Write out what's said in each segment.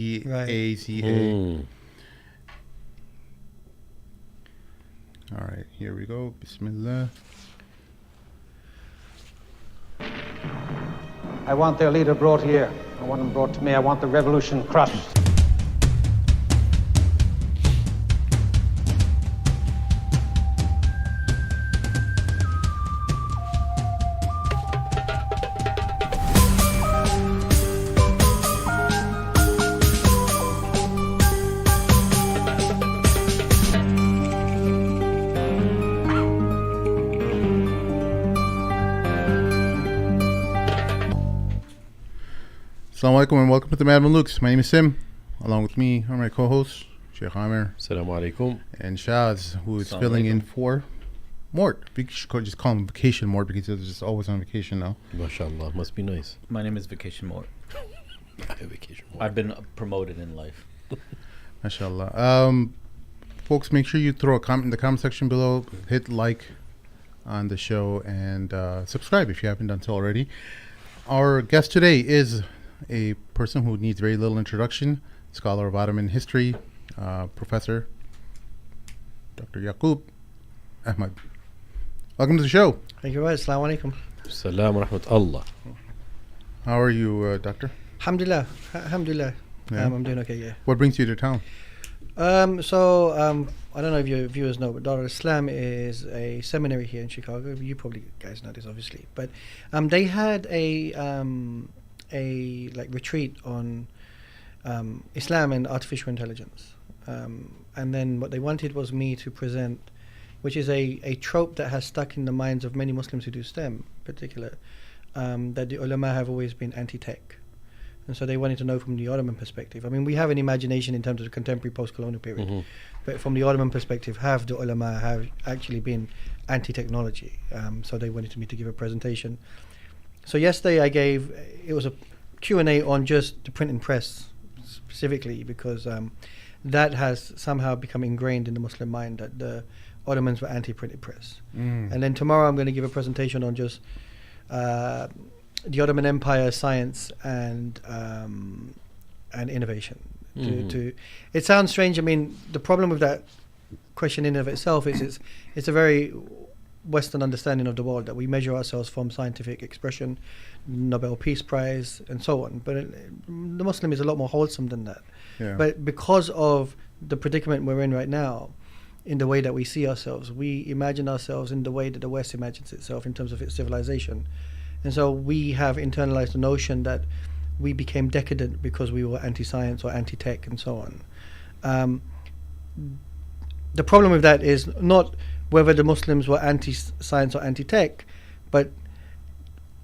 A-Z-A. All right, here we go. Bismillah. I want their leader brought here. I want him brought to me. I want the revolution crushed. Assalamu alaikum and welcome to the Mad Maluks. My name is Sim. Along with me are my co-hosts, Sheikh Amir. Assalamu alaikum. And Shaz, who is filling in for Mort. We should just call him Vacation Mort because he's just always on vacation now. MashaAllah, must be nice. My name is Vacation Mort. Vacation Mort. I've been promoted in life. MashaAllah. Folks, make sure you throw a comment in the comment section below. Hit like on the show and subscribe if you haven't done so already. Our guest today is a person who needs very little introduction, scholar of Ottoman history, Professor Dr. Yakoob Ahmed. Welcome to the show. Thank you very much. Assalamu alaikum. Assalamu wa rahmatullah. How are you, Doctor? Alhamdulillah. Alhamdulillah. Yeah. I'm doing okay, yeah. What brings you to town? I don't know if your viewers know, but Dar al-Islam is a seminary here in Chicago. You probably guys know this, obviously. But they had a retreat on Islam and artificial intelligence. And then what they wanted was me to present, which is a trope that has stuck in the minds of many Muslims who do STEM in particular, that the ulema have always been anti-tech. And so they wanted to know from the Ottoman perspective. I mean, we have an imagination in terms of the contemporary post-colonial period. But from the Ottoman perspective, have the ulama have actually been anti-technology? So they wanted me to give a presentation. So yesterday it was a Q&A on just the print and press specifically, because that has somehow become ingrained in the Muslim mind that the Ottomans were anti-printed press. And then tomorrow I'm going to give a presentation on just the Ottoman Empire, science and innovation. It sounds strange. I mean, the problem with that question in and of itself is it's a very Western understanding of the world, that we measure ourselves from scientific expression, Nobel Peace Prize, and so on. But the Muslim is a lot more wholesome than that. Yeah. But because of the predicament we're in right now, in the way that we see ourselves, we imagine ourselves in the way that the West imagines itself in terms of its civilization. And so we have internalized the notion that we became decadent because we were anti-science or anti-tech and so on. The problem with that is not whether the Muslims were anti-science or anti-tech, but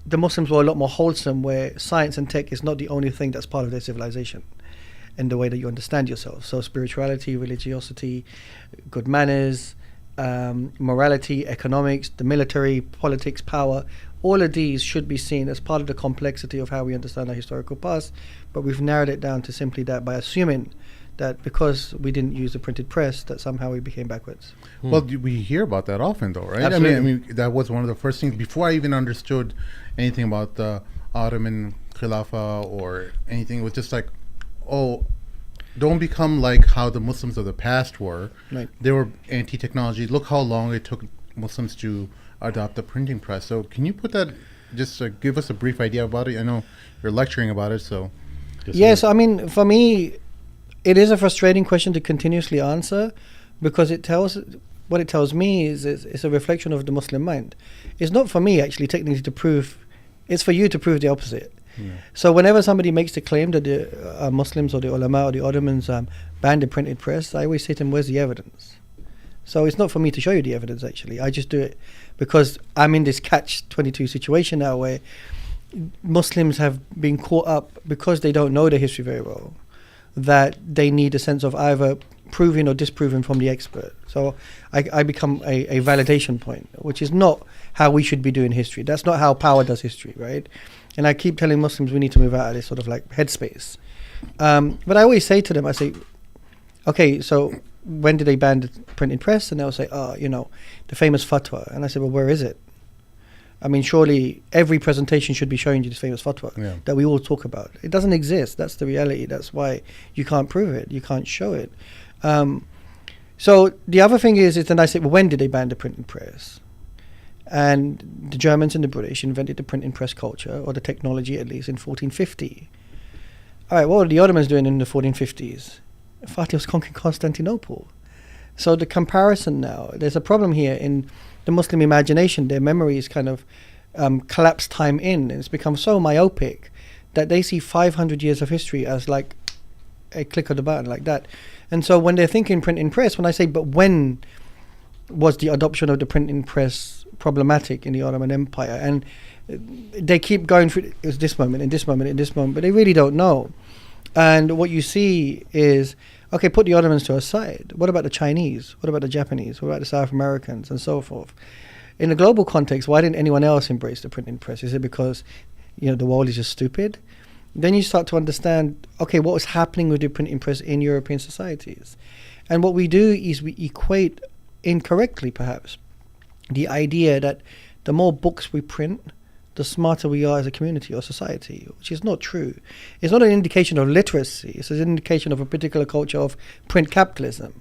the Muslims were a lot more wholesome, where science and tech is not the only thing that's part of their civilization and the way that you understand yourself. So spirituality, religiosity, good manners, morality, economics, the military, politics, power, all of these should be seen as part of the complexity of how we understand our historical past, but we've narrowed it down to simply that by assuming that because we didn't use the printed press, that somehow we became backwards. Well, we hear about that often, though, right? Absolutely. I mean, that was one of the first things before I even understood anything about the Ottoman Khilafah or anything. It was just like, oh, don't become like how the Muslims of the past were. Right. They were anti-technology. Look how long it took Muslims to adopt the printing press. So can you put that, just give us a brief idea about it? I know you're lecturing about it, so. Yes, I mean, for me, it is a frustrating question to continuously answer, because what it tells me is it's a reflection of the Muslim mind. It's not for me actually technically to prove, it's for you to prove the opposite. Yeah. So whenever somebody makes the claim that the Muslims or the ulama or the Ottomans banned the printed press, I always say to them, where's the evidence? So it's not for me to show you the evidence, actually. I just do it because I'm in this catch-22 situation now where Muslims have been caught up, because they don't know their history very well, that they need a sense of either proving or disproving from the expert. So I become a validation point, which is not how we should be doing history. That's not how power does history, right? And I keep telling Muslims we need to move out of this sort of like headspace. But I always say to them, I say, okay, so when did they ban the printing press? And they'll say, the famous fatwa. And I said, well, where is it? I mean, surely every presentation should be showing you this famous fatwa Yeah. that we all talk about. It doesn't exist. That's the reality. That's why you can't prove it. You can't show it. So the other thing is then I say, well, when did they ban the printing press? And the Germans and the British invented the printing press culture, or the technology at least, in 1450. All right, what were the Ottomans doing in the 1450s? Fatih was conquering Constantinople. So the comparison now, there's a problem here in the Muslim imagination. Their memory is kind of collapsed time in, and it's become so myopic that they see 500 years of history as like a click of the button like that. And so when they're thinking printing press, when I say, but when was the adoption of the printing press problematic in the Ottoman Empire? And they keep going through, it was this moment, and this moment, and this moment, but they really don't know. And what you see is, okay, put the Ottomans to a side. What about the Chinese? What about the Japanese? What about the South Americans and so forth? In a global context, why didn't anyone else embrace the printing press? Is it because, the world is just stupid? Then you start to understand, okay, what was happening with the printing press in European societies? And what we do is we equate, incorrectly perhaps, the idea that the more books we print, the smarter we are as a community or society, which is not true. It's not an indication of literacy. It's an indication of a particular culture of print capitalism.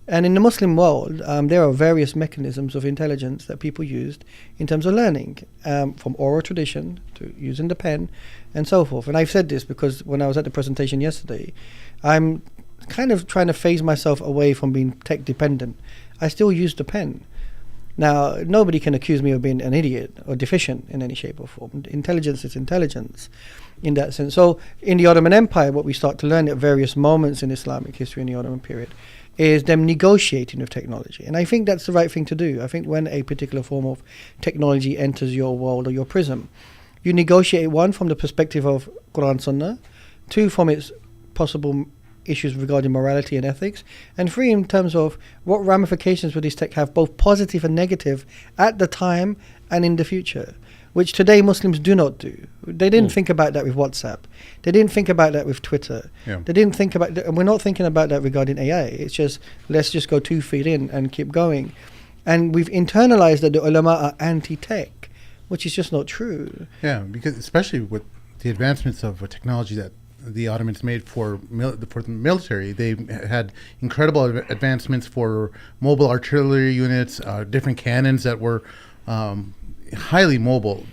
And in the Muslim world, there are various mechanisms of intelligence that people used in terms of learning, from oral tradition to using the pen and so forth. And I've said this because when I was at the presentation yesterday, I'm kind of trying to phase myself away from being tech dependent. I still use the pen. Now, nobody can accuse me of being an idiot or deficient in any shape or form. Intelligence is intelligence in that sense. So in the Ottoman Empire, what we start to learn at various moments in Islamic history in the Ottoman period is them negotiating with technology. And I think that's the right thing to do. I think when a particular form of technology enters your world or your prism, you negotiate, one, from the perspective of Quran Sunnah, two, from its possible issues regarding morality and ethics, and three, in terms of what ramifications would this tech have, both positive and negative, at the time and in the future, which today Muslims do not do. They didn't think about that with WhatsApp. They didn't think about that with Twitter. Yeah. They didn't think about that, and we're not thinking about that regarding AI. It's just, let's just go 2 feet in and keep going. And we've internalized that the ulema are anti-tech, which is just not true. Yeah, because especially with the advancements of technology that the Ottomans made for the military, they had incredible advancements for mobile artillery units, different cannons that were highly mobile,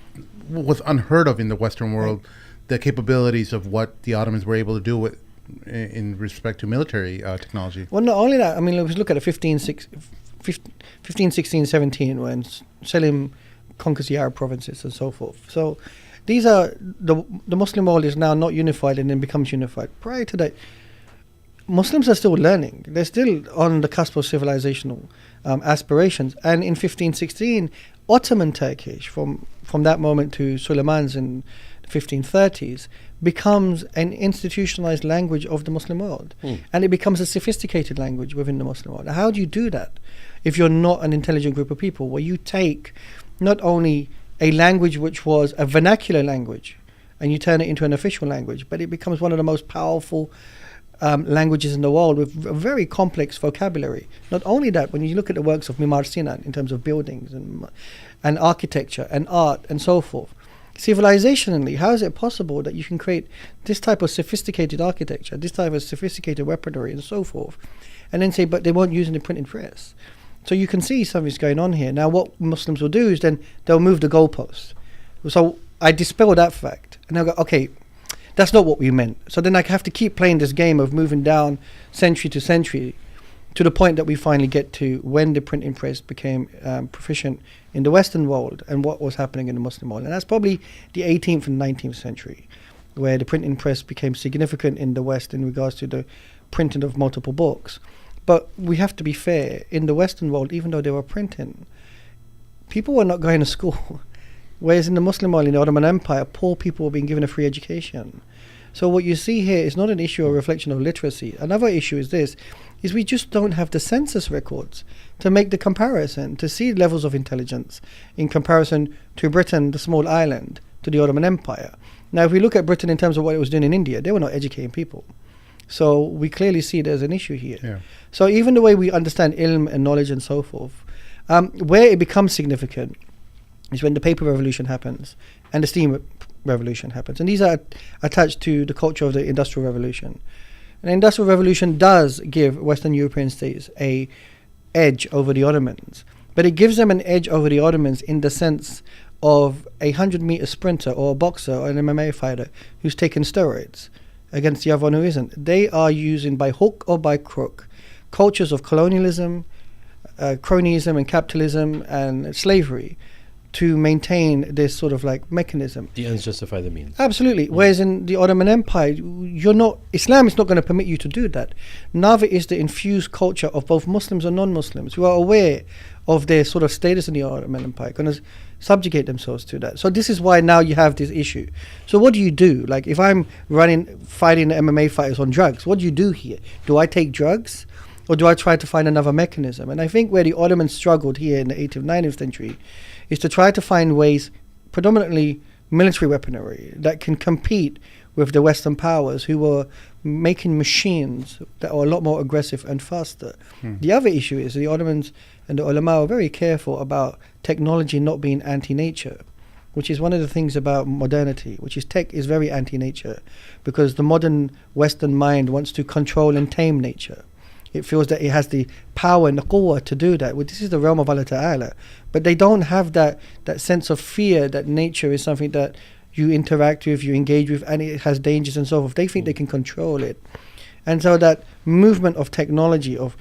was unheard of in the Western world. The capabilities of what the Ottomans were able to do with in respect to military technology. Well, not only that, I mean, let's look at the 15, 16, 17, when Selim conquers the Arab provinces and so forth. So these are, the Muslim world is now not unified and then becomes unified. Prior to that, Muslims are still learning. They're still on the cusp of civilizational aspirations. And in 1516, Ottoman Turkish, from that moment to Suleiman's in the 1530s, becomes an institutionalized language of the Muslim world. And it becomes a sophisticated language within the Muslim world. Now, how do you do that if you're not an intelligent group of people, where you take not only a language which was a vernacular language and you turn it into an official language, but it becomes one of the most powerful languages in the world with a very complex vocabulary. Not only that, when you look at the works of Mimar Sinan in terms of buildings and architecture and art and so forth, civilizationally, how is it possible that you can create this type of sophisticated architecture, this type of sophisticated weaponry and so forth, and then say, but they weren't using the printing press? So you can see something's going on here. Now, what Muslims will do is then they'll move the goalpost. So I dispel that fact, and they'll go, okay, that's not what we meant. So then I have to keep playing this game of moving down century to century to the point that we finally get to when the printing press became proficient in the Western world and what was happening in the Muslim world. And that's probably the 18th and 19th century, where the printing press became significant in the West in regards to the printing of multiple books. But we have to be fair. In the Western world, even though they were printing, people were not going to school. Whereas in the Muslim world, in the Ottoman Empire, poor people were being given a free education. So what you see here is not an issue or reflection of literacy. Another issue is this, is we just don't have the census records to make the comparison, to see levels of intelligence in comparison to Britain, the small island, to the Ottoman Empire. Now, if we look at Britain in terms of what it was doing in India, they were not educating people. So we clearly see there's an issue here. Yeah. So even the way we understand ilm and knowledge and so forth, where it becomes significant is when the paper revolution happens and the steam revolution happens. And these are attached to the culture of the Industrial Revolution. And the Industrial Revolution does give Western European states a edge over the Ottomans. But it gives them an edge over the Ottomans in the sense of a 100-meter sprinter or a boxer or an MMA fighter who's taken steroids against the other one who isn't. They are using, by hook or by crook, cultures of colonialism, cronyism and capitalism and slavery to maintain this sort of like mechanism. The ends justify the means. Absolutely. Whereas in the Ottoman Empire, Islam is not going to permit you to do that. Neither is the infused culture of both Muslims and non-Muslims who are aware of their sort of status in the Ottoman Empire, going to subjugate themselves to that. So this is why now you have this issue. So what do you do? Like if I'm fighting MMA fighters on drugs, what do you do here? Do I take drugs? Or do I try to find another mechanism? And I think where the Ottomans struggled here in the 18th, 19th century is to try to find ways, predominantly military weaponry, that can compete with the Western powers who were making machines that are a lot more aggressive and faster. The other issue is the Ottomans and the ulema were very careful about technology not being anti-nature, which is one of the things about modernity, which is tech is very anti-nature, because the modern Western mind wants to control and tame nature. It feels that it has the power and the quwwah to do that. Well, this is the realm of Allah Ta'ala. But they don't have that sense of fear that nature is something that you interact with, you engage with, and it has dangers and so forth. They think they can control it. And so that movement of technology, of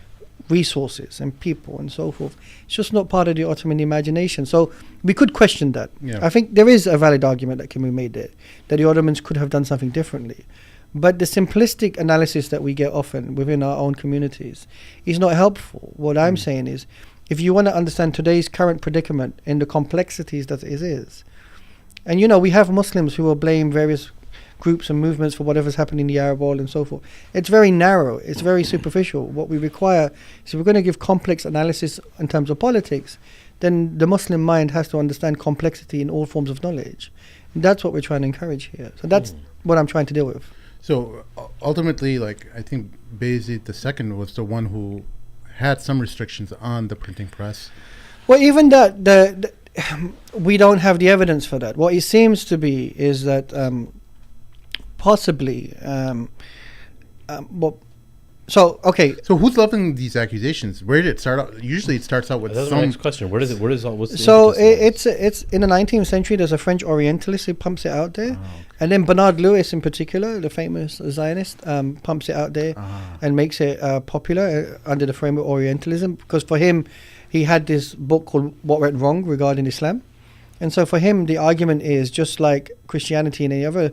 resources and people and so forth, it's just not part of the Ottoman imagination. So we could question that. Yeah. I think there is a valid argument that can be made there, that the Ottomans could have done something differently. But the simplistic analysis that we get often within our own communities is not helpful. What I'm saying is, if you want to understand today's current predicament and the complexities that it is, and we have Muslims who will blame various groups and movements for whatever's happening in the Arab world and so forth. It's very narrow, it's very superficial. What we require is, if we're going to give complex analysis in terms of politics, then the Muslim mind has to understand complexity in all forms of knowledge. And that's what we're trying to encourage here. So that's what I'm trying to deal with. So ultimately, like, I think Bayezid II was the one who had some restrictions on the printing press. Well, even that, we don't have the evidence for that. What it seems to be is that possibly, So who's leveling these accusations? Where did it start out? Usually it starts out with That's some... my next question. What's the So impetus of it's in the 19th century, there's a French Orientalist who pumps it out there. And then Bernard Lewis in particular, the famous Zionist, pumps it out there and makes it popular under the frame of Orientalism. Because for him, he had this book called What Went Wrong Regarding Islam. And so for him, the argument is, just like Christianity and any other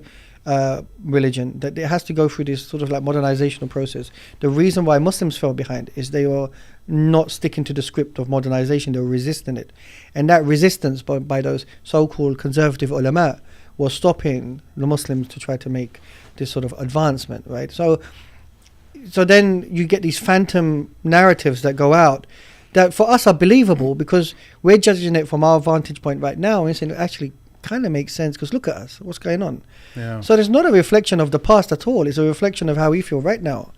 religion, that it has to go through this sort of like modernizational process. The reason why Muslims fell behind is they were not sticking to the script of modernization, they were resisting it. And that resistance by those so-called conservative ulema was stopping the Muslims to try to make this sort of advancement, right? So then you get these phantom narratives that go out that for us are believable, because we're judging it from our vantage point right now and saying it actually kind of makes sense, because look at us, what's going on. So there's not a reflection of the past at all, it's a reflection of how we feel right now.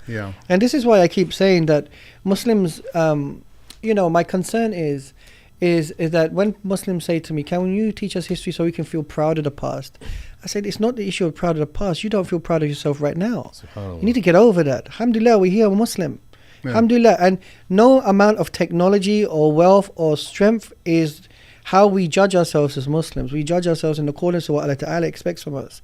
And this is why I keep saying that Muslims, my concern is that when Muslims say to me, can you teach us history so we can feel proud of the past? I said, it's not the issue of proud of the past. You don't feel proud of yourself right now. You need to get over that. Alhamdulillah, we're here, we're Muslim. Alhamdulillah. And no amount of technology or wealth or strength is how we judge ourselves as Muslims. We judge ourselves in accordance to what Allah Ta'ala expects from us.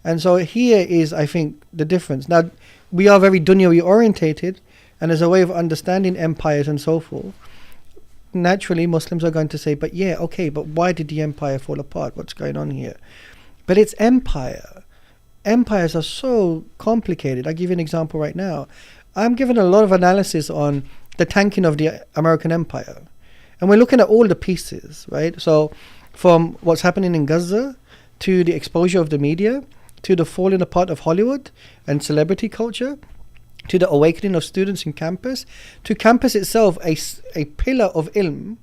And so here is, I think, the difference. Now, we are very dunyawi orientated, and as a way of understanding empires and so forth, naturally Muslims are going to say, but why did the empire fall apart? What's going on here? But it's empire. Empires are so complicated. I'll give you an example right now. I'm giving a lot of analysis on the tanking of the American empire. And we're looking at all the pieces, right? So from what's happening in Gaza, to the exposure of the media, to the falling apart of Hollywood and celebrity culture, to the awakening of students in campus, to campus itself, a pillar of ilm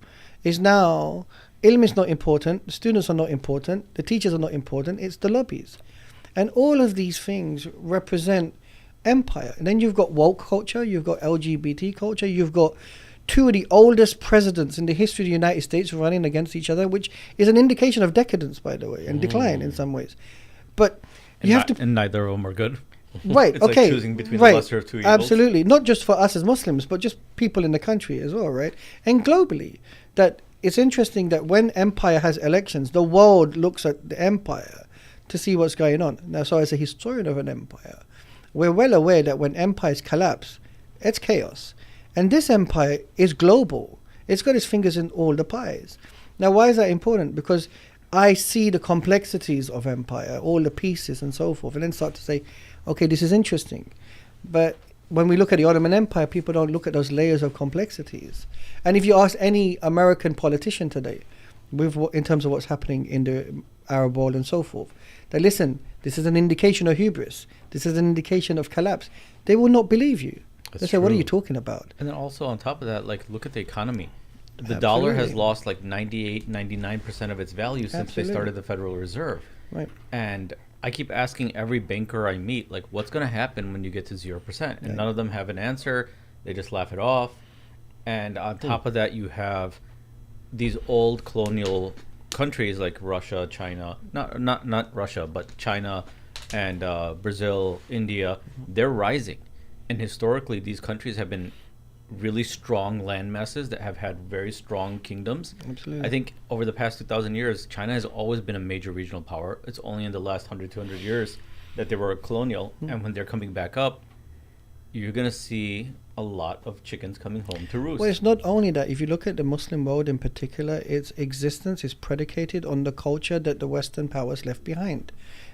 is now, ilm is not important, the students are not important, the teachers are not important, it's the lobbies. And all of these things represent empire. And then you've got woke culture, you've got LGBT culture, you've got two of the oldest presidents in the history of the United States running against each other, which is an indication of decadence, by the way, and decline in some ways. But you have to, and neither of them are good. right? It's Okay, like choosing between right? the lesser of two evils. Absolutely, not just for us as Muslims, but just people in the country as well, right? And globally, that it's interesting that when empire has elections, the world looks at the empire to see what's going on. Now, so as a historian of an empire, we're well aware that when empires collapse, it's chaos. And this empire is global. It's got its fingers in all the pies. Now, why is that important? Because I see the complexities of empire, all the pieces and so forth, and then start to say, okay, this is interesting. But when we look at the Ottoman Empire, people don't look at those layers of complexities. And if you ask any American politician today, in terms of what's happening in the Arab world and so forth, that listen, this is an indication of hubris. This is an indication of collapse. They will not believe you. They say, what are you talking about? And then also on top of that, like, look at the economy. The dollar has Absolutely. lost like 98, 99% of its value since Absolutely. they started the Federal Reserve. Right. And I keep asking every banker I meet, like, what's going to happen when you get to 0%? And none of them have an answer. They just laugh it off. And on top of that, you have these old colonial countries like Russia, China, not Russia, but China and Brazil, India. They're rising. And historically, these countries have been really strong land masses that have had very strong kingdoms. Absolutely. I think over the past 2,000 years, China has always been a major regional power. It's only in the last 100, 200 years that they were colonial. And when they're coming back up, you're going to see a lot of chickens coming home to roost. Well, it's not only that. If you look at the Muslim world in particular, its existence is predicated on the culture that the Western powers left behind.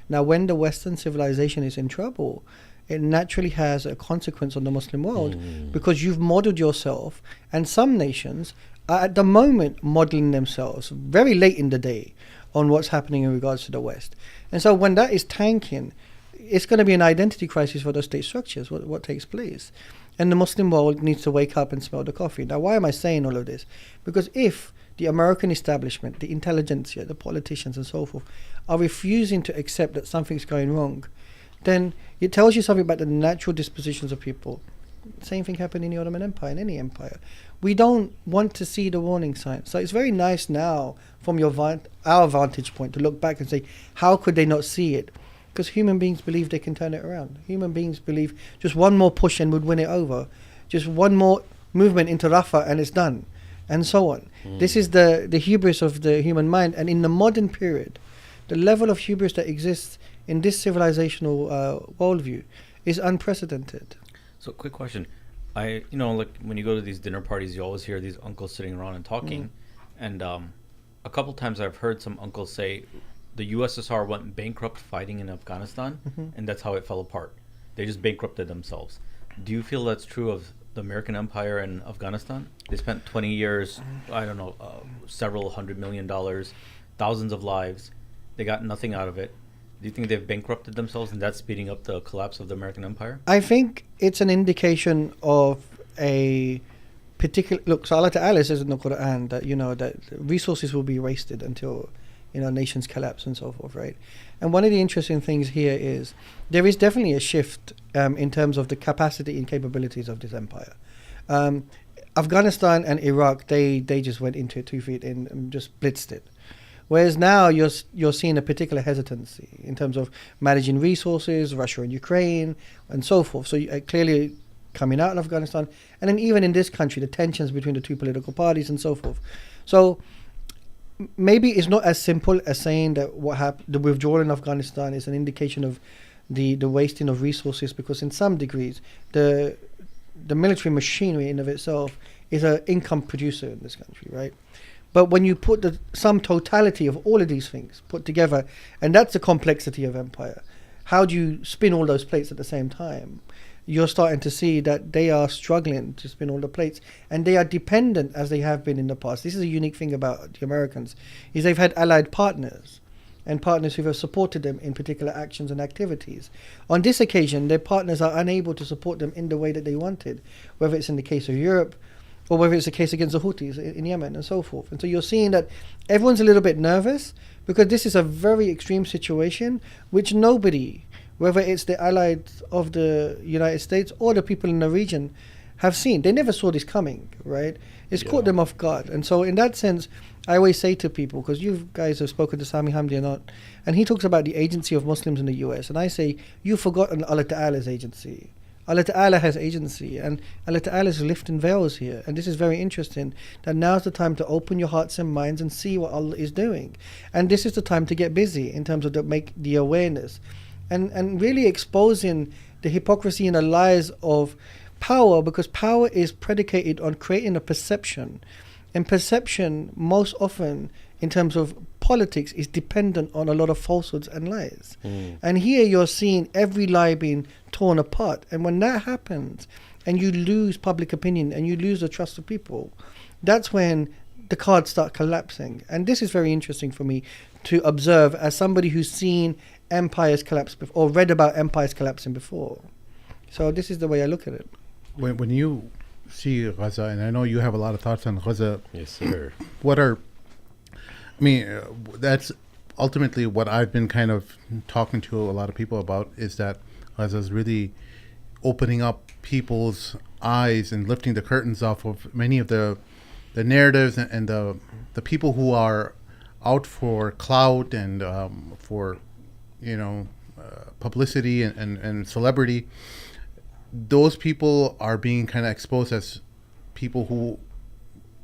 Now, when the Western civilization is in trouble, it naturally has a consequence on the Muslim world because you've modeled yourself, and some nations are at the moment modeling themselves very late in the day on what's happening in regards to the West. And so when that is tanking, it's going to be an identity crisis for those state structures, what takes place. And the Muslim world needs to wake up and smell the coffee. Now, why am I saying all of this? Because if the American establishment, the intelligentsia, the politicians and so forth, are refusing to accept that something's going wrong, then it tells you something about the natural dispositions of people. Same thing happened in the Ottoman Empire, in any empire. We don't want to see the warning signs. So it's very nice now, from our vantage point, to look back and say, how could they not see it? Because human beings believe they can turn it around. Human beings believe just one more push and would win it over. Just one more movement into Rafah and it's done. And so on. This is the hubris of the human mind. And in the modern period, the level of hubris that exists in this civilizational worldview is unprecedented. So, quick question. Like when you go to these dinner parties, you always hear these uncles sitting around and talking. And a couple times I've heard some uncles say the USSR went bankrupt fighting in Afghanistan, and that's how it fell apart. They just bankrupted themselves. Do you feel that's true of the American Empire in Afghanistan? They spent 20 years, several $100 million, thousands of lives. They got nothing out of it. Do you think they've bankrupted themselves and that's speeding up the collapse of the American Empire? I think it's an indication of a particular... Look, so Allah Ta'ala says in the Quran that, that resources will be wasted until, nations collapse and so forth, right? And one of the interesting things here is there is definitely a shift in terms of the capacity and capabilities of this empire. Afghanistan and Iraq, they just went into it 2 feet in and just blitzed it. Whereas now you're seeing a particular hesitancy in terms of managing resources, Russia and Ukraine, and so forth. So clearly coming out of Afghanistan, and then even in this country, the tensions between the two political parties and so forth. So maybe it's not as simple as saying that what happened, the withdrawal in Afghanistan is an indication of the wasting of resources, because in some degrees the military machinery in of itself is an income producer in this country, right? But when you put the sum totality of all of these things put together, and that's the complexity of empire, how do you spin all those plates at the same time? You're starting to see that they are struggling to spin all the plates, and they are dependent as they have been in the past. This is a unique thing about the Americans, is they've had allied partners, and partners who have supported them in particular actions and activities. On this occasion, their partners are unable to support them in the way that they wanted, whether it's in the case of Europe, or whether it's the case against the Houthis in Yemen and so forth. And so you're seeing that everyone's a little bit nervous, because this is a very extreme situation which nobody, whether it's the allies of the United States or the people in the region, have seen. They never saw this coming, right? It's caught them off guard. And so in that sense, I always say to people, because you guys have spoken to Sami Hamdi and he talks about the agency of Muslims in the US, and I say, you've forgotten Allah Ta'ala's agency. Allah Ta'ala has agency, and Allah Ta'ala is lifting veils here. And this is very interesting, that now's the time to open your hearts and minds and see what Allah is doing. And this is the time to get busy in terms of make the awareness and really exposing the hypocrisy and the lies of power, because power is predicated on creating a perception. And perception, most often, in terms of politics, is dependent on a lot of falsehoods and lies. And here you're seeing every lie being torn apart. And when that happens, and you lose public opinion, and you lose the trust of people, that's when the cards start collapsing. And this is very interesting for me to observe as somebody who's seen empires collapse before, or read about empires collapsing before. So this is the way I look at it. When you see Gaza, and I know you have a lot of thoughts on Gaza. Yes, sir. That's ultimately what I've been kind of talking to a lot of people about, is that Gaza is really opening up people's eyes and lifting the curtains off of many of the narratives and the people who are out for clout and for publicity and celebrity. Those people are being kind of exposed as people who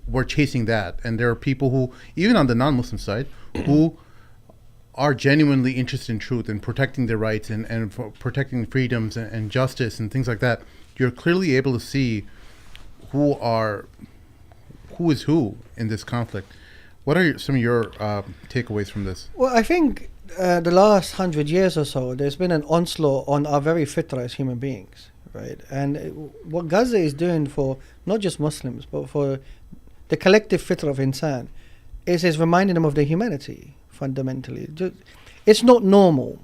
were chasing that, and there are people who, even on the non-Muslim side, who are genuinely interested in truth and protecting their rights and for protecting freedoms and justice and things like that. You're clearly able to see who is who in this conflict. What are some of your takeaways from this? Well, I think the last 100 years or so, there's been an onslaught on our very fitra as human beings, right? And what Gaza is doing for not just Muslims, but for the collective fitra of insan, is reminding them of their humanity, fundamentally. It's not normal.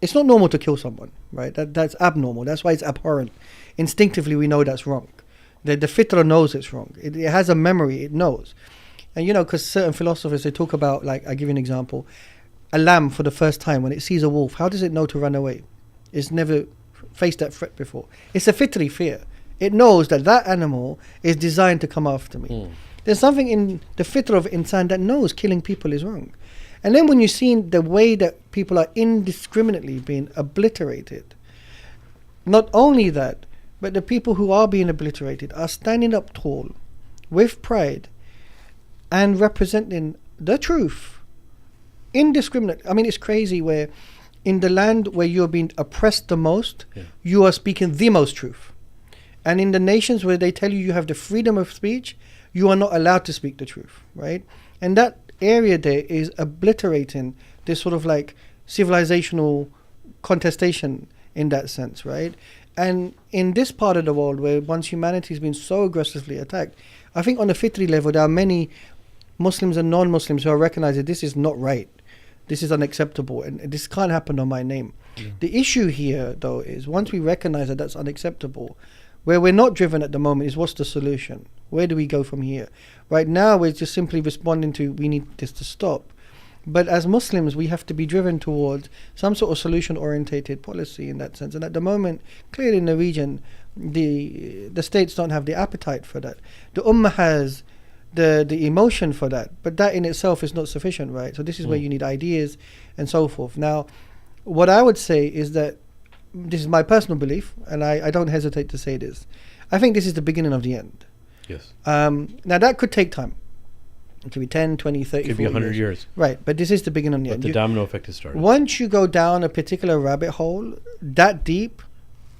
It's not normal to kill someone, right? That's abnormal. That's why it's abhorrent. Instinctively, we know that's wrong. The fitra knows it's wrong. It has a memory. It knows. And, because certain philosophers, they talk about, like, I give you an example. A lamb, for the first time, when it sees a wolf, how does it know to run away? It's never faced that threat before. It's a fitri fear. It knows that animal is designed to come after me. There's something in the fitra of insan that knows killing people is wrong. And then when you see the way that people are indiscriminately being obliterated, not only that, but the people who are being obliterated are standing up tall with pride and representing the truth indiscriminately. I mean, it's crazy where in the land where you're being oppressed the most, you are speaking the most truth. And in the nations where they tell you have the freedom of speech, you are not allowed to speak the truth, right? And that area there is obliterating this sort of like civilizational contestation in that sense, right? And in this part of the world where once humanity has been so aggressively attacked, I think on the fitri level, there are many Muslims and non-Muslims who are recognizing this is not right. This is unacceptable, and this can't happen on my name. The issue here, though, is once we recognize that that's unacceptable, where we're not driven at the moment is what's the solution? Where do we go from here? Right now, we're just simply responding to we need this to stop. But as Muslims, we have to be driven towards some sort of solution-orientated policy in that sense. And at the moment, clearly in the region, the states don't have the appetite for that. The Ummah has the emotion for that, but that in itself is not sufficient, right? So this is where you need ideas and so forth. Now, what I would say is that this is my personal belief, and I don't hesitate to say this. I think this is the beginning of the end. Yes. Now, that could take time. It could be 10, 20, 30, It could be 100 years. Right, but this is the beginning of the But end. the domino effect has started. Once you go down a particular rabbit hole, that deep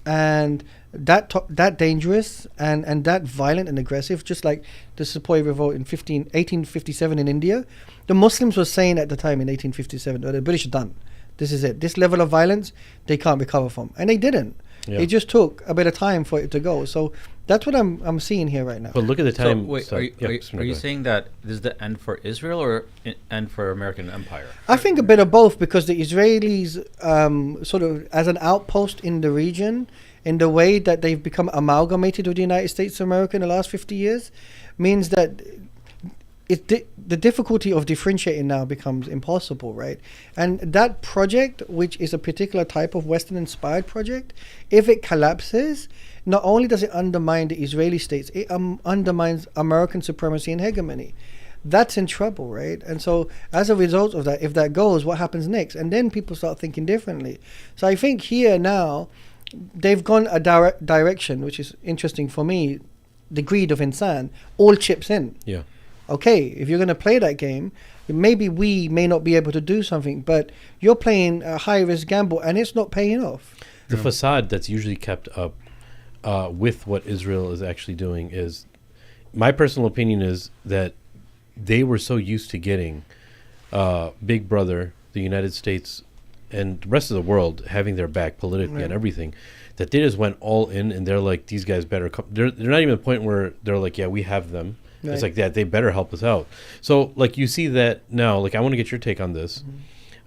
and that dangerous and that violent and aggressive, just like the Sepoy revolt in 1857 in India, the Muslims were saying at the time in 1857, the British are done. This is it. This level of violence, they can't recover from. And they didn't. Yeah. It just took a bit of time for it to go. So that's what I'm seeing here right now. But look at the time. So, wait, are you saying that this is the end for Israel or end for American empire? I think a bit of both, because the Israelis sort of as an outpost in the region, in the way that they've become amalgamated with the United States of America in the last 50 years, means that the difficulty of differentiating now becomes impossible, right? And that project, which is a particular type of Western-inspired project, if it collapses, not only does it undermine the Israeli states, it undermines American supremacy and hegemony. That's in trouble, right? And so as a result of that, if that goes, what happens next? And then people start thinking differently. So I think here now, they've gone a direction, which is interesting for me. The greed of insan all chips in. Yeah. Okay, if you're going to play that game, maybe we may not be able to do something, but you're playing a high-risk gamble, and it's not paying off. The facade that's usually kept up with what Israel is actually doing is, my personal opinion is that they were so used to getting Big Brother, the United States, and the rest of the world having their back politically and everything, that they just went all in, and they're like, these guys better come. They're not even at the point where they're like, yeah, we have them. Right. It's like that. They better help us out. So, like, you see that now. Like, I want to get your take on this,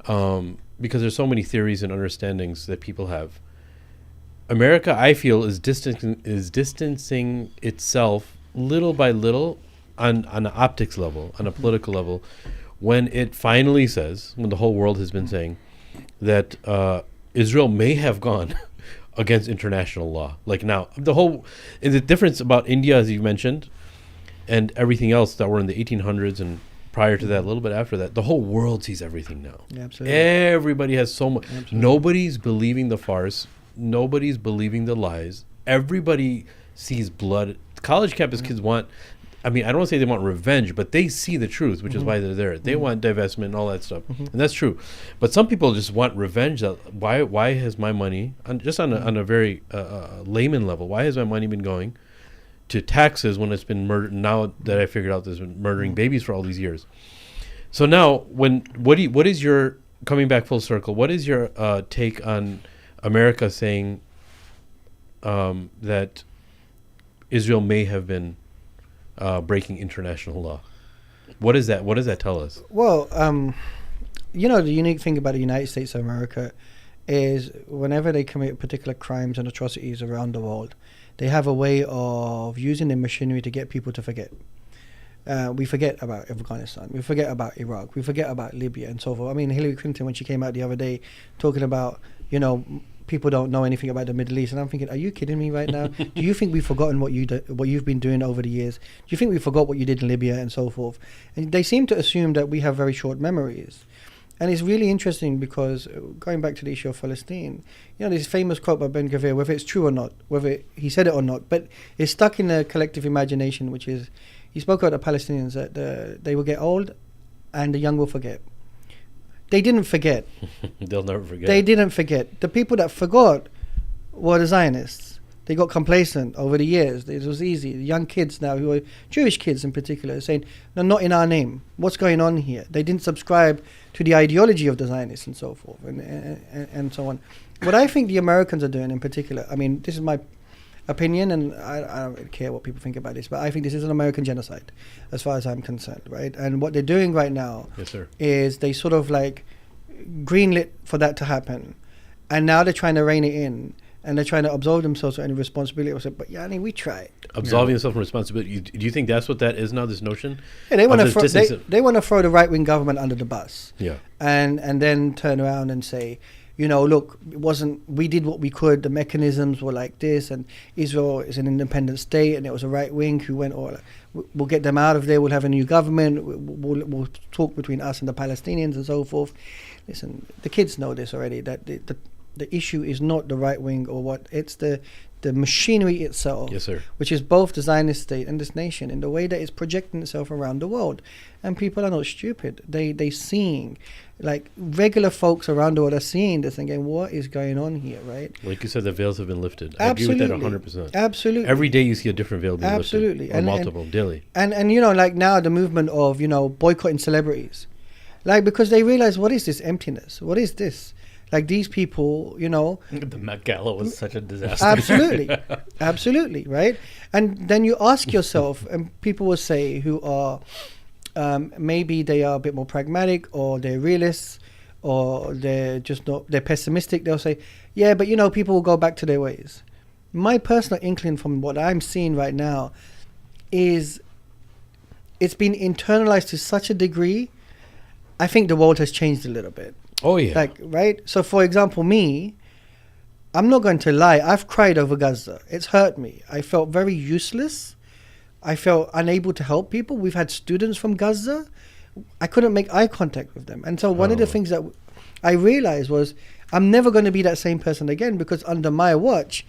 because there's so many theories and understandings that people have. America, I feel, is distancing itself little by little on an optics level, on a political level, when it finally says, when the whole world has been saying that Israel may have gone against international law. Like now, the difference about India, as you mentioned, and everything else that were in the 1800s and prior to that, a little bit after that, the whole world sees everything now. Yeah, absolutely. Everybody has so much. Nobody's believing the farce. Nobody's believing the lies. Everybody sees blood. College campus kids want, I mean, I don't want to say they want revenge, but they see the truth, which is why they're there. They want divestment and all that stuff. And that's true. But some people just want revenge. Why has my money, on a very layman level, why has my money been going to taxes when it's been murdered? Now that I figured out there's been murdering babies for all these years. So now, what is your, coming back full circle, what is your take on America saying that Israel may have been breaking international law? What is that? What does that tell us? Well, the unique thing about the United States of America is whenever they commit particular crimes and atrocities around the world, they have a way of using their machinery to get people to forget. We forget about Afghanistan. We forget about Iraq. We forget about Libya and so forth. I mean, Hillary Clinton, when she came out the other day talking about, people don't know anything about the Middle East. And I'm thinking, are you kidding me right now? Do you think we've forgotten what you've been doing over the years? Do you think we forgot what you did in Libya and so forth? And they seem to assume that we have very short memories. And it's really interesting because, going back to the issue of Palestine, this famous quote by Ben Gvir, whether it's true or not, whether he said it or not, but it's stuck in the collective imagination, which is, he spoke about the Palestinians, that they will get old and the young will forget. They didn't forget. They'll never forget. They didn't forget. The people that forgot were the Zionists. They got complacent over the years. It was easy. The young kids now, who are Jewish kids in particular, are saying, no, not in our name. What's going on here? They didn't subscribe to the ideology of the Zionists and so forth, and so on. What I think the Americans are doing in particular, I mean, this is my opinion, and I don't really care what people think about this, but I think this is an American genocide, as far as I'm concerned, right? And what they're doing right now is they sort of like greenlit for that to happen, and now they're trying to rein it in, and they're trying to absolve themselves of any responsibility. But we tried. Absolving yourself from responsibility. Do you think that's what that is now, this notion? Yeah, they want to they want to throw the right-wing government under the bus. Yeah. And then turn around and say, look, we did what we could. The mechanisms were like this, and Israel is an independent state, and it was a right wing who went, we'll get them out of there. We'll have a new government. We'll talk between us and the Palestinians and so forth. Listen, the kids know this already, that the issue is not the right wing or what. It's the machinery itself, which is both the Zionist state and this nation, in the way that it's projecting itself around the world. And people are not stupid. They seeing, like regular folks around the world are seeing this and going, what is going on here, right? Like you said, the veils have been lifted. Absolutely. I agree with that 100%. Absolutely. Every day you see a different veil being Absolutely. lifted. Or multiple, daily. And like now the movement of, boycotting celebrities. Like, because they realize, what is this emptiness? What is this? Like, these people, The Met Gala was such a disaster. Absolutely, right? And then you ask yourself, and people will say who are, maybe they are a bit more pragmatic, or they're realists, or they're pessimistic. They'll say, yeah, but people will go back to their ways. My personal inkling from what I'm seeing right now is it's been internalized to such a degree, I think the world has changed a little bit. Oh, yeah. Like, right? So, for example, me, I'm not going to lie. I've cried over Gaza. It's hurt me. I felt very useless. I felt unable to help people. We've had students from Gaza. I couldn't make eye contact with them. And so one of the things that I realized was I'm never going to be that same person again, because under my watch,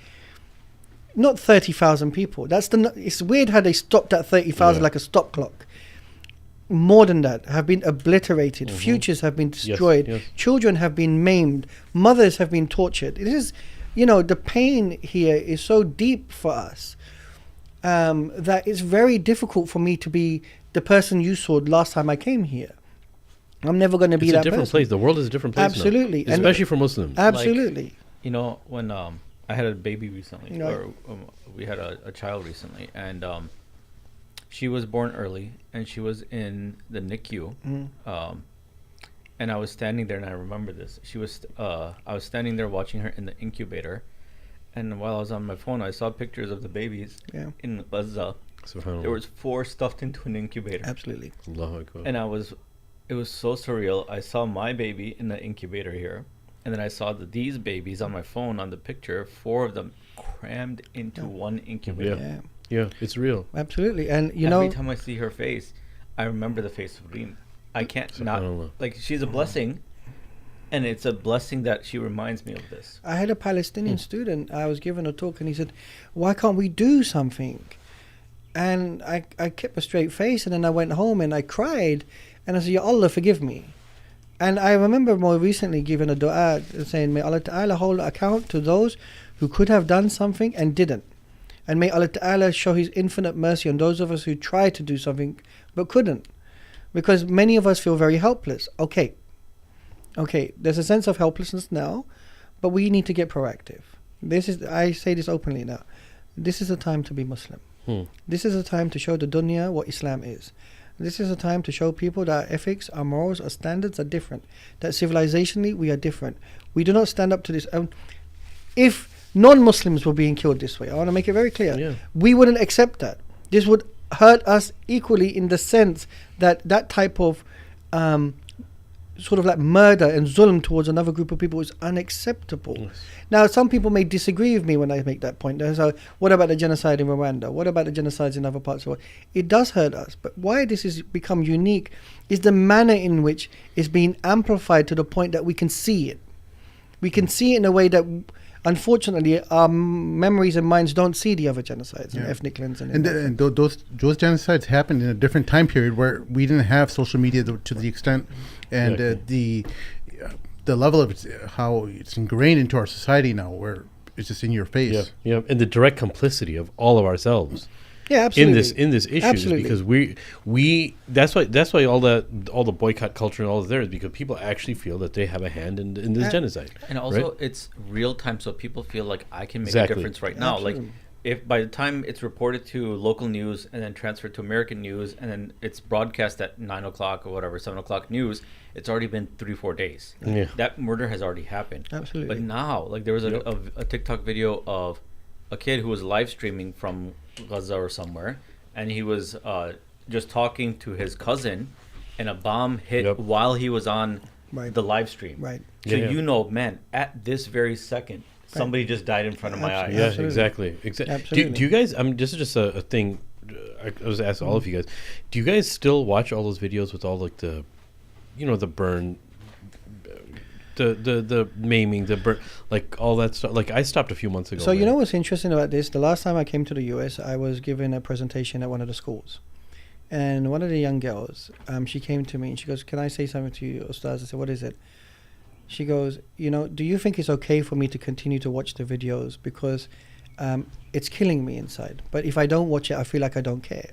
not 30,000 people. It's weird how they stopped at 30,000 like a stop clock. More than that have been obliterated. Futures have been destroyed. Yes. Children have been maimed. Mothers have been tortured. It is, the pain here is so deep for us that it's very difficult for me to be the person you saw last time I came here. I'm never going to be that person. It's a different place. The world is a different place Absolutely. now. Especially for Muslims. Absolutely. When I had a baby recently, or we had a child recently, and she was born early, and she was in the NICU, and I was standing there, and I remember this. I was standing there watching her in the incubator, and while I was on my phone, I saw pictures of the babies in Gaza. There was 4 stuffed into an incubator. Absolutely. Allahu Akbar. And it was so surreal. I saw my baby in the incubator here, and then I saw these babies on my phone on the picture, 4 of them crammed into one incubator. Yeah, it's real. Absolutely. And every time I see her face, I remember the face of Reem. I can't not, like, she's a blessing, and it's a blessing that she reminds me of this. I had a Palestinian student, I was given a talk, and he said, why can't we do something? And I kept a straight face, and then I went home and I cried, and I said, Ya Allah, forgive me. And I remember more recently giving a dua saying, may Allah Ta'ala hold account to those who could have done something and didn't. And may Allah Ta'ala show His infinite mercy on those of us who tried to do something but couldn't. Because many of us feel very helpless. Okay, there's a sense of helplessness now, but we need to get proactive. I say this openly now. This is a time to be Muslim. This is a time to show the dunya what Islam is. This is a time to show people that our ethics, our morals, our standards are different. That civilizationally we are different. We do not stand up to this. If non-Muslims were being killed this way, I want to make it very clear, we wouldn't accept that. This would hurt us equally in the sense that type of sort of like murder and zulm towards another group of people is unacceptable. Yes. Now, some people may disagree with me when I make that point. So, what about the genocide in Rwanda? What about the genocides in other parts of the world? It does hurt us, but why this has become unique is the manner in which it's being amplified to the point that we can see it. We can see it in a way that, unfortunately, our memories and minds don't see the other genocides and ethnic cleansing. And those genocides happened in a different time period where we didn't have social media to the extent and the level of how it's ingrained into our society now, where it's just in your face. Yeah, and the direct complicity of all of ourselves. Yeah, absolutely. In this issue, absolutely. Because we that's why all the boycott culture and all is there is because people actually feel that they have a hand in this genocide. And also, it's real time, so people feel like I can make a difference right now. Absolutely. Like, if by the time it's reported to local news and then transferred to American news and then it's broadcast at 9 o'clock or whatever, 7 o'clock news, it's already been 3-4 days. Yeah. That murder has already happened. Absolutely. But now, like, there was a TikTok video of a kid who was live streaming from Gaza or somewhere, and he was just talking to his cousin, and a bomb hit while he was on the live stream. Right. So man, at this very second, somebody just died in front of my eyes. Yeah, Absolutely. exactly. Do you guys? This is just a thing. I was asked all of you guys. Do you guys still watch all those videos with all like the, the burn, the maiming, the burn, like all that stuff? Like I stopped a few months ago. So you know what's interesting about this? The last time I came to the US, I was giving a presentation at one of the schools, and one of the young girls, she came to me and she goes, "Can I say something to you, Ustaz?" I said, "What is it?" She goes, do you think it's okay for me to continue to watch the videos because it's killing me inside? But if I don't watch it, I feel like I don't care.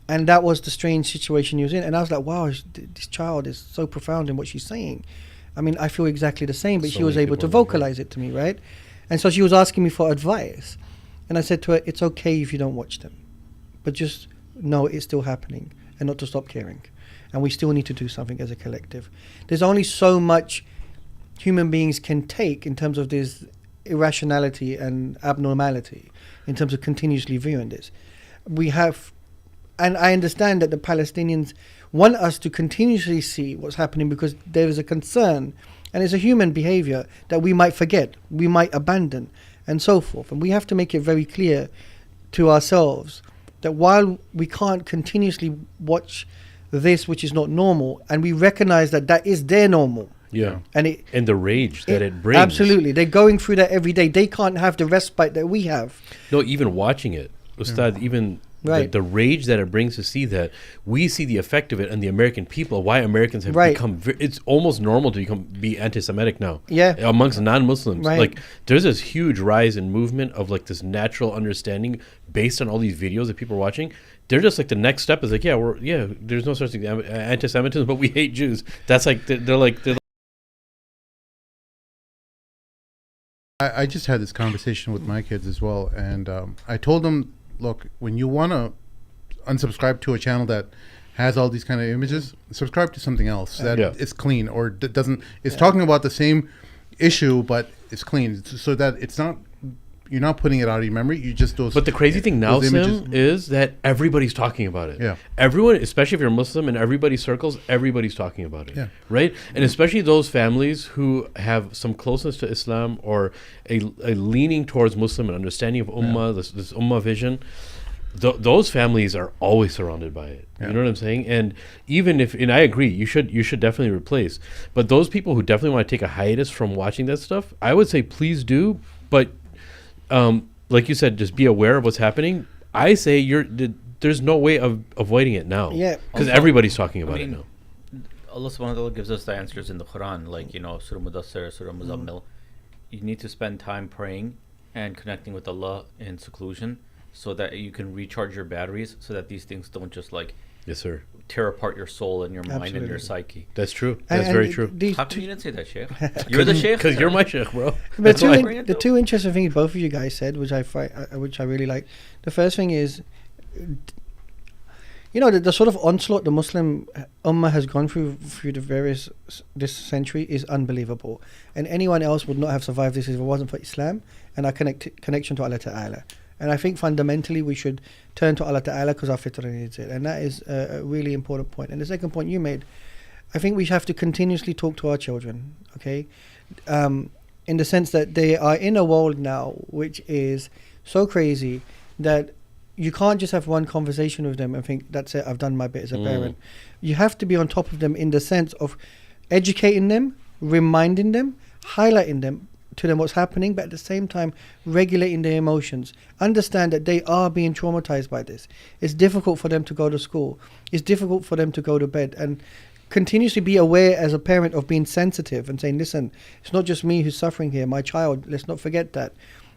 And that was the strange situation he was in. And I was like, wow, this child is so profound in what she's saying. I mean, I feel exactly the same, but she was able to vocalize it to me, right? And so she was asking me for advice. And I said to her, it's okay if you don't watch them, but just know it's still happening and not to stop caring. And we still need to do something as a collective. There's only so much human beings can take in terms of this irrationality and abnormality, in terms of continuously viewing this. We have, and I understand that the Palestinians want us to continuously see what's happening because there is a concern And it's a human behavior that we might forget, we might abandon, and so forth. And we have to make it very clear to ourselves that while we can't continuously watch this which is not normal, and we recognize that that is their normal. Yeah. And the rage that it brings. Absolutely. They're going through that every day. They can't have the respite that we have. No, even watching it, Ustad, even the rage that it brings to see that, we see the effect of it on the American people, why Americans have become, it's almost normal to be anti-Semitic now. Yeah. Amongst non-Muslims. Right. Like, there's this huge rise in movement of like this natural understanding based on all these videos that people are watching. They're just like, the next step is like, there's no such thing as anti-Semitism, but we hate Jews. That's like, they're like I just had this conversation with my kids as well, and I told them, look, when you want to unsubscribe to a channel that has all these kind of images, subscribe to something else that is clean, or that doesn't, it's talking about the same issue, but it's clean, so that it's not, you're not putting it out of your memory. You just those. But the crazy thing now, Sim, is that everybody's talking about it. Yeah. Everyone, especially if you're Muslim, in everybody's circles, everybody's talking about it. Yeah. Right. And especially those families who have some closeness to Islam or a leaning towards Muslim and understanding of Ummah, this Ummah vision. Those families are always surrounded by it. You know what I'm saying? And even if, and I agree, you should definitely replace. But those people who definitely want to take a hiatus from watching that stuff, I would say please do. But like you said, just be aware of what's happening. I say there's no way of avoiding it now. Yeah. Because everybody's talking about it now. Allah subhanahu wa ta'ala gives us the answers in the Quran, like, Surah Mudassir, Surah Muzammil. You need to spend time praying and connecting with Allah in seclusion so that you can recharge your batteries, so that these things don't just like Yes, sir. tear apart your soul and your mind and your psyche. That's true. That's very true. How come you didn't say that, Sheikh? You're the Sheikh. Because you're my Sheikh, bro. But the two interesting things both of you guys said, which I really like. The first thing is, the sort of onslaught the Muslim Ummah has gone through this century is unbelievable. And anyone else would not have survived this if it wasn't for Islam and our connection to Allah Ta'ala. And I think fundamentally we should turn to Allah Ta'ala because our fitrah needs it. And that is a really important point. And the second point you made, I think we have to continuously talk to our children, okay? In the sense that they are in a world now which is so crazy that you can't just have one conversation with them and think, that's it, I've done my bit as a parent. You have to be on top of them in the sense of educating them, reminding them, highlighting them, to them what's happening, but at the same time regulating their emotions. Understand that they are being traumatized by this. It's difficult for them to go to school. It's difficult for them to go to bed, and continuously be aware as a parent of being sensitive and saying, listen, it's not just me who's suffering here, my child, let's not forget that.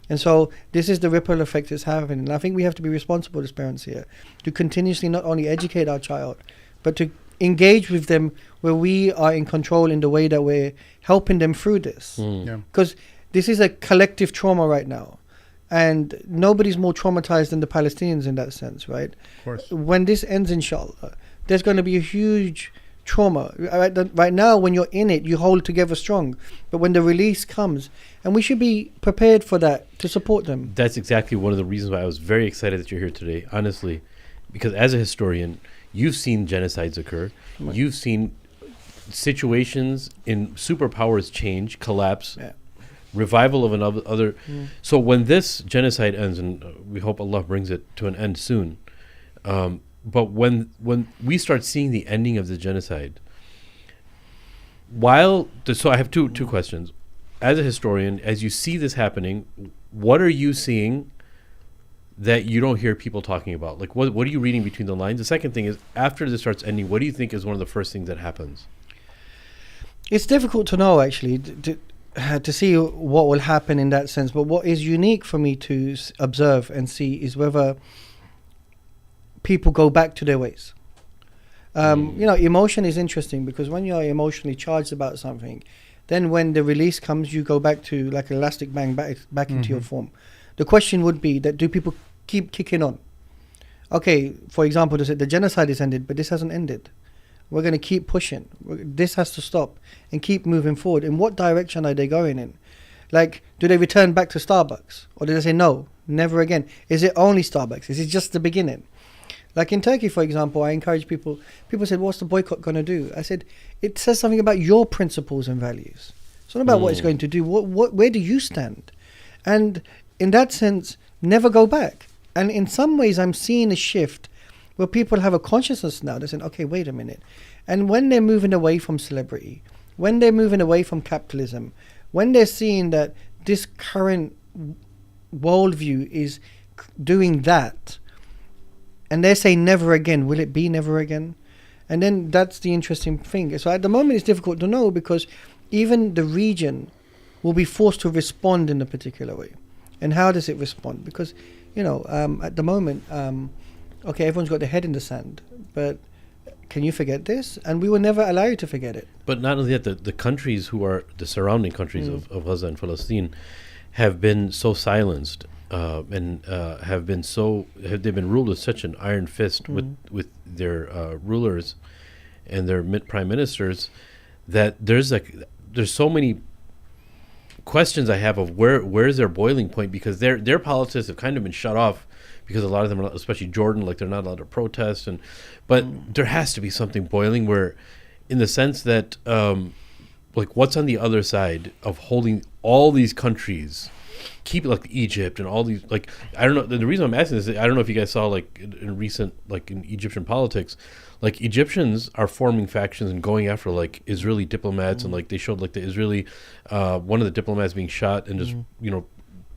And so this is the ripple effect it's having. And I think we have to be responsible as parents here to continuously not only educate our child, but to engage with them where we are in control in the way that we're helping them through this. Because this is a collective trauma right now, and nobody's more traumatized than the Palestinians in that sense, right? Of course. When this ends, inshallah, there's going to be a huge trauma. Right now, when you're in it, you hold together strong, but when the release comes, and we should be prepared for that to support them. That's exactly one of the reasons why I was very excited that you're here today, honestly, because as a historian, you've seen genocides occur. You've seen situations in superpowers change, collapse, revival of another. So when this genocide ends, and we hope Allah brings it to an end soon, but when we start seeing the ending of the genocide, so I have two questions. As a historian, as you see this happening, what are you seeing that you don't hear people talking about? Like, what are you reading between the lines? The second thing is, after this starts ending, what do you think is one of the first things that happens? It's difficult to know, actually, to see what will happen in that sense. But what is unique for me to observe and see is whether people go back to their ways. Emotion is interesting, because when you're emotionally charged about something, then when the release comes, you go back to, like an elastic bang, back into your form. The question would be that, do people keep kicking on? Okay, for example, to say the genocide is ended, but this hasn't ended. We're going to keep pushing. This has to stop and keep moving forward. In what direction are they going in? Like, do they return back to Starbucks? Or do they say, no, never again? Is it only Starbucks? Is it just the beginning? Like in Turkey, for example, I encourage people said, what's the boycott going to do? I said, it says something about your principles and values. It's not about what it's going to do. Where do you stand? And in that sense, never go back. And in some ways, I'm seeing a shift where people have a consciousness now. They're saying, okay, wait a minute. And when they're moving away from celebrity, when they're moving away from capitalism, when they're seeing that this current worldview is doing that, and they're saying never again, will it be never again? And then that's the interesting thing. So at the moment, it's difficult to know, because even the region will be forced to respond in a particular way. And how does it respond? Because, at the moment, okay, everyone's got their head in the sand, but can you forget this? And we will never allow you to forget it. But not only that, the countries who are the surrounding countries of Gaza and Palestine have been so silenced and have been ruled with such an iron fist with their rulers and their prime ministers, that there's so many questions I have of where's their boiling point, because their politics have kind of been shut off, because a lot of them, especially Jordan, like they're not allowed to protest, but there has to be something boiling, where, in the sense that like what's on the other side of holding all these countries, keep it, like Egypt and all these, like, I don't know, the reason I'm asking this is I don't know if you guys saw, like, in recent, like, in Egyptian politics, like, Egyptians are forming factions and going after, like, Israeli diplomats, and, like, they showed, like, the Israeli one of the diplomats being shot and just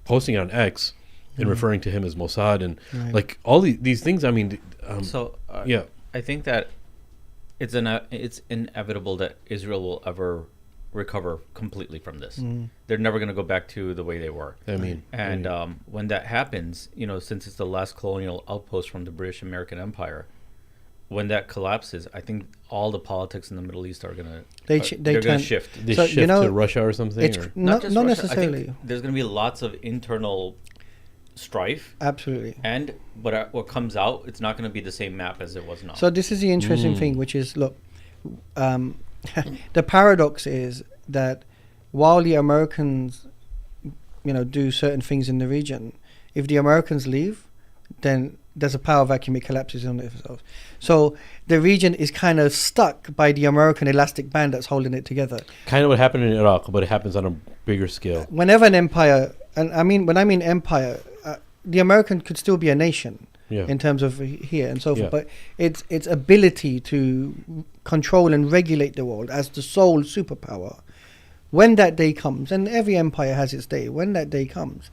posting it on X and referring to him as Mossad, and like all these things. I mean, yeah, I think that it's inevitable that Israel will ever recover completely from this. They're never going to go back to the way they were. I mean, and when that happens, since it's the last colonial outpost from the British American Empire, when that collapses, I think all the politics in the Middle East are going to shift. They shift to Russia or something. It's or? not Russia. necessarily. I think there's going to be lots of internal strife. Absolutely. And what comes out, it's not going to be the same map as it was now. So this is the interesting thing, which is, look, the paradox is that while the Americans, do certain things in the region, if the Americans leave, then there's a power vacuum, it collapses on itself. So the region is kind of stuck by the American elastic band that's holding it together. Kind of what happened in Iraq, but it happens on a bigger scale. Whenever an empire, and when I mean empire, the American could still be a nation in terms of here and so forth, but its ability to control and regulate the world as the sole superpower, when that day comes, and every empire has its day, when that day comes,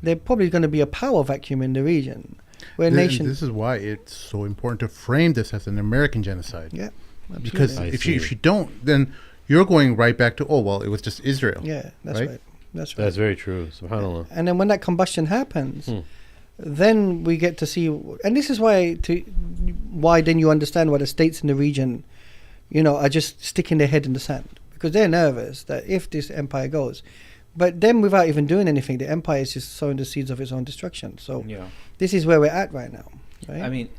there's probably going to be a power vacuum in the region. This is why it's so important to frame this as an American genocide. Yeah, absolutely. Because if you don't, then you're going right back to, it was just Israel. Yeah, that's right. That's right. That's very true. SubhanAllah. And then when that combustion happens, then we get to see, and this is why then you understand why the states in the region, are just sticking their head in the sand, because they're nervous that if this empire goes. But then, without even doing anything, the empire is just sowing the seeds of its own destruction. So this is where we're at right now. Right? I mean,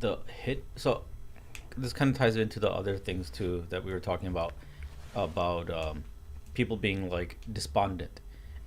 the hit. So this kind of ties into the other things too that we were talking about people being like despondent,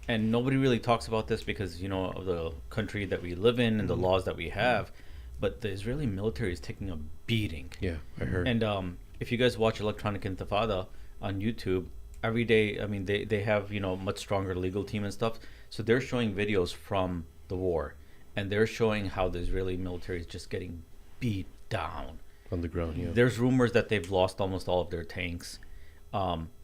and nobody really talks about this because of the country that we live in and the laws that we have. But the Israeli military is taking a beating. Yeah, I heard. And if you guys watch Electronic Intifada on YouTube, every day, I mean, they have, much stronger legal team and stuff. So they're showing videos from the war, and they're showing how the Israeli military is just getting beat down. On the ground, yeah. There's rumors that they've lost almost all of their tanks.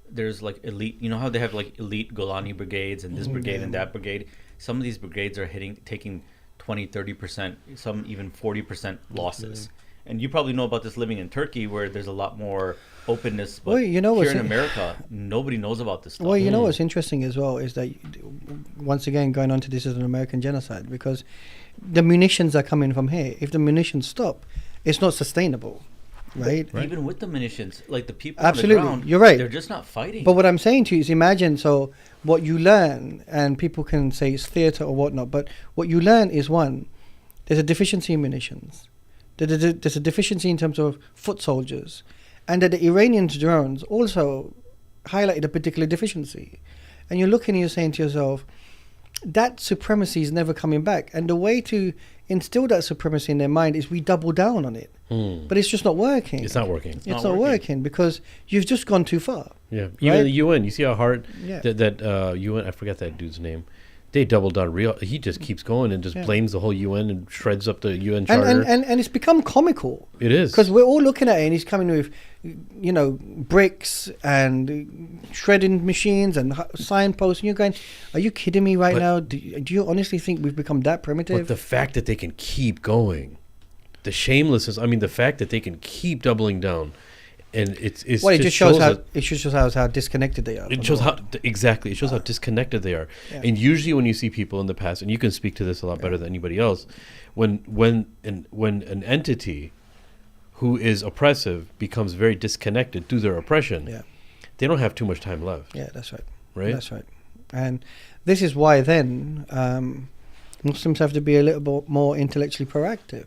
There's like elite, how they have like elite Golani brigades and this brigade and that brigade. Some of these brigades are taking 20, 30%, some even 40% losses. And you probably know about this living in Turkey, where there's a lot more openness. But here in America, nobody knows about this stuff. Well, what's interesting as well is that, once again, going on to this as an American genocide, because the munitions are coming from here. If the munitions stop, it's not sustainable, right? Even with the munitions, like the people Absolutely. on the ground, you're right. They're just not fighting. But what I'm saying to you is, imagine, so what you learn, and people can say it's theatre or whatnot, but what you learn is, one, there's a deficiency in munitions. There's a deficiency in terms of foot soldiers, and that the Iranian drones also highlighted a particular deficiency. And you're looking and you're saying to yourself, that supremacy is never coming back. And the way to instill that supremacy in their mind is we double down on it. But it's just not working. It's not working. It's not working because you've just gone too far. Yeah, even Right? the UN. You see how hard Yeah. that UN. I forget that dude's name. They doubled down real. He just keeps going and just blames the whole UN and shreds up the UN And, charter. and it's become comical. It is. Because we're all looking at it and he's coming with, you know, bricks and shredding machines and signposts. And you're going, are you kidding me right But- now? Do you honestly think we've become that primitive? But the fact that they can keep going, the shamelessness. I mean, the fact that they can keep doubling down, and it's well, it just shows how that- it just shows how disconnected they are. It from shows the how world. exactly. It shows how disconnected they are. Yeah. And usually, when you see people in the past, and you can speak to this a lot better than anybody else, when an entity who is oppressive becomes very disconnected through their oppression, Yeah. they don't have too much time left. Yeah, that's right. Right? That's right. And this is why then Muslims have to be a little bit more intellectually proactive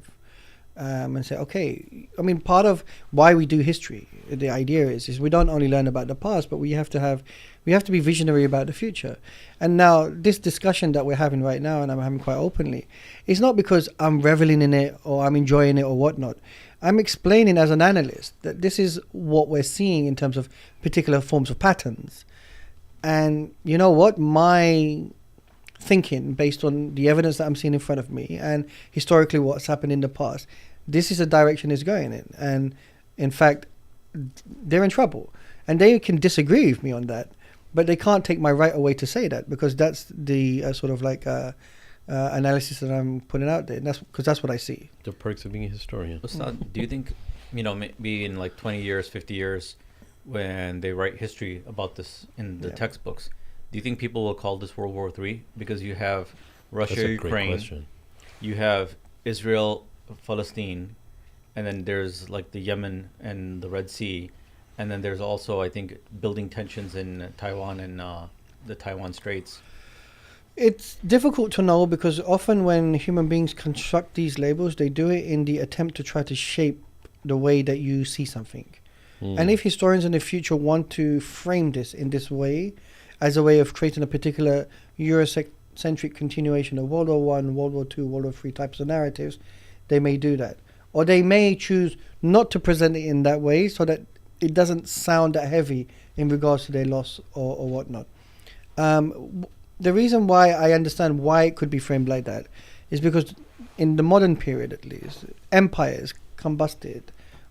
and say, okay, I mean, part of why we do history, the idea is we don't only learn about the past, but we have to be visionary about the future. And now this discussion that we're having right now, and I'm having quite openly, is not because I'm reveling in it or I'm enjoying it or whatnot. I'm explaining as an analyst that this is what we're seeing in terms of particular forms of patterns. And you know what? My thinking, based on the evidence that I'm seeing in front of me and historically what's happened in the past, this is the direction it's going in. And in fact, they're in trouble. And they can disagree with me on that, but they can't take my right away to say that, because that's the sort of like analysis that I'm putting out there. And that's because that's what I see. The perks of being a historian. Ustad, do you think, you know, maybe in like 20 years, 50 years, when they write history about this in the textbooks, do you think people will call this World War III? Because you have Russia, That's a great Ukraine, question. you have Israel, Palestine, and then there's like the Yemen and the Red Sea, and then there's also, I think, building tensions in Taiwan and the Taiwan Straits. It's difficult to know, because often when human beings construct these labels, they do it in the attempt to try to shape the way that you see something. And if historians in the future want to frame this in this way, as a way of creating a particular Eurocentric continuation of World War I, World War II, World War III types of narratives, they may do that. Or they may choose not to present it in that way so that it doesn't sound that heavy in regards to their loss or whatnot. The reason why I understand why it could be framed like that is because in the modern period, at least, empires combusted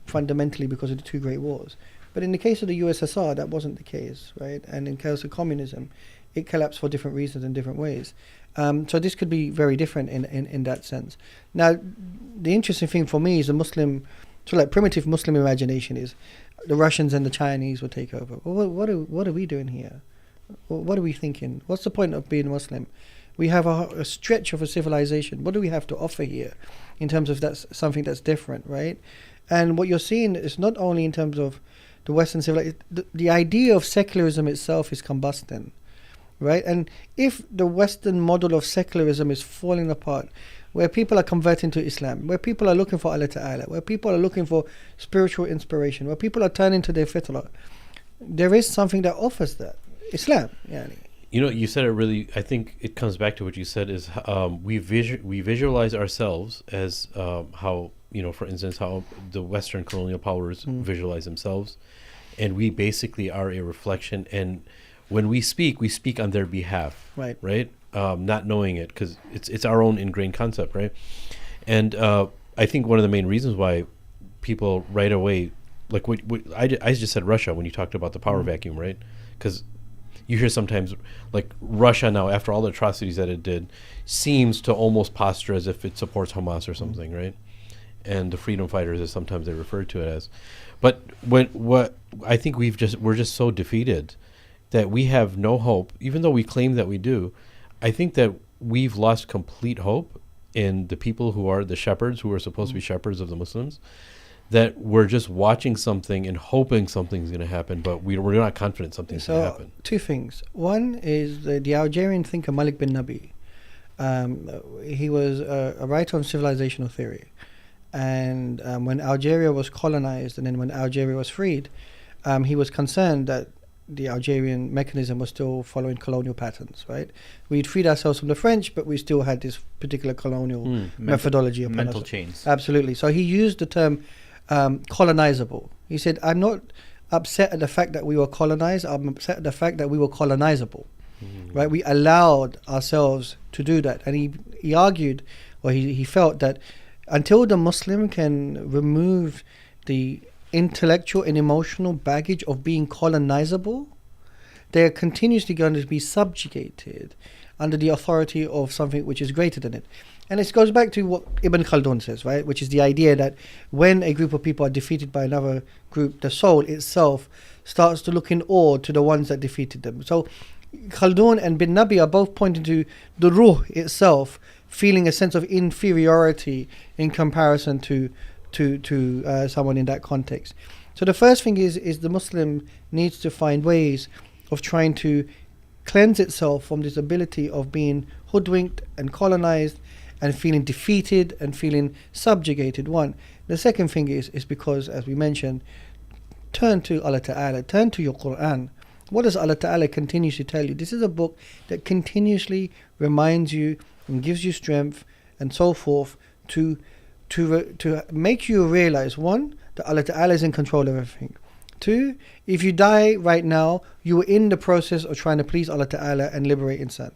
fundamentally because of the two great wars. But in the case of the USSR, that wasn't the case, right? And in case of communism, it collapsed for different reasons in different ways. So this could be very different in that sense. Now, the interesting thing for me is the Muslim, so like primitive Muslim imagination is the Russians and the Chinese will take over. Well, what are we doing here? What are we thinking? What's the point of being Muslim? We have a stretch of a civilization. What do we have to offer here in terms of that's something that's different, right? And what you're seeing is not only in terms of the Western civilization, the idea of secularism itself is combusting, right? And if the Western model of secularism is falling apart, where people are converting to Islam, where people are looking for Allah Ta'ala, where people are looking for spiritual inspiration, where people are turning to their fitrah, there is something that offers that. Islam, yani. You know, you said it really. I think it comes back to what you said is we visualize ourselves as how, you know, for instance, how the Western colonial powers visualize themselves, and we basically are a reflection. And when we speak on their behalf, right? Not knowing it, because it's our own ingrained concept, right? And I think one of the main reasons why people right away, like what I just said, Russia, when you talked about the power vacuum, right? Because you hear sometimes, like, Russia now, after all the atrocities that it did, seems to almost posture as if it supports Hamas or something, right? And the freedom fighters, as sometimes they refer to it as. But what I think we're just so defeated that we have no hope, even though we claim that we do. I think that we've lost complete hope in the people who are the shepherds, who are supposed to be shepherds of the Muslims, that we're just watching something and hoping something's going to happen, but we're not confident something's going to happen. Two things. One is the Algerian thinker Malik bin Nabi. He was a writer of civilizational theory. And when Algeria was colonized and then when Algeria was freed, he was concerned that the Algerian mechanism was still following colonial patterns, right? We'd freed ourselves from the French, but we still had this particular colonial methodology upon mental us. chains. Absolutely. So he used the term colonizable. He said, I'm not upset at the fact that we were colonized, I'm upset at the fact that we were colonizable. Right? We allowed ourselves to do that. And he argued, or he felt that until the Muslim can remove the intellectual and emotional baggage of being colonizable, they're continuously going to be subjugated under the authority of something which is greater than it. And it goes back to what Ibn Khaldun says, right? Which is the idea that when a group of people are defeated by another group, the soul itself starts to look in awe to the ones that defeated them. So Khaldun and Bin Nabi are both pointing to the ruh itself feeling a sense of inferiority in comparison to someone in that context. So the first thing is the Muslim needs to find ways of trying to cleanse itself from this ability of being hoodwinked and colonized and feeling defeated and feeling subjugated. One. The second thing is because, as we mentioned, turn to Allah Ta'ala, turn to your Quran. What does Allah Ta'ala continuously tell you? This is a book that continuously reminds you and gives you strength and so forth to make you realize, one, that Allah Ta'ala is in control of everything. Two, if you die right now, you are in the process of trying to please Allah Ta'ala and liberate insan.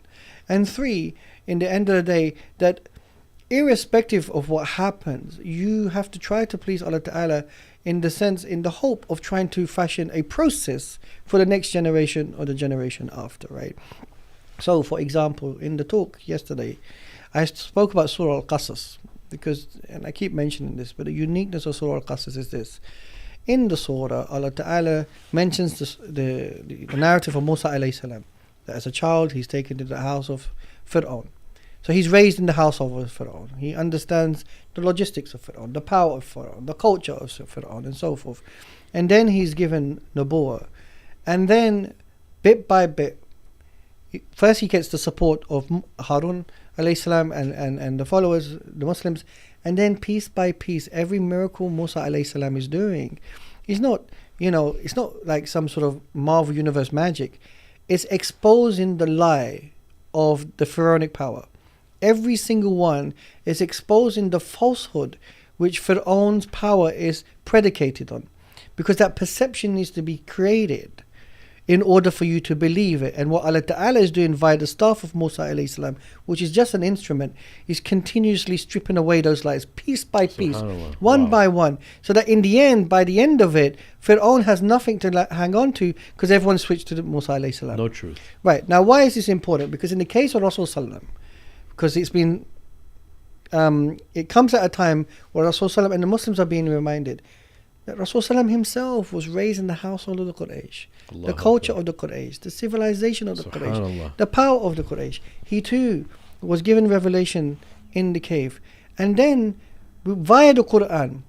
And three, in the end of the day, that irrespective of what happens, you have to try to please Allah Ta'ala in the hope of trying to fashion a process for the next generation or the generation after, right? So, for example, in the talk yesterday, I spoke about Surah Al-Qasas, because, and I keep mentioning this, but the uniqueness of Surah Al-Qasas is this. In the surah, Allah Ta'ala mentions the narrative of Musa alayhi salam, that as a child he's taken to the house of Fir'aun. So he's raised in the household of Fir'aun. He understands the logistics of Fir'aun, the power of Fir'aun, the culture of Fir'aun, and so forth. And then he's given Nubuwwah. And then, bit by bit, first he gets the support of Harun alayhi salam and the followers, the Muslims, and then piece by piece, every miracle Musa alayhi salam is doing is not, it's not like some sort of Marvel Universe magic. It's exposing the lie of the pharaonic power. Every single one is exposing the falsehood which Fir'aun's power is predicated on. Because that perception needs to be created in order for you to believe it. And what Allah Ta'ala is doing via the staff of Musa alayhi salam, which is just an instrument, is continuously stripping away those lies piece by piece, one by one, so that in the end, by the end of it, Fir'aun has nothing to hang on to, because everyone switched to Musa alayhi salam. No truth. Right. Now, why is this important? Because in the case of Rasul sallam, because it's been, it comes at a time where Rasul sallam and the Muslims are being reminded that Rasul sallam himself was raised in the household of the Quraysh, the culture of the Quraysh, the civilization of the Quraysh, the power of the Quraysh. He too was given revelation in the cave. And then, via the Quran,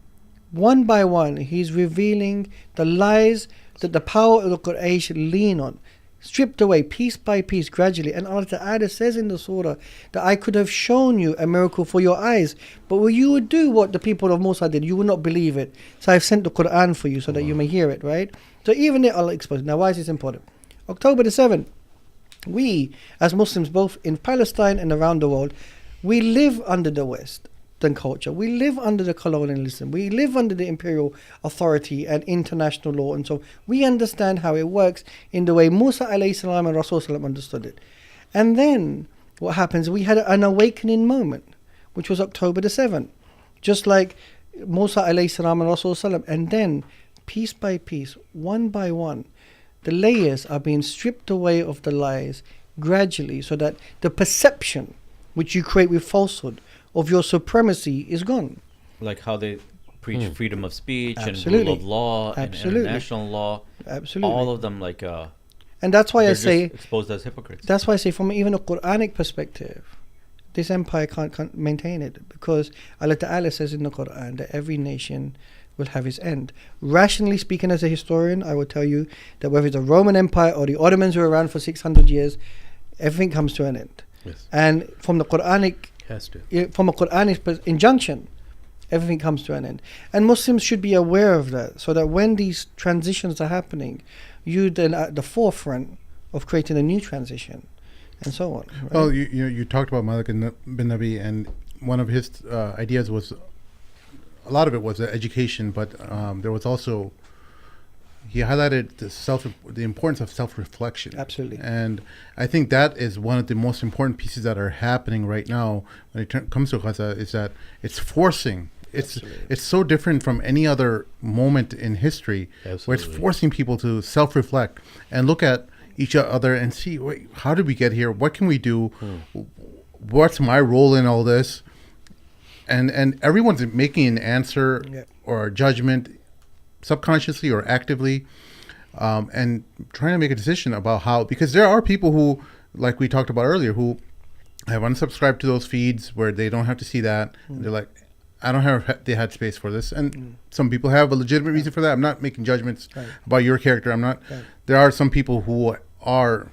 one by one, he's revealing the lies that the power of the Quraysh lean on, stripped away piece by piece gradually. And Allah Ta'ala says in the surah that I could have shown you a miracle for your eyes, but when you would do what the people of Musa did, you would not believe it. So I've sent the Quran for you so that you may hear it, right? So even there Allah exposed. Now why is this important? October the 7th, we as Muslims both in Palestine and around the world, we live under the Western culture. We live under the colonialism. We live under the imperial authority and international law, and so we understand how it works in the way Musa alayhi salam and Rasul salam understood it. And then what happens? We had an awakening moment, which was October the 7th, just like Musa alayhi salam and Rasul salam. And then piece by piece, one by one, the layers are being stripped away of the lies gradually, so that the perception which you create with falsehood of your supremacy is gone. Like how they preach freedom of speech Absolutely. and rule of law Absolutely. and international law. Absolutely. All of them and that's why I they're say just exposed as hypocrites. That's why I say, from even a Quranic perspective, this empire can't maintain it, because Allah Ta'ala says in the Quran that every nation will have its end. Rationally speaking, as a historian, I will tell you that whether it's the Roman Empire or the Ottomans who were around for 600 years, everything comes to an end. Yes. And from the Quranic, from a Quranic injunction, everything comes to an end. And Muslims should be aware of that, so that when these transitions are happening, you then at the forefront of creating a new transition, and so on. Right? Well, you talked about Malik bin Nabi, and one of his ideas was, a lot of it was education, but there was also, he highlighted the importance of self-reflection. Absolutely. And I think that is one of the most important pieces that are happening right now when it comes to Gaza, is that it's forcing. It's so different from any other moment in history, where it's forcing people to self-reflect and look at each other and see, wait, how did we get here? What can we do? What's my role in all this? And everyone's making an answer or a judgment, subconsciously or actively, and trying to make a decision about how, because there are people who, like we talked about earlier, who have unsubscribed to those feeds where they don't have to see that. They're like, I don't have the headspace for this. And some people have a legitimate reason for that. I'm not making judgments about your character. I'm not. There are some people who are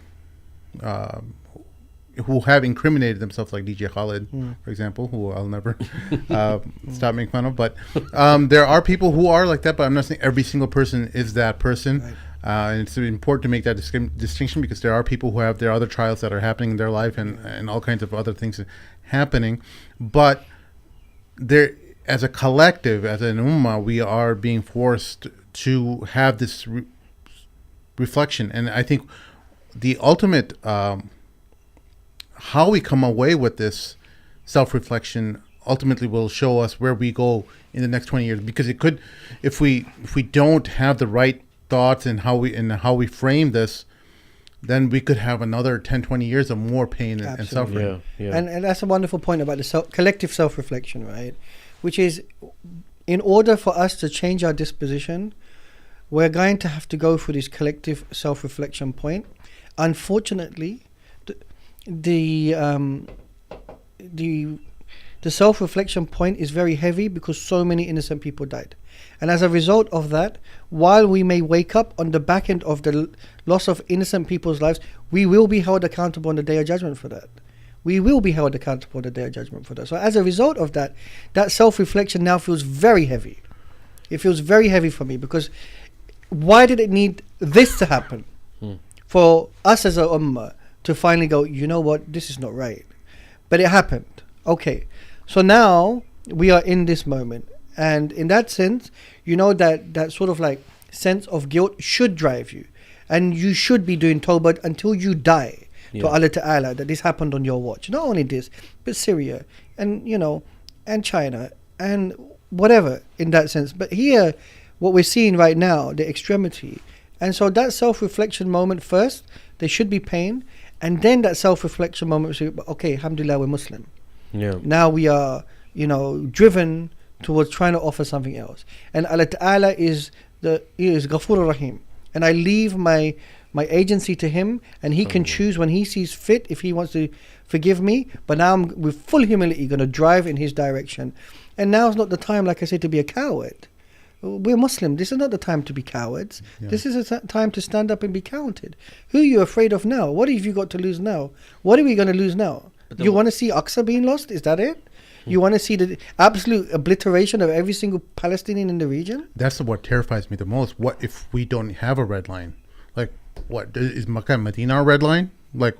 who have incriminated themselves, like DJ Khaled, for example, who I'll never stop making fun of. But there are people who are like that, but I'm not saying every single person is that person. And it's important to make that distinction, because there are people who have their other trials that are happening in their life, and all kinds of other things happening. But there, as a collective, as an ummah, we are being forced to have this reflection. And I think the ultimate how we come away with this self-reflection ultimately will show us where we go in the next 20 years. Because it could, if we don't have the right thoughts and how we frame this, then we could have another 10, 20 years of more pain and suffering. And that's a wonderful point about the collective self-reflection, right? Which is, in order for us to change our disposition, we're going to have to go through this collective self-reflection point. Unfortunately, the self-reflection point is very heavy because so many innocent people died. And as a result of that, while we may wake up on the back end of the loss of innocent people's lives, we will be held accountable on the Day of Judgment for that. We will be held accountable on the Day of Judgment for that. So as a result of that, that self-reflection now feels very heavy. It feels very heavy for me, because why did it need this to happen for us as a ummah to finally go, you know what, this is not right? But it happened. Okay. So now we are in this moment. And in that sense, you know, that sort of like sense of guilt should drive you. And you should be doing tawbah until you die to Allah Ta'ala, that this happened on your watch. Not only this, but Syria and, you know, and China and whatever in that sense. But here, what we're seeing right now, the extremity. And so that self-reflection moment first, there should be pain. And then that self-reflection moment, okay, alhamdulillah, we're Muslim. Now we are, you know, driven towards trying to offer something else. And Allah Ta'ala is Ghafur Rahim. And I leave my agency to Him, and He can choose when He sees fit if He wants to forgive me. But now I'm with full humility going to drive in His direction. And now is not the time, like I said, to be a coward. We're Muslim. This is not the time to be cowards. This is a time to stand up and be counted. Who are you afraid of now? What have you got to lose now? What are we going to lose now? You want to see Aqsa being lost? Is that it? You want to see the absolute obliteration of every single Palestinian in the region? That's what terrifies me the most. What if we don't have a red line? Like, what is Makkah and Medina our red line? Like,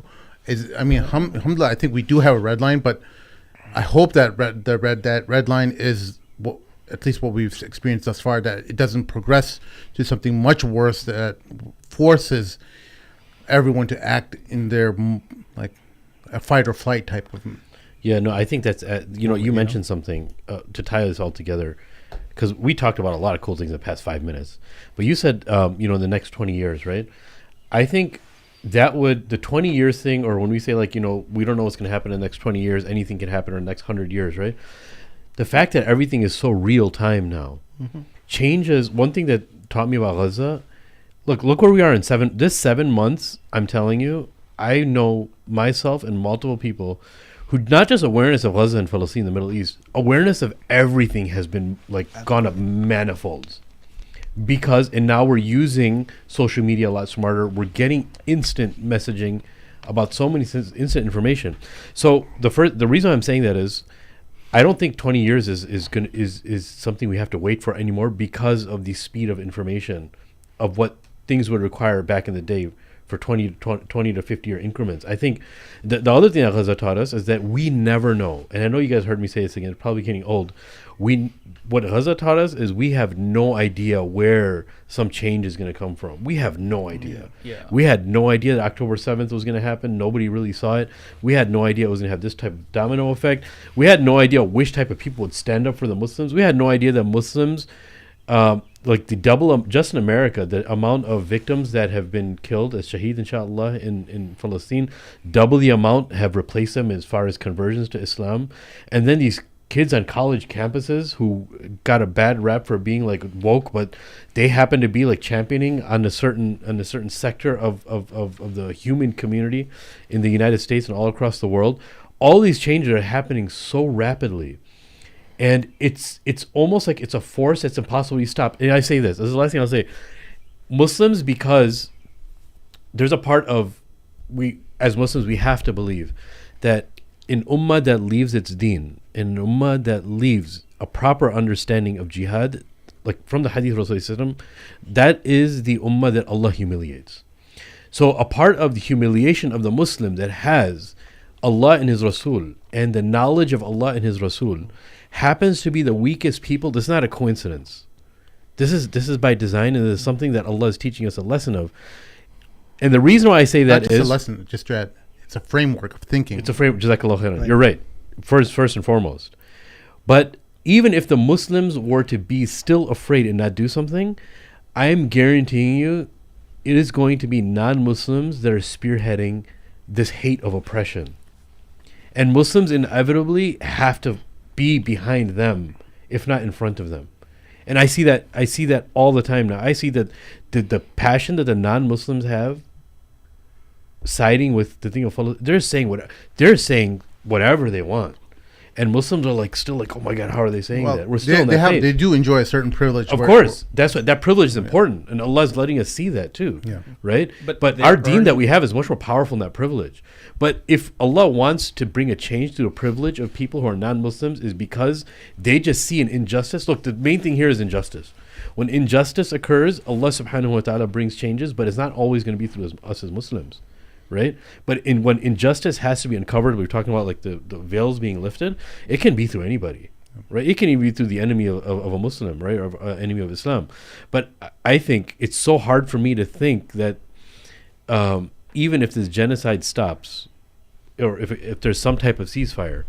alhamdulillah, I think we do have a red line, but I hope that that red line is at least what we've experienced thus far, that it doesn't progress to something much worse that forces everyone to act in their like a fight or flight type of. Yeah, no, I think that's you mentioned something to tie this all together, because we talked about a lot of cool things in the past 5 minutes, but you said in the next 20 years, right? I think that would, the 20 years thing, or when we say like, we don't know what's going to happen in the next 20 years, anything can happen in the next 100 years, right? The fact that everything is so real time now changes. One thing that taught me about Gaza, look where we are in 7 months. I'm telling you, I know myself and multiple people who, not just awareness of Gaza and Palestine, the Middle East, awareness of everything has been like gone up manifolds. And now we're using social media a lot smarter. We're getting instant messaging about so many instant information. So the reason I'm saying that is, I don't think 20 years is something we have to wait for anymore, because of the speed of information, of what things would require back in the day for 20 to 50 year increments. I think the other thing that Gaza taught us is that we never know. And I know you guys heard me say this again, it's probably getting old. What Gaza taught us is we have no idea where some change is going to come from. We have no idea. Yeah. We had no idea that October 7th was going to happen. Nobody really saw it. We had no idea it was going to have this type of domino effect. We had no idea which type of people would stand up for the Muslims. We had no idea that Muslims, like the double, just in America, the amount of victims that have been killed as shaheed, inshallah, in Palestine, double the amount have replaced them as far as conversions to Islam. And then these kids on college campuses who got a bad rap for being like woke, but they happen to be like championing on a certain sector of the human community in the United States and all across the world. All these changes are happening so rapidly, and it's almost like it's a force that's impossible to stop. And I say this is the last thing I'll say. Muslims, because there's a part of we as Muslims we have to believe that an ummah that leaves its deen, an ummah that leaves a proper understanding of jihad, like from the hadith of Rasulullah, that is the ummah that Allah humiliates. So a part of the humiliation of the Muslim that has Allah and His Rasul and the knowledge of Allah and His Rasul happens to be the weakest people. This is not a coincidence. This is by design, and it's something that Allah is teaching us a lesson of. And the reason why I say that Not just is a lesson, just that it's a framework of thinking. it's a frame. Jazakallah khairan. You're right. First and foremost. But even if the Muslims were to be still afraid and not do something, I am guaranteeing you, it is going to be non-Muslims that are spearheading this hate of oppression, and Muslims inevitably have to be behind them, if not in front of them. And I see that all the time now. I see that the passion that the non-Muslims have, siding with the thing of Allah, they're saying whatever they want, and Muslims are like still like, oh my God, how are they saying that? We're still in that phase. They do enjoy a certain privilege. Of course, that's what that privilege is important, and Allah is letting us see that too. Yeah. Right. But our deen that we have is much more powerful than that privilege. But if Allah wants to bring a change to the privilege of people who are non-Muslims, is because they just see an injustice. Look, the main thing here is injustice. When injustice occurs, Allah subhanahu wa ta'ala brings changes, but it's not always going to be through us as Muslims. Right? But when injustice has to be uncovered, we're talking about like the veils being lifted, it can be through anybody. Right? It can even be through the enemy of a Muslim, right? Or enemy of Islam. But I think it's so hard for me to think that even if this genocide stops, or if there's some type of ceasefire,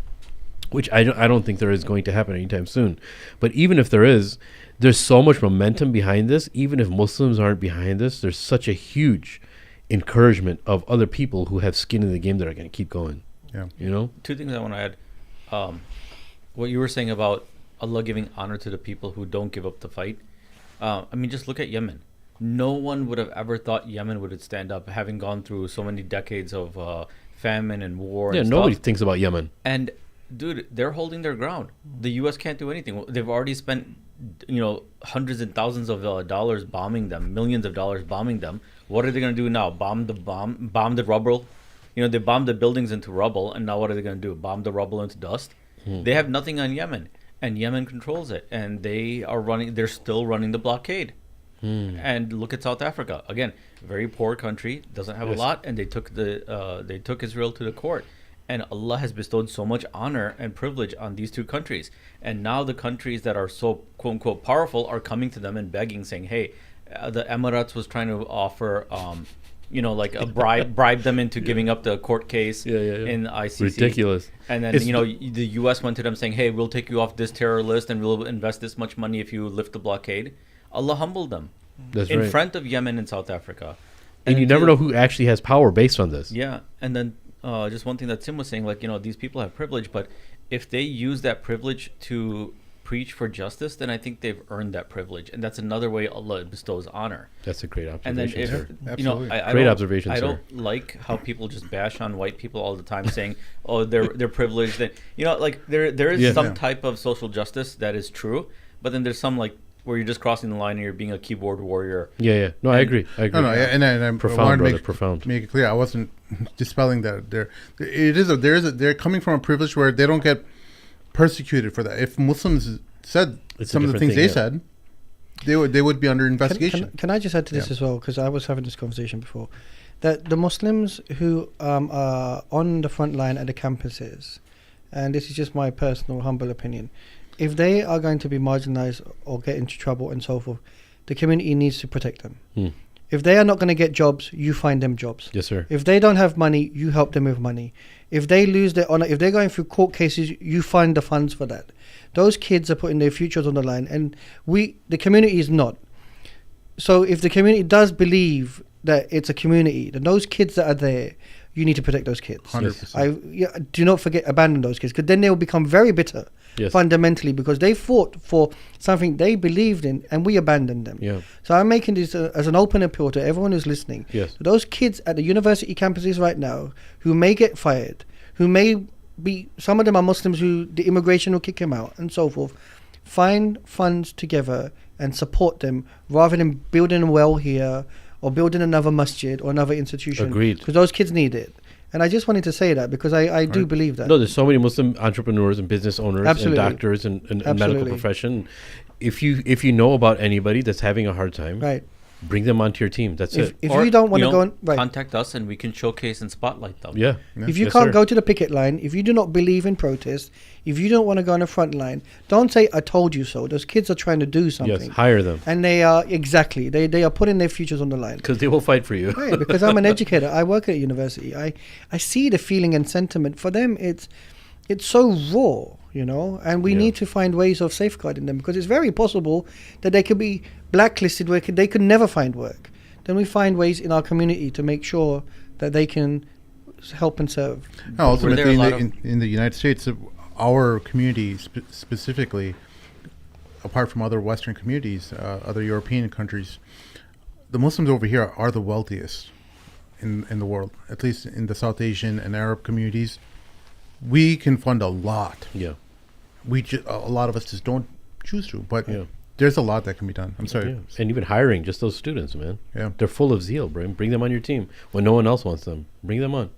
which I don't think there is going to happen anytime soon, but even if there is, there's so much momentum behind this. Even if Muslims aren't behind this, there's such a huge encouragement of other people who have skin in the game that are going to keep going. Yeah. You know? Two things I want to add. What you were saying about Allah giving honor to the people who don't give up the fight. I mean, just look at Yemen. No one would have ever thought Yemen would stand up, having gone through so many decades of famine and war. Yeah, and nobody stuff. thinks about Yemen. And dude, they're holding their ground. The U.S. can't do anything. They've already spent, hundreds and thousands of dollars bombing them, millions of dollars bombing them. What are they going to do now? Bomb the rubble? They bombed the buildings into rubble, and now what are they going to do? Bomb the rubble into dust? They have nothing on Yemen, and Yemen controls it, and they're still running the blockade. And look at South Africa. Again, very poor country, doesn't have a lot, and they took Israel to the court. And Allah has bestowed so much honor and privilege on these two countries. And now the countries that are so quote unquote powerful are coming to them and begging, saying, hey, the Emirates was trying to offer, like a bribe them into giving up the court case in ICC. Ridiculous. And then, the U.S. went to them saying, hey, we'll take you off this terror list and we'll invest this much money if you lift the blockade. Allah humbled them. That's in right. front of Yemen and South Africa. And you never know who actually has power based on this. Yeah. And then just one thing that Tim was saying, these people have privilege, but if they use that privilege to preach for justice, then I think they've earned that privilege. And that's another way Allah bestows honor. That's a great observation. And then if, Absolutely. Great observation, I sir. don't like how people just bash on white people all the time saying, oh, they're privileged. There is some type of social justice that is true, but then there's some where you're just crossing the line and you're being a keyboard warrior. Yeah. No, I agree. No, and I'm profound, brother. Profound. Make it clear, I wasn't dispelling that. They're coming from a privilege where they don't get persecuted for that. If Muslims said some of the things they said, They would be under investigation. Can I just add to this Yeah. as well? Because I was having this conversation before. That the Muslims who are on the front line at the campuses, and this is just my personal humble opinion, if they are going to be marginalized or get into trouble and so forth, the community needs to protect them. If they are not going to get jobs, you find them jobs. Yes, sir. If they don't have money, you help them with money. If they lose their honor, if they're going through court cases, you find the funds for that. Those kids are putting their futures on the line, and the community is not. So if the community does believe that it's a community, then those kids that are there, you need to protect those kids. 100%. Do not abandon those kids, because then they will become very bitter, fundamentally, because they fought for something they believed in, and we abandoned them. Yeah. So I'm making this as an open appeal to everyone who's listening. Yes. Those kids at the university campuses right now who may get fired, who may be, some of them are Muslims who the immigration will kick them out and so forth. Find funds together and support them rather than building a well here or building another masjid or another institution. Agreed. Because those kids need it. And I just wanted to say that because I do believe that. No, there's so many Muslim entrepreneurs and business owners Absolutely. and doctors and medical Absolutely. profession. If you know about anybody that's having a hard time, Right. bring them onto your team. That's it. If you don't want to go on, right. contact us and we can showcase and spotlight them. Yeah. If you Yes, can't sir. go to the picket line, if you do not believe in protest, if you don't want to go on the front line, don't say I told you so. Those kids are trying to do something. Yes, hire them And they are they are putting their futures on the line. because they will fight for you. Right, because I'm an educator. I work at a university. I see the feeling and sentiment. For them, it's so raw, and we Yeah. need to find ways of safeguarding them, because it's very possible that they could be blacklisted where they could never find work. Then we find ways in our community to make sure that they can help and serve. No, ultimately, there a lot in the United States, our community specifically, apart from other Western communities, other European countries, the Muslims over here are the wealthiest in the world, at least in the South Asian and Arab communities. We can fund a lot. Yeah. A lot of us just don't choose to, but Yeah. there's a lot that can be done. I'm sorry. Yeah. And even hiring just those students, man. Yeah. They're full of zeal, bro. Bring them on your team when no one else wants them. Bring them on.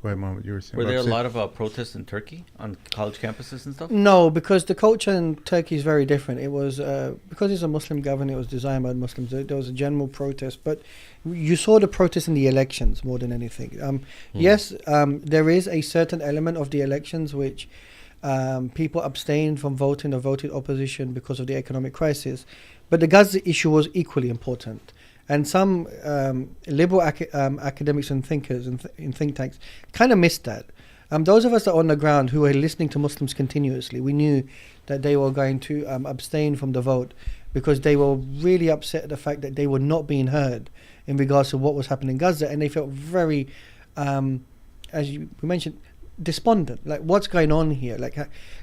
Go ahead, Mom. You were saying. Were there a about lot of protests in Turkey on college campuses and stuff? No, because the culture in Turkey is very different. It was because it's a Muslim government. It was designed by Muslims. There was a general protest, but you saw the protest in the elections more than anything. Yes, there is a certain element of the elections which people abstained from voting or voted opposition because of the economic crisis, but the Gaza issue was equally important. And some liberal academics and thinkers in think tanks kind of missed that. Those of us that are on the ground who were listening to Muslims continuously, we knew that they were going to abstain from the vote because they were really upset at the fact that they were not being heard in regards to what was happening in Gaza, and they felt very, as we mentioned, despondent. Like, what's going on here? Like,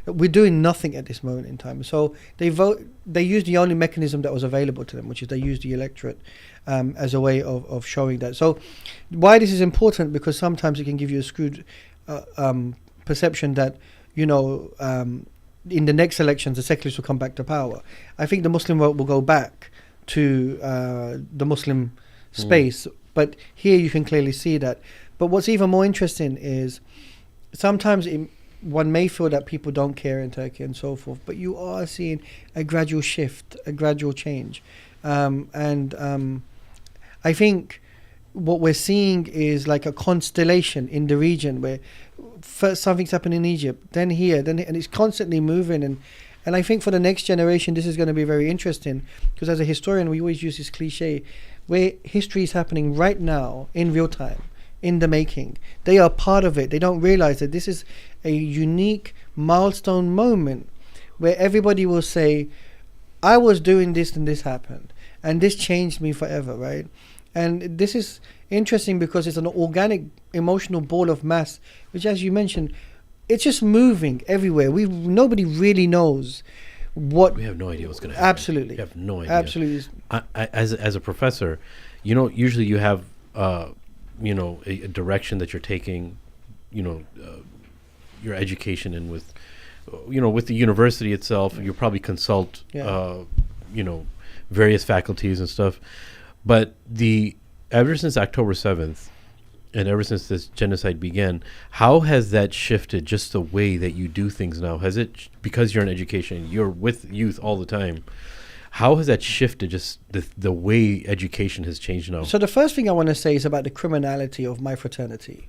we're doing nothing at this moment in time. So they used the only mechanism that was available to them, which is they used the electorate as a way of showing that. So why this is important, because sometimes it can give you a skewed perception that, in the next elections, the secularists will come back to power. I think the Muslim vote will go back to the Muslim space, but here you can clearly see that. But what's even more interesting is sometimes one may feel that people don't care in Turkey and so forth, but you are seeing a gradual shift, a gradual change. I think what we're seeing is like a constellation in the region where first something's happened in Egypt, then here, and it's constantly moving. And I think for the next generation, this is going to be very interesting, because as a historian, we always use this cliche where history is happening right now in real time, in the making. They are part of it. They don't realize that this is a unique milestone moment where everybody will say, I was doing this and this happened, and this changed me forever, right? And this is interesting because it's an organic emotional ball of mass, which, as you mentioned, it's just moving everywhere. Nobody really knows what. We have no idea what's going to happen. Absolutely. We have no idea. Absolutely. As a professor, usually you have a direction that you're taking, your education in with, with the university itself. You probably consult, various faculties and stuff. But ever since October 7th, and ever since this genocide began, how has that shifted just the way that you do things now? Has it, because you're in education, you're with youth all the time, How has that shifted? Just the way education has changed now. So the first thing I want to say is about the criminality of my fraternity.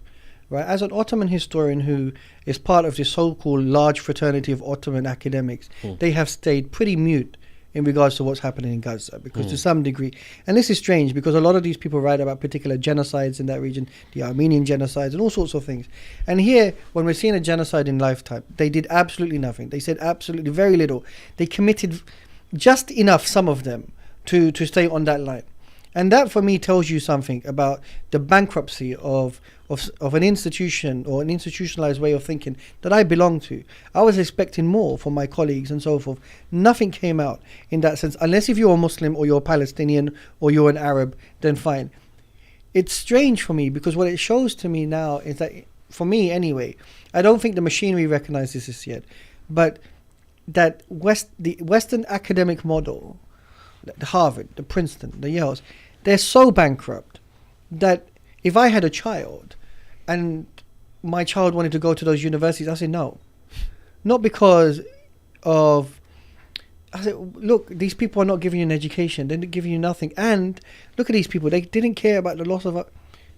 Right, as an Ottoman historian who is part of the so-called large fraternity of Ottoman academics, they have stayed pretty mute in regards to what's happening in Gaza, because to some degree, and this is strange because a lot of these people write about particular genocides in that region, the Armenian genocides and all sorts of things. And here, when we're seeing a genocide in lifetime, they did absolutely nothing. They said absolutely very little. They committed just enough, some of them, to stay on that line. And that, for me, tells you something about the bankruptcy of an institution or an institutionalized way of thinking that I belong to. I was expecting more from my colleagues and so forth. Nothing came out in that sense, unless if you're a Muslim or you're a Palestinian or you're an Arab, then fine. It's strange for me because what it shows to me now is that, for me anyway, I don't think the machinery recognizes this yet, but that the Western academic model, the Harvard, the Princeton, the Yales, they're so bankrupt that if I had a child and my child wanted to go to those universities, I say no. Not because of, I said, look, these people are not giving you an education. They're not giving you nothing. And look at these people. They didn't care about the loss of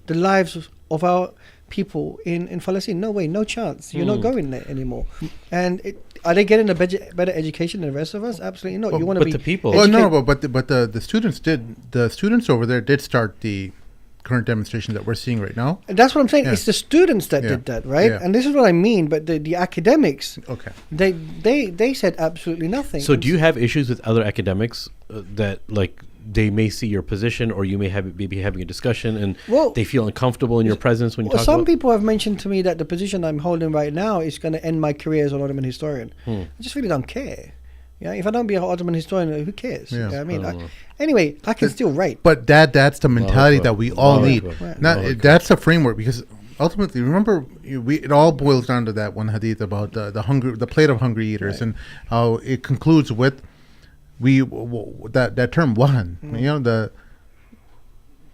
the lives of our people in Palestine. No way, no chance. You're not going there anymore. And are they getting a better education than the rest of us? Absolutely not. Well, you want to be the people. Well, no, but the students did. The students over there did start the current demonstration that we're seeing right now. That's what I'm saying. Yeah. It's the students that did that, right? Yeah. And this is what I mean. But the academics, Okay. they said absolutely nothing. So do you have issues with other academics that like they may see your position, or you may be having a discussion and they feel uncomfortable in your presence when you talk some about? people have mentioned to me that the position I'm holding right now is going to end my career as an Ottoman historian. I just really don't care. Yeah, if I don't be an Ottoman historian, who cares? Yeah. I mean, anyway, I can still write. But that's the mentality that we all need. Right. That's the framework, because ultimately, remember, it all boils down to that one hadith about the plate of hungry eaters, and how it concludes with that term wahan. You know,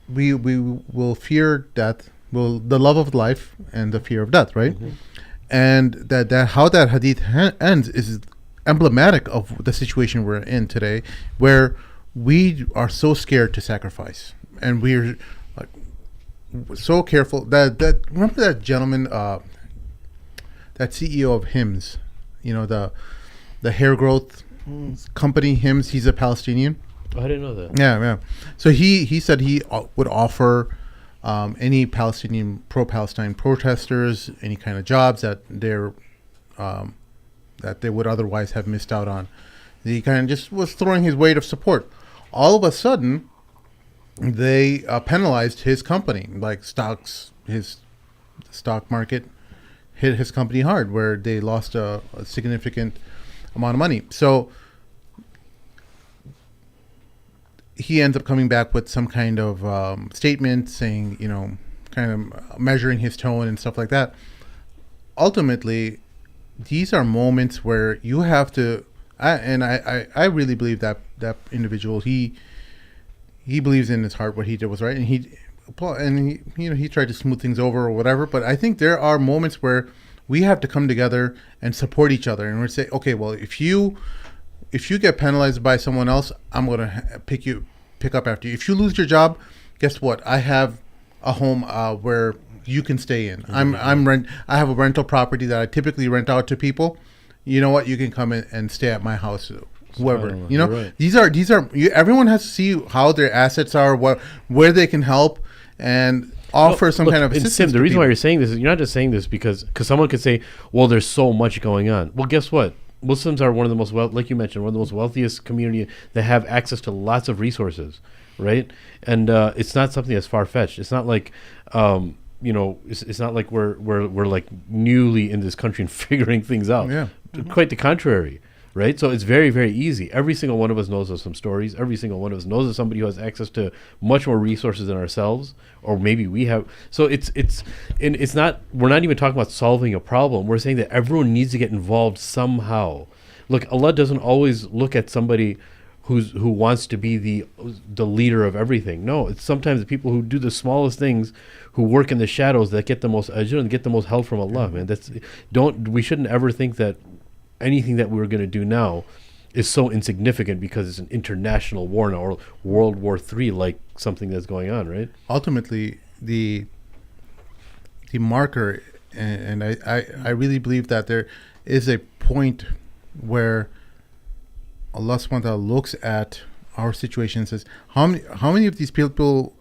we will fear death, the love of life and the fear of death, right? And that how that hadith ends is emblematic of the situation we're in today, where we are so scared to sacrifice, and we're like so careful that remember that gentleman, that CEO of Hims, you know, the hair growth company Hims, he's a Palestinian. Oh, I didn't know that. Yeah. So he said he would offer any Palestinian pro-Palestine protesters any kind of jobs that that they would otherwise have missed out on. He kind of just was throwing his weight of support. All of a sudden, they penalized his company, like his stock market hit his company hard, where they lost a significant amount of money. So he ends up coming back with some kind of statement saying, you know, kind of measuring his tone and stuff like that. Ultimately, these are moments where you have to, I really believe that individual, he believes in his heart what he did was right, and he tried to smooth things over or whatever. But I think there are moments where we have to come together and support each other, and we say, okay, well, if you get penalized by someone else, I'm gonna pick up after you. If you lose your job, guess what? I have a home where you can stay in. I have a rental property that I typically rent out to people. You know what? You can come in and stay at my house. Whoever, you know, right. these are everyone has to see how their assets are, where they can help, and offer some kind of assistance. Sim, the reason why you're saying this is you're not just saying this because someone could say, well, there's so much going on. Well, guess what? Muslims are one of the most like you mentioned, one of the most wealthiest community that have access to lots of resources, right? And it's not something that's far fetched. It's not like you know, it's not like we're like newly in this country and figuring things out. Yeah. Quite the contrary, right? So it's very, very easy. Every single one of us knows of some stories. Every single one of us knows of somebody who has access to much more resources than ourselves, or maybe we have. So it's not. We're not even talking about solving a problem. We're saying that everyone needs to get involved somehow. Look, Allah doesn't always look at somebody who wants to be the leader of everything. No, it's sometimes the people who do the smallest things, who work in the shadows, that get the most ajr and get the most help from Allah, man. We shouldn't ever think that anything that we're going to do now is so insignificant because it's an international war now, or World War III, like something that's going on, right? Ultimately, the marker, and I really believe that there is a point where Allah subhanahu wa ta'ala looks at our situation and says, how many of these people,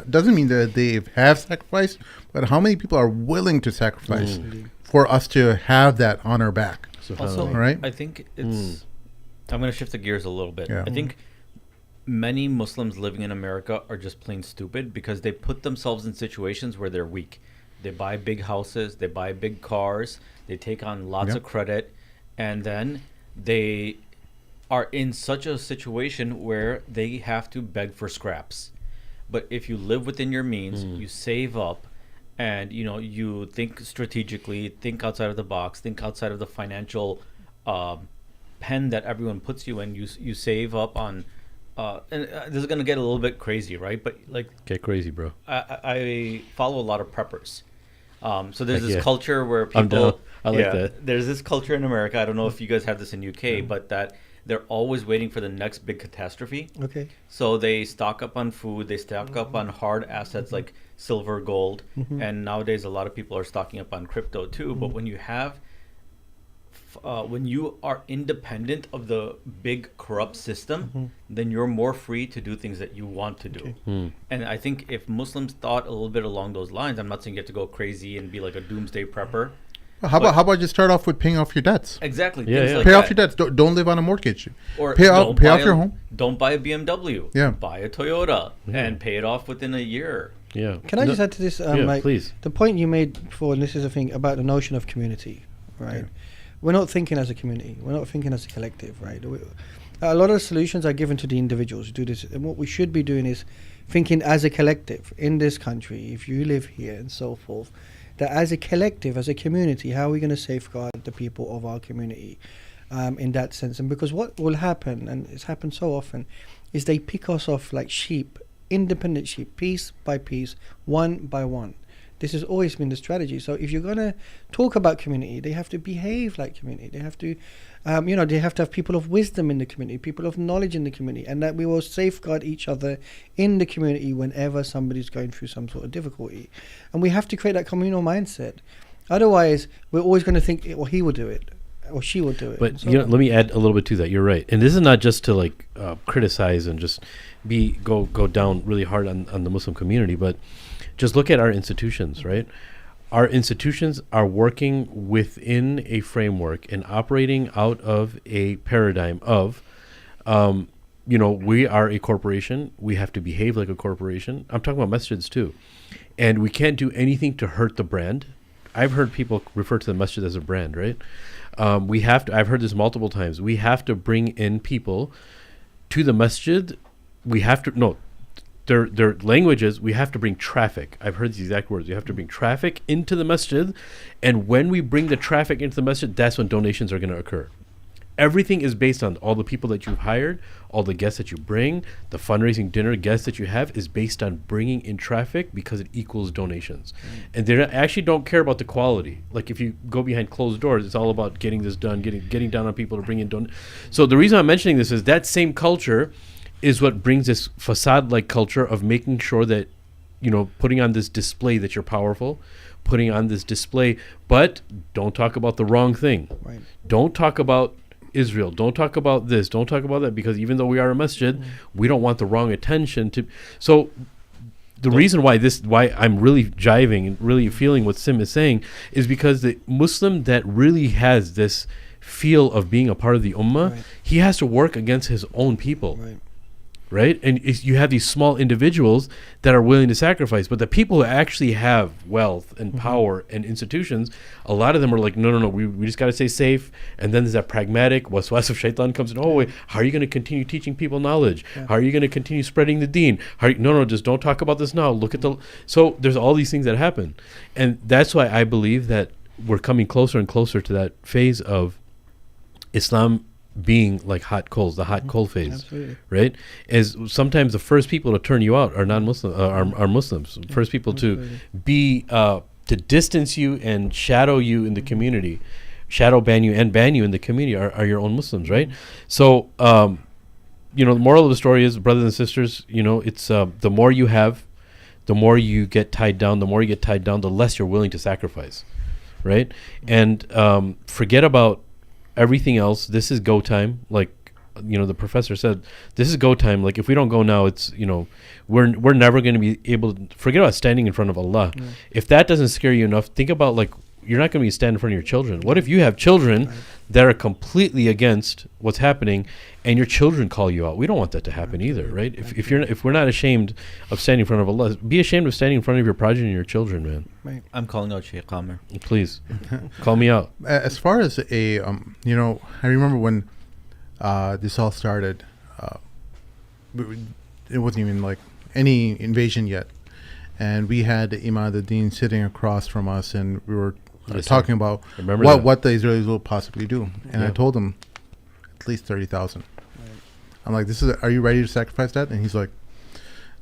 doesn't mean that they have sacrificed, but how many people are willing to sacrifice for us to have that honor back? Also, All right? I think it's. I'm going to shift the gears a little bit. Yeah. I think many Muslims living in America are just plain stupid because they put themselves in situations where they're weak. They buy big houses, they buy big cars, they take on lots of credit, and then they are in such a situation where they have to beg for scraps. But if you live within your means, you save up, and you think strategically, think outside of the box, think outside of the financial pen that everyone puts you in. You save up on, and this is gonna get a little bit crazy, right? But like, Get crazy, bro. I follow a lot of preppers. So there's this Yeah. culture where I'm down. people. I like that. There's this culture in America. I don't know if you guys have this in UK, but that they're always waiting for the next big catastrophe. Okay. So they stock up on food, they stock up on hard assets like silver, gold, and nowadays a lot of people are stocking up on crypto too. But when you have, when you are independent of the big corrupt system, then you're more free to do things that you want to do. And I think if Muslims thought a little bit along those lines, I'm not saying you have to go crazy and be like a doomsday prepper. How about you start off with paying off your dets? Exactly. Yeah, things yeah. like Pay that. off your debts. Don't live on a mortgage. Or pay don't off buy your home. Don't buy a BMW. Yeah. Buy a Toyota and pay it off within a year. Yeah. Can I just add to this? Yeah, please. The point you made before, and this is the thing about the notion of community, right? Yeah. We're not thinking as a community. We're not thinking as a collective, right? A lot of the solutions are given to the individuals who do this, and what we should be doing is thinking as a collective in this country. If you live here and so forth, that as a collective, as a community, how are we going to safeguard the people of our community in that sense? And because what will happen, and it's happened so often, is they pick us off like sheep, independent sheep, piece by piece, one by one. This has always been the strategy. So if you're going to talk about community, they have to behave like community. They have to, they have to have people of wisdom in the community, people of knowledge in the community, and that we will safeguard each other in the community whenever somebody's going through some sort of difficulty. And we have to create that communal mindset. Otherwise, we're always going to think, well, he will do it, or she will do it. But So let me add a little bit to that. You're right, and this is not just to like criticize and just go down really hard on the Muslim community, but just look at our institutions, right? Our institutions are working within a framework and operating out of a paradigm of, we are a corporation. We have to behave like a corporation. I'm talking about masjids too, and we can't do anything to hurt the brand. I've heard people refer to the masjid as a brand, right? We have to. I've heard this multiple times. We have to bring in people to the masjid. We have to Their language is we have to bring traffic. I've heard these exact words. You have to bring traffic into the masjid, and when we bring the traffic into the masjid, that's when donations are going to occur. Everything is based on all the people that you've hired, all the guests that you bring, the fundraising dinner guests that you have is based on bringing in traffic because it equals donations. And they actually don't care about the quality. Like if you go behind closed doors, it's all about getting this done, getting down on people to bring in So the reason I'm mentioning this is that same culture is what brings this facade-like culture of making sure that, putting on this display that you're powerful, putting on this display, but don't talk about the wrong thing. Right. Don't talk about Israel. Don't talk about this. Don't talk about that, because even though we are a masjid, we don't want the wrong attention to. So the reason why I'm really jiving and really feeling what Sim is saying is because the Muslim that really has this feel of being a part of the ummah, he has to work against his own people. Right? And you have these small individuals that are willing to sacrifice, but the people who actually have wealth and power and institutions, a lot of them are like, no, we just got to stay safe. And then there's that pragmatic waswas of shaitan comes in. Oh, wait, how are you going to continue teaching people knowledge? How are you going to continue spreading the deen? No, just don't talk about this now. Look at so there's all these things that happen. And that's why I believe that we're coming closer and closer to that phase of Islam being like hot coals, the hot coal phase. Absolutely. Right? As sometimes the first people to turn you out are non-Muslim, are Muslims. First people to be to distance you and shadow you in the community. shadow ban you and ban you in the community are your own Muslims, right? So, you know, the moral of the story is, brothers and sisters, you know, it's the more you have, the more you get tied down. The more you get tied down, the less you're willing to sacrifice, right? And forget about everything else. This is go time. Like, you know, the professor said, this is go time. Like, if we don't go now, it's, you know, we're never going to be able to. Forget about standing in front of Allah. Yeah. If that doesn't scare you enough, think about, like, you're not going to be standing in front of your children. What if you have children that are completely against what's happening, and your children call you out? We don't want that to happen either, right? If we're not ashamed of standing in front of Allah, be ashamed of standing in front of your progeny and your children, man. Right. I'm calling out Sheikh Amr. Please, call me out. As far as a, you know, I remember when this all started, it wasn't even like any invasion yet. And we had Imad ad-Din sitting across from us, and we were talking about what the Israelis will possibly do. And I told him at least 30,000. Right. I'm like, are you ready to sacrifice that? And he's like,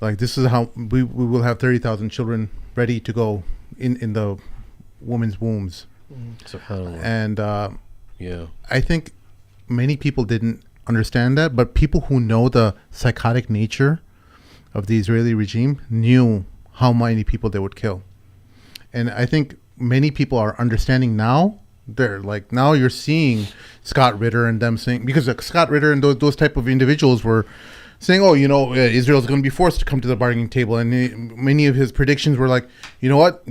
this is how we will have 30,000 children ready to go in the women's wombs. And I think many people didn't understand that, but people who know the psychotic nature of the Israeli regime knew how many people they would kill. And I think many people are understanding now. They're like, now you're seeing Scott Ritter and them saying, because Scott Ritter and those type of individuals were saying, oh, you know, Israel's going to be forced to come to the bargaining table. And many of his predictions were like, you know what,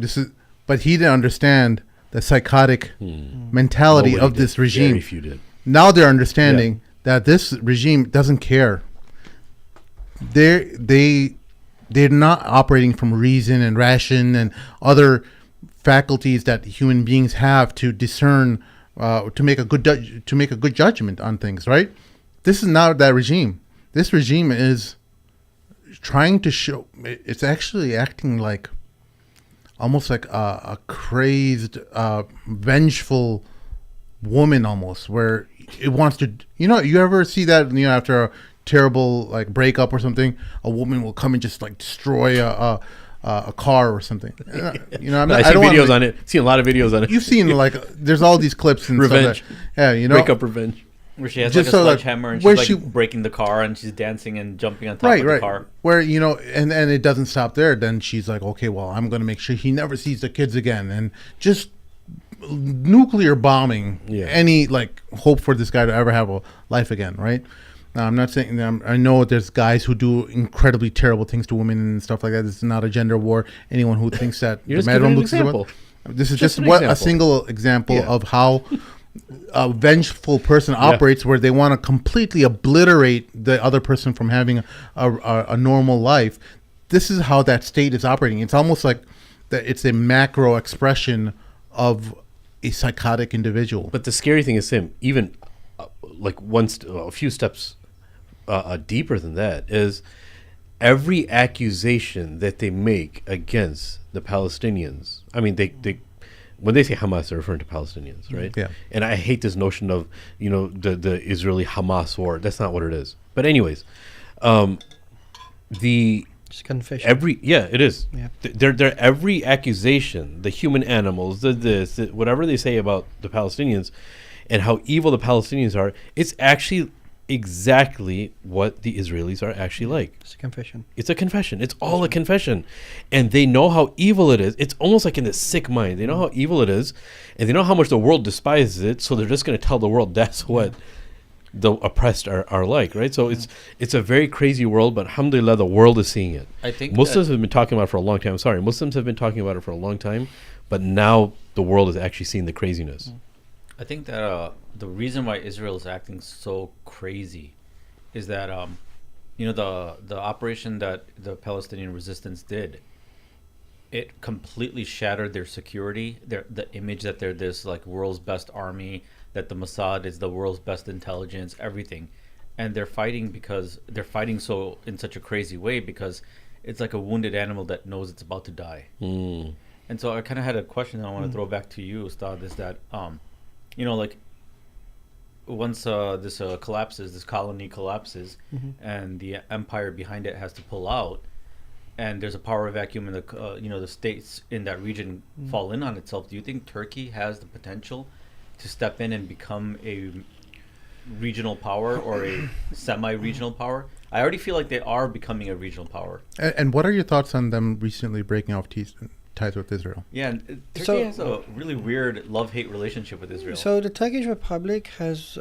but he didn't understand the psychotic mentality of this regime. Very few did. Now they're understanding that this regime doesn't care. They're not operating from reason and ration and other faculties that human beings have to discern, to make a good judgment on things. Right? This is not that regime. This regime is trying to show. It's actually acting like almost like a crazed, vengeful woman, almost, where it wants to. You know, you ever see that? You know, after a terrible like breakup or something, a woman will come and just like destroy a car or something. You know, I see videos on it. Seen a lot of videos on it. You've seen like there's all these clips and revenge. Stuff that, you know, breakup revenge, where she has like a sledgehammer and she's like breaking the car and she's dancing and jumping on top of the car. Where, you know, and it doesn't stop there. Then she's like, okay, well, I'm going to make sure he never sees the kids again, and just nuclear bombing any like hope for this guy to ever have a life again, right? Now, I'm not saying I know there's guys who do incredibly terrible things to women and stuff like that. This is not a gender war. Anyone who thinks that this is just a single example of how a vengeful person operates, where they want to completely obliterate the other person from having a normal life. This is how that state is operating. It's almost like that. It's a macro expression of a psychotic individual. But the scary thing is, Sim, even like a few steps deeper than that, is every accusation that they make against the Palestinians. I mean, they when they say Hamas, they're referring to Palestinians, right? Yeah. And I hate this notion of, you know, the Israeli Hamas war. That's not what it is. But anyways, just confession. It is. Yeah. They're every accusation, the human animals, whatever they say about the Palestinians and how evil the Palestinians are, it's actually exactly what the Israelis are actually like. It's a confession. It's a confession. It's all a confession. And they know how evil it is. It's almost like in the sick mind. They know how evil it is, and they know how much the world despises it, so they're just going to tell the world that's what the oppressed are like, right? So it's a very crazy world, but alhamdulillah, the world is seeing it. I think Muslims have been talking about it for a long time. Muslims have been talking about it for a long time, but now the world is actually seeing the craziness. I think that the reason why Israel is acting so crazy is that you know, the operation that the Palestinian resistance did, it completely shattered their security, the image that they're this like world's best army, that the Mossad is the world's best intelligence, everything. And they're fighting so in such a crazy way because it's like a wounded animal that knows it's about to die. And so I kind of had a question that I want to throw back to you, Ustad, is that you know, like once this collapses, this colony collapses, and the empire behind it has to pull out, and there's a power vacuum, and the you know, the states in that region fall in on itself. Do you think Turkey has the potential to step in and become a regional power or a semi-regional power. I already feel like they are becoming a regional power. And what are your thoughts on them recently breaking off ties with Israel? Yeah, and Turkey So- has a really weird love-hate relationship with Israel. So the Turkish Republic has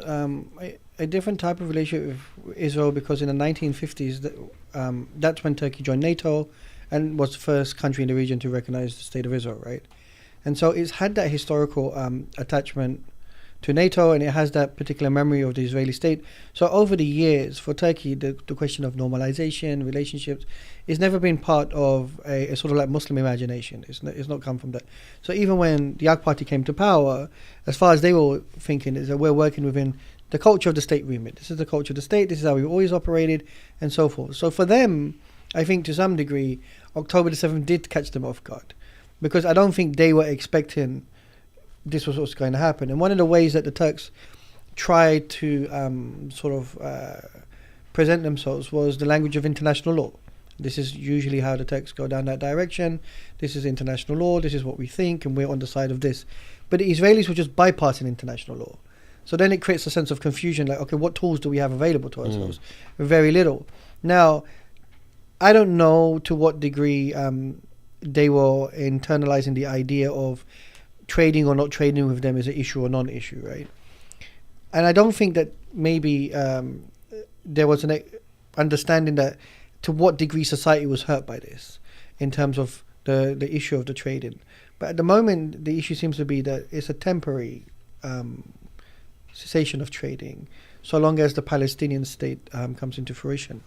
a different type of relationship with Israel because in the 1950s, that's when Turkey joined NATO and was the first country in the region to recognize the state of Israel, right? And so it's had that historical attachment to NATO, and it has that particular memory of the Israeli state. So over the years, for Turkey, the question of normalization, relationships, it's never been part of a sort of like Muslim imagination. It's not come from that. So even when the Ak Party came to power, as far as they were thinking, is that we're working within the culture of the state remit. This is the culture of the state. This is how we've always operated, and so forth. So for them, I think to some degree, October the 7th did catch them off guard, because I don't think they were expecting this was what's going to happen. And one of the ways that the Turks tried to present themselves was the language of international law. This is usually how the Turks go down that direction. This is international law. This is what we think, and we're on the side of this. But the Israelis were just bypassing international law. So then it creates a sense of confusion, like, okay, what tools do we have available to ourselves? Very little. Now, I don't know to what degree they were internalizing the idea of trading or not trading with them is an issue or non-issue, right? And I don't think that maybe there was an understanding that to what degree society was hurt by this in terms of the issue of the trading. But at the moment, the issue seems to be that it's a temporary cessation of trading, so long as the Palestinian state comes into fruition.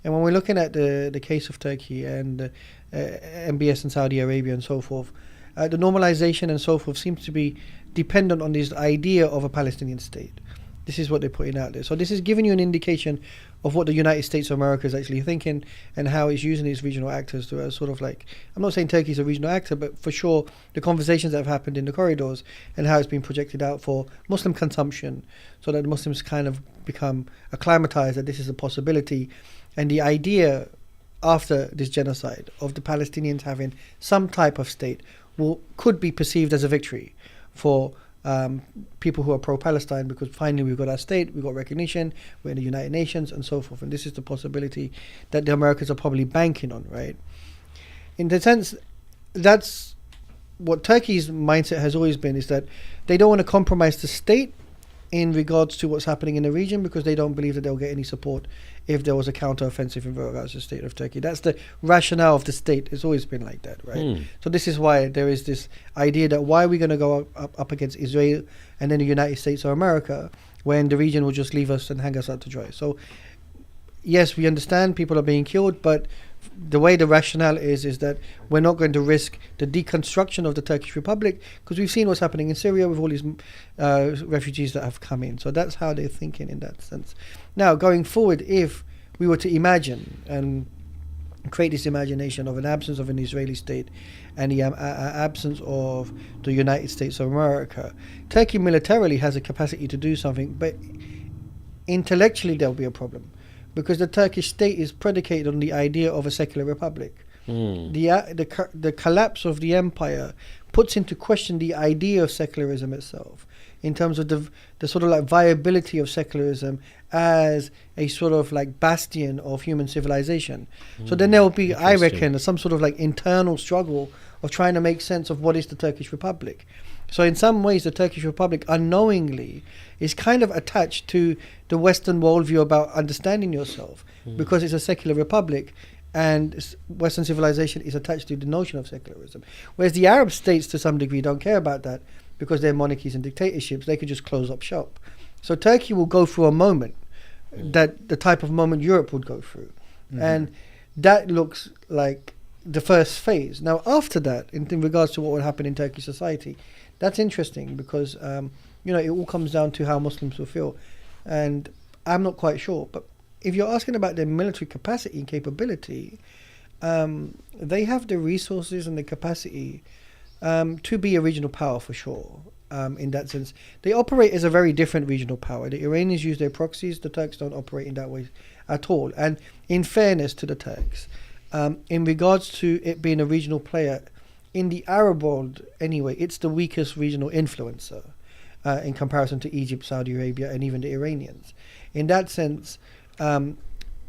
And when we're looking at the case of Turkey and MBS in Saudi Arabia and so forth, the normalization and so forth seems to be dependent on this idea of a Palestinian state. This is what they're putting out there. So this is giving you an indication of what the United States of America is actually thinking and how it's using its regional actors to sort of like, I'm not saying Turkey's a regional actor, but for sure the conversations that have happened in the corridors and how it's been projected out for Muslim consumption, so that the Muslims kind of become acclimatized that this is a possibility. And the idea after this genocide of the Palestinians having some type of state could be perceived as a victory for people who are pro-Palestine, because finally we've got our state, we've got recognition, we're in the United Nations and so forth. And this is the possibility that the Americans are probably banking on, right? In the sense, that's what Turkey's mindset has always been, is that they don't want to compromise the state in regards to what's happening in the region, because they don't believe that they'll get any support if there was a counter-offensive in regards to the state of Turkey. That's the rationale of the state. It's always been like that, right? So this is why there is this idea that why are we going to go up against Israel and then the United States of America when the region will just leave us and hang us out to dry. So yes, we understand people are being killed, but the way the rationale is that we're not going to risk the deconstruction of the Turkish Republic, because we've seen what's happening in Syria with all these refugees that have come in. So that's how they're thinking in that sense. Now, going forward, if we were to imagine and create this imagination of an absence of an Israeli state and the absence of the United States of America, Turkey militarily has a capacity to do something, but intellectually there'll be a problem, because the Turkish state is predicated on the idea of a secular republic. The collapse of the empire puts into question the idea of secularism itself, in terms of the sort of like viability of secularism as a sort of like bastion of human civilization. So then there will be, I reckon, some sort of like internal struggle of trying to make sense of what is the Turkish Republic. So in some ways, the Turkish Republic unknowingly is kind of attached to the Western worldview about understanding yourself, because it's a secular republic, and Western civilization is attached to the notion of secularism. Whereas the Arab states, to some degree, don't care about that, because they're monarchies and dictatorships. They could just close up shop. So Turkey will go through a moment that the type of moment Europe would go through. And that looks like the first phase. Now, after that, in regards to what would happen in Turkish society, that's interesting, because it all comes down to how Muslims will feel. And I'm not quite sure. But if you're asking about their military capacity and capability, they have the resources and the capacity to be a regional power for sure. In that sense, they operate as a very different regional power. The Iranians use their proxies. The Turks don't operate in that way at all. And in fairness to the Turks, in regards to it being a regional player, in the Arab world anyway, it's the weakest regional influencer. in comparison to Egypt, Saudi Arabia, and even the Iranians. In that sense,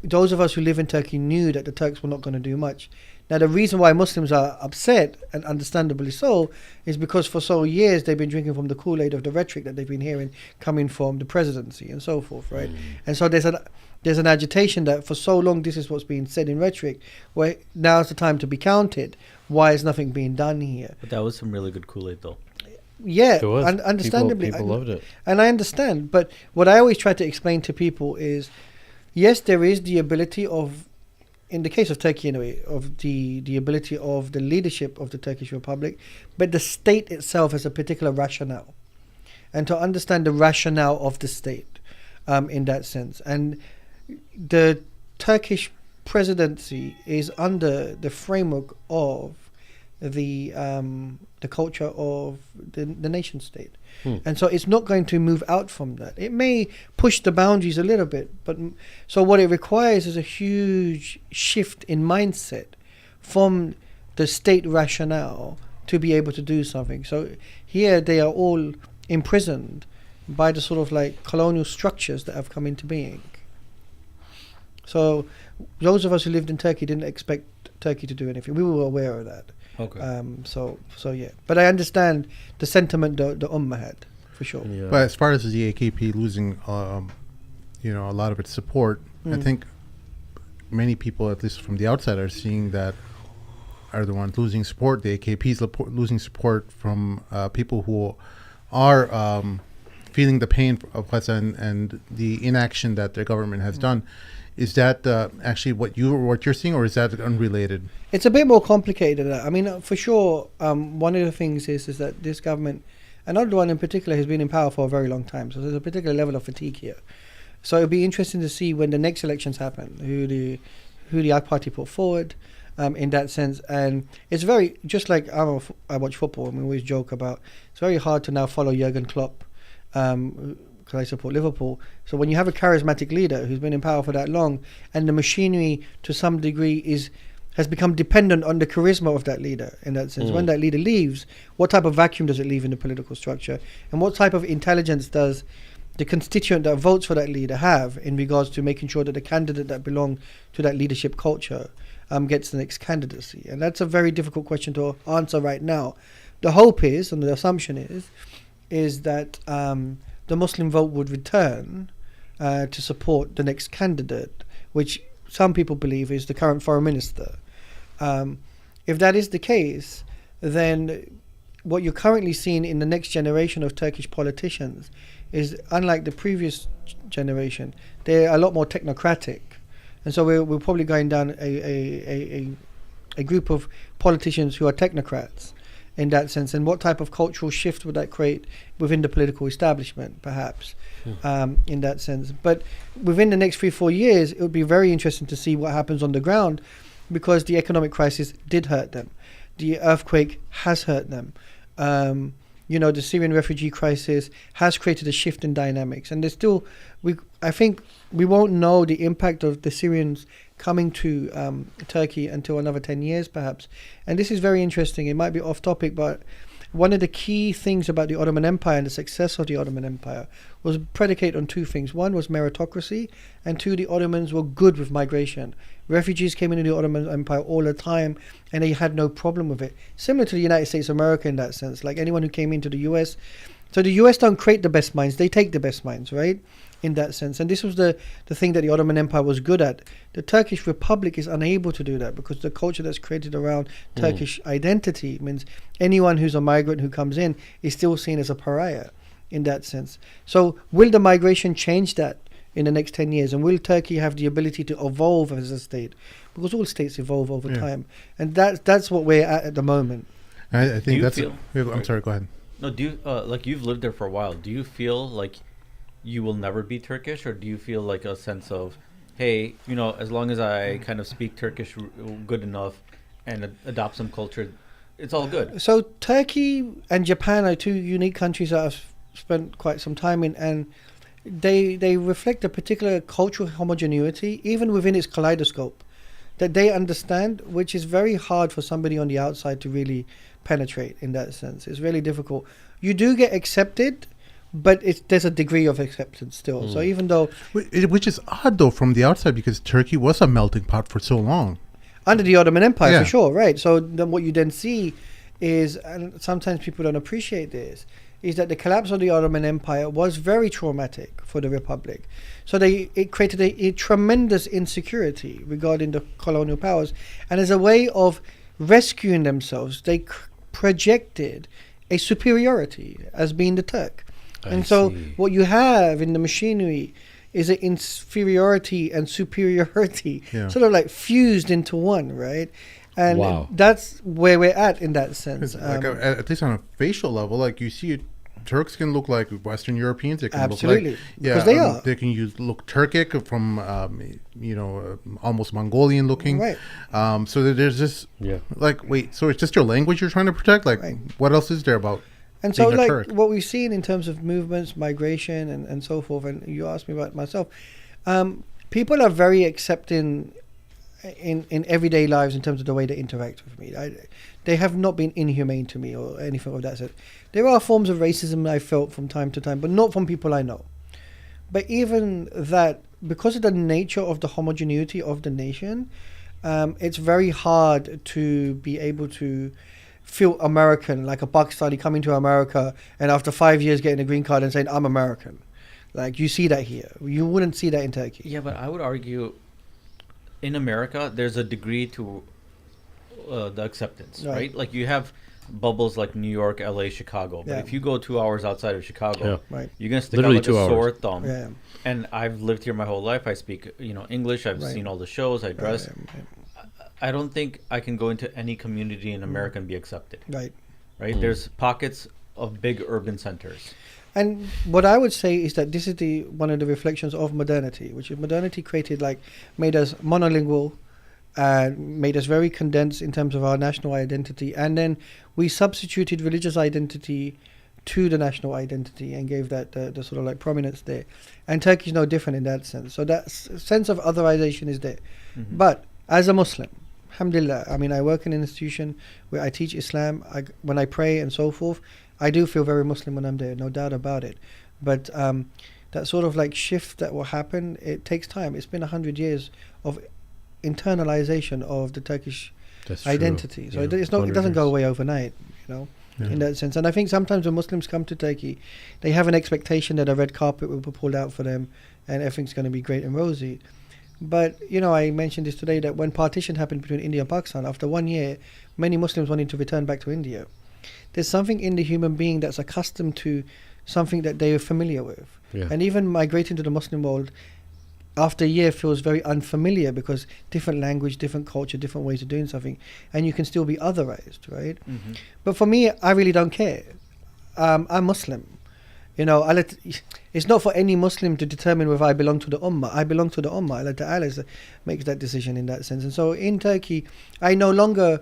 those of us who live in Turkey knew that the Turks were not going to do much. Now, the reason why Muslims are upset, and understandably so, is because for so years they've been drinking from the Kool-Aid of the rhetoric that they've been hearing coming from the presidency and so forth, right? And so there's an agitation that for so long this is what's being said in rhetoric, where now's the time to be counted. Why is nothing being done here? But that was some really good Kool-Aid, though. Yeah, It was. understandably. People loved it. And I understand, but what I always try to explain to people is, yes, there is the ability of, in the case of Turkey anyway, of the ability of the leadership of the Turkish Republic, but the state itself has a particular rationale. And to understand the rationale of the state in that sense. And the Turkish presidency is under the framework of the culture of the nation state. And so it's not going to move out from that. It may push the boundaries a little bit, but so what it requires is a huge shift in mindset from the state rationale to be able to do something. So here they are all imprisoned by the sort of like colonial structures that have come into being. So those of us who lived in Turkey didn't expect Turkey to do anything. We were aware of that. Okay. So yeah. But I understand the sentiment the Ummah had, for sure. Yeah. But as far as the AKP losing, a lot of its support, I think many people, at least from the outside, are seeing that are the ones losing support. The AKP is losing support from people who are feeling the pain of Gaza and the inaction that their government has done. Is that actually what you're seeing, or is that unrelated? It's a bit more complicated than that. I mean, for sure, one of the things is that this government, and Erdogan in particular, has been in power for a very long time. So there's a particular level of fatigue here. So it'll be interesting to see when the next elections happen, who the AK Party put forward in that sense. And it's very, just like I watch football, and we always joke about, it's very hard to now follow Jurgen Klopp, because I support Liverpool. So when you have a charismatic leader who's been in power for that long, and the machinery to some degree has become dependent on the charisma of that leader in that sense. When that leader leaves, what type of vacuum does it leave in the political structure? And what type of intelligence does the constituent that votes for that leader have in regards to making sure that the candidate that belongs to that leadership culture gets the next candidacy? And that's a very difficult question to answer right now. The hope is, and the assumption is that the Muslim vote would return to support the next candidate, which some people believe is the current foreign minister. If that is the case, then what you're currently seeing in the next generation of Turkish politicians is, unlike the previous generation, they're a lot more technocratic. And so we're probably going down a group of politicians who are technocrats in that sense. And what type of cultural shift would that create within the political establishment, perhaps, in that sense? But within the next 3-4 years, it would be very interesting to see what happens on the ground, because the economic crisis did hurt them. The earthquake has hurt them. The Syrian refugee crisis has created a shift in dynamics. And there's still, I think we won't know the impact of the Syrians coming to Turkey until another 10 years, perhaps. And this is very interesting. It might be off topic, but one of the key things about the Ottoman Empire and the success of the Ottoman Empire was predicated on two things. One was meritocracy, and two, the Ottomans were good with migration. Refugees came into the Ottoman Empire all the time, and they had no problem with it. Similar to the United States of America in that sense, like anyone who came into the US. So the US don't create the best minds, they take the best minds, right? In that sense. And this was the thing that the Ottoman Empire was good at. The Turkish Republic is unable to do that, because the culture that's created around Turkish identity means anyone who's a migrant who comes in is still seen as a pariah in that sense. So will the migration change that in the next 10 years? And will Turkey have the ability to evolve as a state? Because all states evolve over time. And that's what we're at the moment. I think that's... feel- I'm sorry, go ahead. No, do you, like, you've lived there for a while. Do you feel like you will never be Turkish, or do you feel like a sense of, hey, as long as I kind of speak Turkish good enough and adopt some culture, it's all good? So Turkey and Japan are two unique countries that I've spent quite some time in, and they reflect a particular cultural homogeneity, even within its kaleidoscope, that they understand, which is very hard for somebody on the outside to really penetrate in that sense. It's really difficult. You do get accepted but there's a degree of acceptance still. So even though Which is odd, though, from the outside, because Turkey was a melting pot for so long. under the Ottoman Empire, Yeah. for sure, right? So then what you then see is, and sometimes people don't appreciate this, is that the collapse of the Ottoman Empire was very traumatic for the Republic. So it created a tremendous insecurity regarding the colonial powers, and as a way of rescuing themselves, they projected a superiority as being the Turk. And so what you have in the machinery is an inferiority and superiority sort of like fused into one, right? And Wow. that's where we're at in that sense. Like at least on a facial level, like you see, Turks can look like Western Europeans. They can Absolutely, look like, because they are. They can look Turkic from, almost Mongolian looking. Right. So that there's this, Yeah. like, wait, so it's just your language you're trying to protect? Like, Right. what else is there about And so, being a like, Turk? what we've seen in terms of movements, migration, and so forth, and you asked me about myself, people are very accepting in everyday lives in terms of the way they interact with me. They have not been inhumane to me or anything of that sort. There are forms of racism I felt from time to time, but not from people I know. But even that, because of the nature of the homogeneity of the nation, it's very hard to be able to feel American, like a Pakistani coming to America and after 5 years getting a green card and saying, I'm American. Like, you see that here. You wouldn't see that in Turkey. Yeah, but I would argue in America, there's a degree to the acceptance, Right. right? Like you have bubbles like New York, LA, Chicago. But Yeah. if you go 2 hours outside of Chicago, Right. you're going to stick Literally out like 2 a hours. sore thumb. Yeah. And I've lived here my whole life. I speak, English. I've Right. seen all the shows. I dress. Right. I don't think I can go into any community in America and be accepted. Right. Right? There's pockets of big urban centers. And what I would say is that this is one of the reflections of modernity, which is modernity made us monolingual, made us very condensed in terms of our national identity, and then we substituted religious identity to the national identity and gave that the sort of like prominence there. And Turkey is no different in that sense. So that sense of otherization is there. Mm-hmm. But as a Muslim, alhamdulillah, I mean, I work in an institution where I teach Islam. When I pray and so forth, I do feel very Muslim when I'm there, no doubt about it. But that sort of like shift that will happen, it takes time. It's been 100 years of internalization of the Turkish That's true. identity. So Yeah, it doesn't 100 go years. away overnight, in that sense. And I think sometimes when Muslims come to Turkey, they have an expectation that a red carpet will be pulled out for them and everything's going to be great and rosy. But, I mentioned this today, that when partition happened between India and Pakistan, after 1 year, many Muslims wanted to return back to India. There's something in the human being that's accustomed to something that they are familiar with. Yeah. And even migrating to the Muslim world, after a year feels very unfamiliar because different language, different culture, different ways of doing something, and you can still be otherized, right? Mm-hmm. But for me, I really don't care. I'm Muslim. It's not for any Muslim to determine whether I belong to the Ummah. I belong to the Ummah. Allah Ta'ala makes that decision in that sense. And so in Turkey, I no longer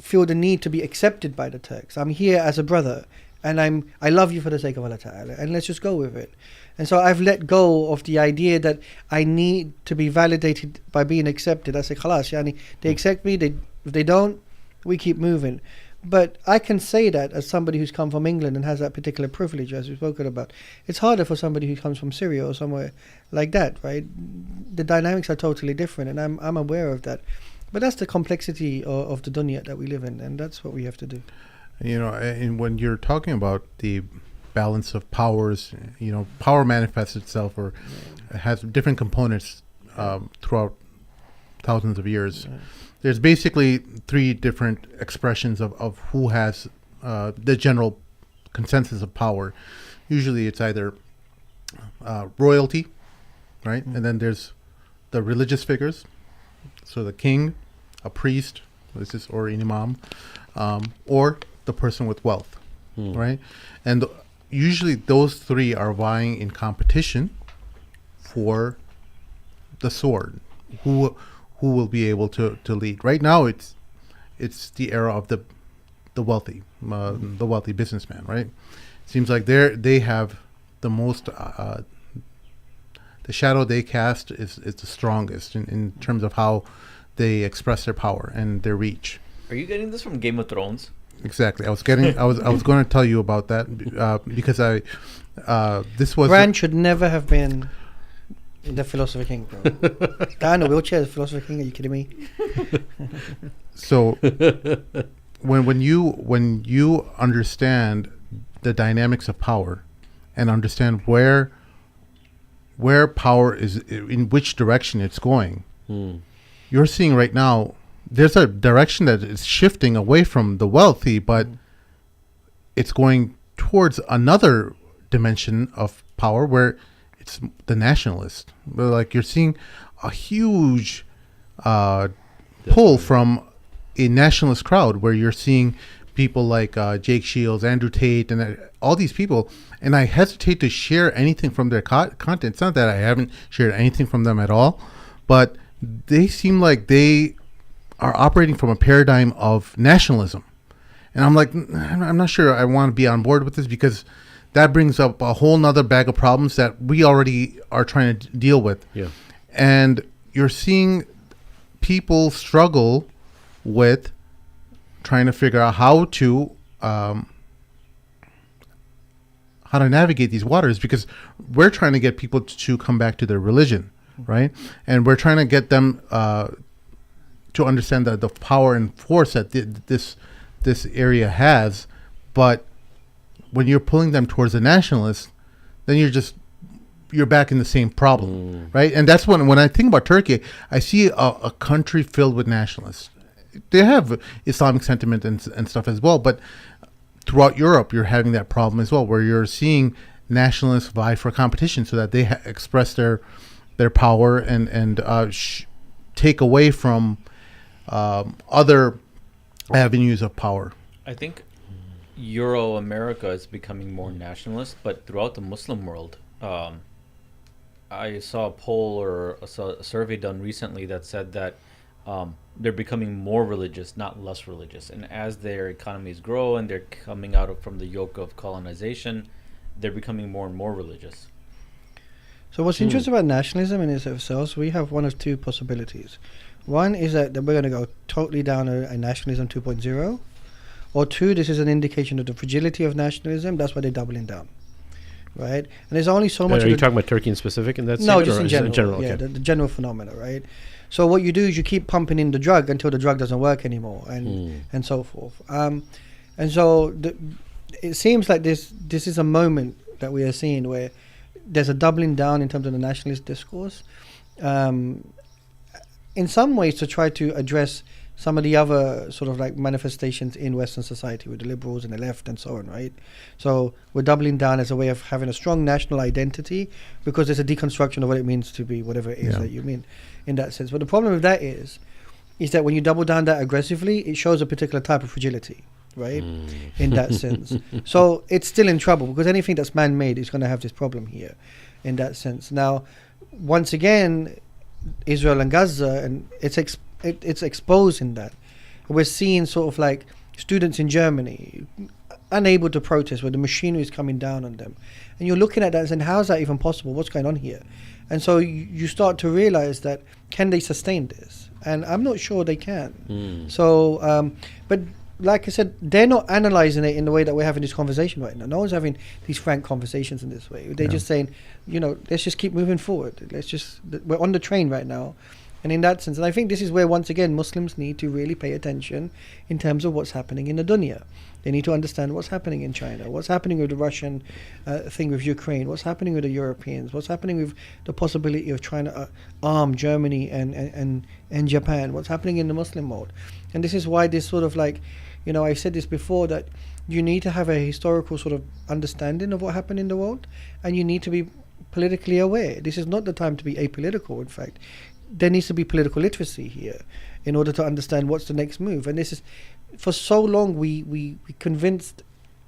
feel the need to be accepted by the Turks. I'm here as a brother, and I love you for the sake of Allah Ta'ala, and let's just go with it. And so I've let go of the idea that I need to be validated by being accepted. I say, khalas, they accept me, if they don't, we keep moving. But I can say that as somebody who's come from England and has that particular privilege, as we've spoken about. It's harder for somebody who comes from Syria or somewhere like that, right? The dynamics are totally different, and I'm aware of that. But that's the complexity of the dunya that we live in, and that's what we have to do. And when you're talking about the balance of powers, power manifests itself or has different components throughout thousands of years. There's basically three different expressions of who has the general consensus of power. Usually it's either royalty, right? And then there's the religious figures. So the king, a priest, or an imam, or the person with wealth, right? And usually those three are vying in competition for the sword. Who will be able to lead? Right now, it's the era of the wealthy businessman, right? Seems like they have the most. The shadow they cast is the strongest in terms of how they express their power and their reach. Are you getting this from Game of Thrones? Exactly. I was going to tell you about that because this was Rand should never have been the Philosopher King, bro. Guy in a wheelchair is Philosopher King. Are you kidding me? So when you understand the dynamics of power and understand where power is, in which direction it's going, you're seeing right now there's a direction that is shifting away from the wealthy, but it's going towards another dimension of power where it's the nationalist. Like you're seeing a huge pull from a nationalist crowd, where you're seeing people like Jake Shields, Andrew Tate, and all these people. And I hesitate to share anything from their content. It's not that I haven't shared anything from them at all, but they seem like they are operating from a paradigm of nationalism. And I'm like, I'm not sure I want to be on board with this, because that brings up a whole nother bag of problems that we already are trying to deal with. Yeah. And you're seeing people struggle with trying to figure out how to navigate these waters, because we're trying to get people to come back to their religion, right? And we're trying to get them to understand the power and force that this area has. But when you're pulling them towards the nationalists, then you're back in the same problem, right? And that's when I think about Turkey, I see a country filled with nationalists. They have Islamic sentiment and stuff as well, but throughout Europe, you're having that problem as well, where you're seeing nationalists vie for competition so that they express their power and take away from other avenues of power. I think Euro-America is becoming more nationalist, but throughout the Muslim world, I saw a poll or a survey done recently that said that they're becoming more religious, not less religious. And as their economies grow and they're coming out from the yoke of colonization, they're becoming more and more religious. So what's interesting about nationalism in itself, we have one of two possibilities. One is that we're going to go totally down a nationalism 2.0, or two, this is an indication of the fragility of nationalism. That's why they're doubling down, right? And there's only so much. Are you talking about Turkey in specific in that? No, just in general. In general, yeah, okay. the general phenomena, right? So what you do is you keep pumping in the drug until the drug doesn't work anymore, and so forth. And so it seems like this is a moment that we are seeing where there's a doubling down in terms of the nationalist discourse. In some ways, to try to address some of the other sort of like manifestations in Western society with the liberals and the left and so on, right? So we're doubling down as a way of having a strong national identity, because there's a deconstruction of what it means to be whatever it is that you mean in that sense. But the problem with that is that when you double down that aggressively, it shows a particular type of fragility, right? In that sense. So it's still in trouble, because anything that's man-made is going to have this problem here in that sense. Now, once again, Israel and Gaza, and it's exposed in that. We're seeing sort of like students in Germany unable to protest, where the machinery is coming down on them. And you're looking at that and saying, how is that even possible? What's going on here? And so you start to realize that, can they sustain this? And I'm not sure they can. So, but like I said, they're not analyzing it in the way that we're having this conversation right now. No one's having these frank conversations in this way. They're just saying, let's just keep moving forward. We're on the train right now. And in that sense, and I think this is where, once again, Muslims need to really pay attention in terms of what's happening in the dunya. They need to understand what's happening in China, what's happening with the Russian thing with Ukraine, what's happening with the Europeans, what's happening with the possibility of trying to arm Germany and Japan, what's happening in the Muslim world. And this is why this sort of like, I've said this before, that you need to have a historical sort of understanding of what happened in the world, and you need to be politically aware. This is not the time to be apolitical, in fact. There needs to be political literacy here in order to understand what's the next move. And this is, for so long, we convinced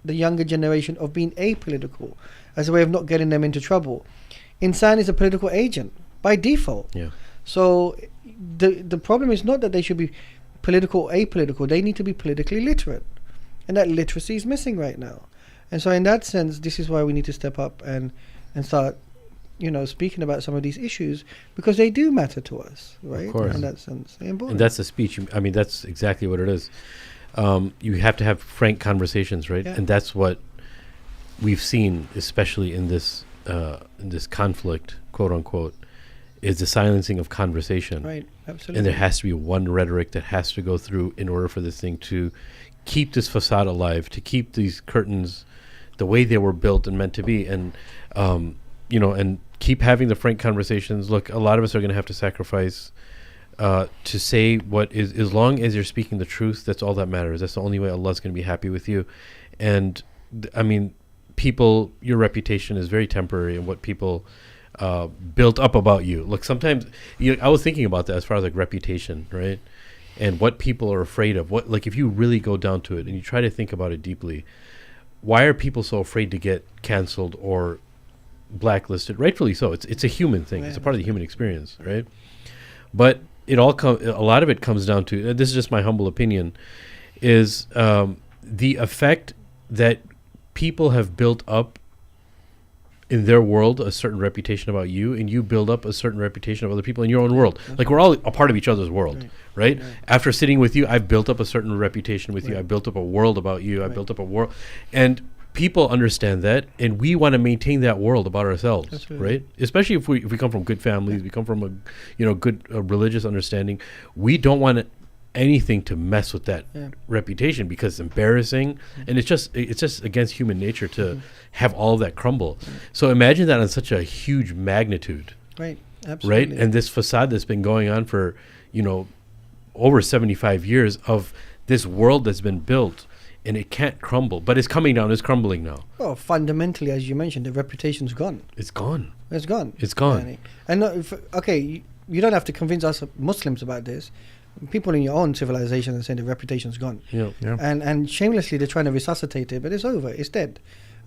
the younger generation of being apolitical as a way of not getting them into trouble. Insan is a political agent by default. Yeah. So the problem is not that they should be political or apolitical. They need to be politically literate. And that literacy is missing right now. And so in that sense, this is why we need to step up and start speaking about some of these issues, because they do matter to us, right? Of course. In that sense, they're important. And that's the speech. I mean, that's exactly what it is. You have to have frank conversations, right? Yeah. And that's what we've seen, especially in this conflict, quote unquote, is the silencing of conversation. Right, absolutely. And there has to be one rhetoric that has to go through in order for this thing to keep this facade alive, to keep these curtains the way they were built and meant to be, and and keep having the frank conversations. Look, a lot of us are going to have to sacrifice to say what is, as long as you're speaking the truth, that's all that matters. That's the only way Allah's going to be happy with you. And people, your reputation is very temporary, and what people built up about you. Look, sometimes I was thinking about that as far as like reputation, right? And what people are afraid of. What, like, if you really go down to it and you try to think about it deeply, why are people so afraid to get canceled or blacklisted? Rightfully so. It's a human thing. It's a part of the human experience, right? But a lot of it comes down to, this is just my humble opinion, is the effect that people have built up in their world, a certain reputation about you, and you build up a certain reputation of other people in your own world. Like, we're all a part of each other's world, right? After sitting with you, I've built up a certain reputation with you. I built up a world about you. I built up a world. And people understand that, and we want to maintain that world about ourselves, right? Especially if we come from good families, we come from a good religious understanding. We don't want anything to mess with that reputation, because it's embarrassing, and it's just against human nature to have all of that crumble. So imagine that on such a huge magnitude, right? Absolutely. Right, and this facade that's been going on for over 75 years of this world that's been built, and it can't crumble, but it's coming down. It's crumbling now. Well, fundamentally, as you mentioned, the reputation's gone. It's gone. It's gone. It's gone. And you don't have to convince us Muslims about this. People in your own civilization are saying the reputation's gone. Yeah. And shamelessly, they're trying to resuscitate it, but it's over. It's dead.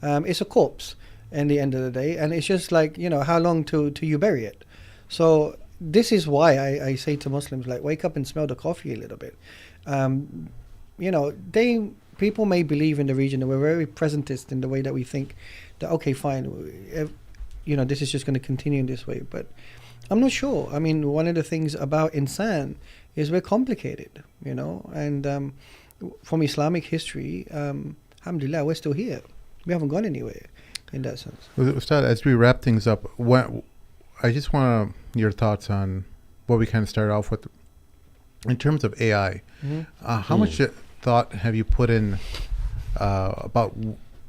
It's a corpse in the end of the day. And it's just like, how long till you bury it? So this is why I say to Muslims, like, wake up and smell the coffee a little bit. People may believe in the region, and we're very presentist in the way that we think that, okay, fine, this is just going to continue in this way. But I'm not sure. I mean, one of the things about insan is we're complicated, and from Islamic history, alhamdulillah, we're still here. We haven't gone anywhere in that sense. Ustad, as we wrap things up, I just want your thoughts on what we kind of started off with in terms of AI. How much thought have you put in about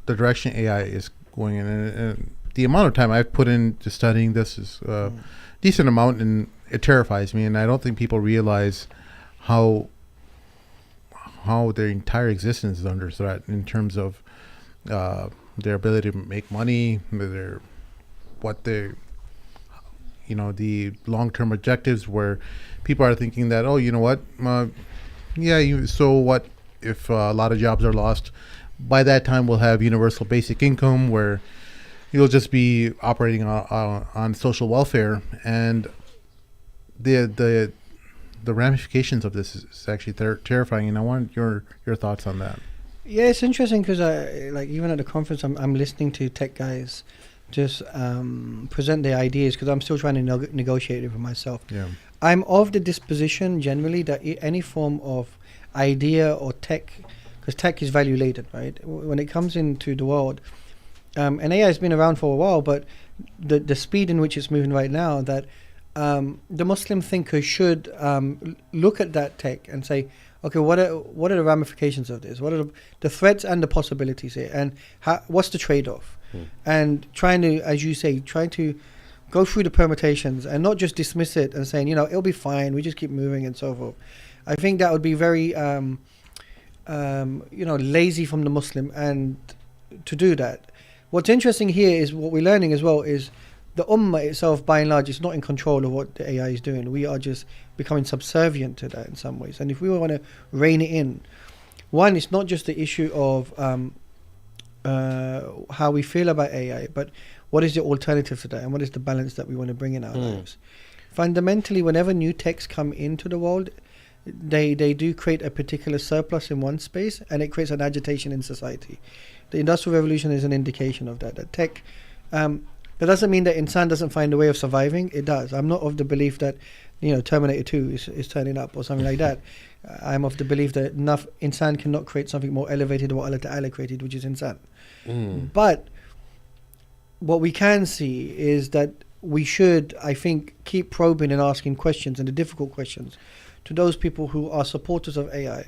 the direction AI is going in? And the amount of time I've put into studying this is a decent amount, and it terrifies me. And I don't think people realize how their entire existence is under threat in terms of their ability to make money, the long-term objectives, where people are thinking that, so what if a lot of jobs are lost? By that time, we'll have universal basic income, where you'll just be operating on social welfare, and the ramifications of this is actually terrifying. And I want your thoughts on that. Yeah, it's interesting because even at the conference, I'm listening to tech guys just present their ideas, because I'm still trying to negotiate it for myself. Yeah. I'm of the disposition generally that any form of idea or tech, because tech is value laden, right? When it comes into the world, and AI has been around for a while, but the speed in which it's moving right now, that the Muslim thinker should look at that tech and say, okay, what are the ramifications of this? What are the threats and the possibilities here? And what's the trade-off? And trying to, as you say, go through the permutations and not just dismiss it and saying, it'll be fine, we just keep moving and so forth. I think that would be very, lazy from the Muslim and to do that. What's interesting here is what we're learning as well is the Ummah itself, by and large, is not in control of what the AI is doing. We are just becoming subservient to that in some ways. And if we want to rein it in, one, it's not just the issue of how we feel about AI, but what is the alternative to that, and what is the balance that we want to bring in our lives. Fundamentally, whenever new techs come into the world, they do create a particular surplus in one space, and it creates an agitation in society. The Industrial Revolution is an indication of that. That tech, that doesn't mean that insan doesn't find a way of surviving. It does. I'm not of the belief that Terminator 2 is turning up or something like that. I'm of the belief that enough insan cannot create something more elevated than what Allah Ta'ala created, which is insan. But what we can see is that we should, I think, keep probing and asking questions, and the difficult questions, to those people who are supporters of AI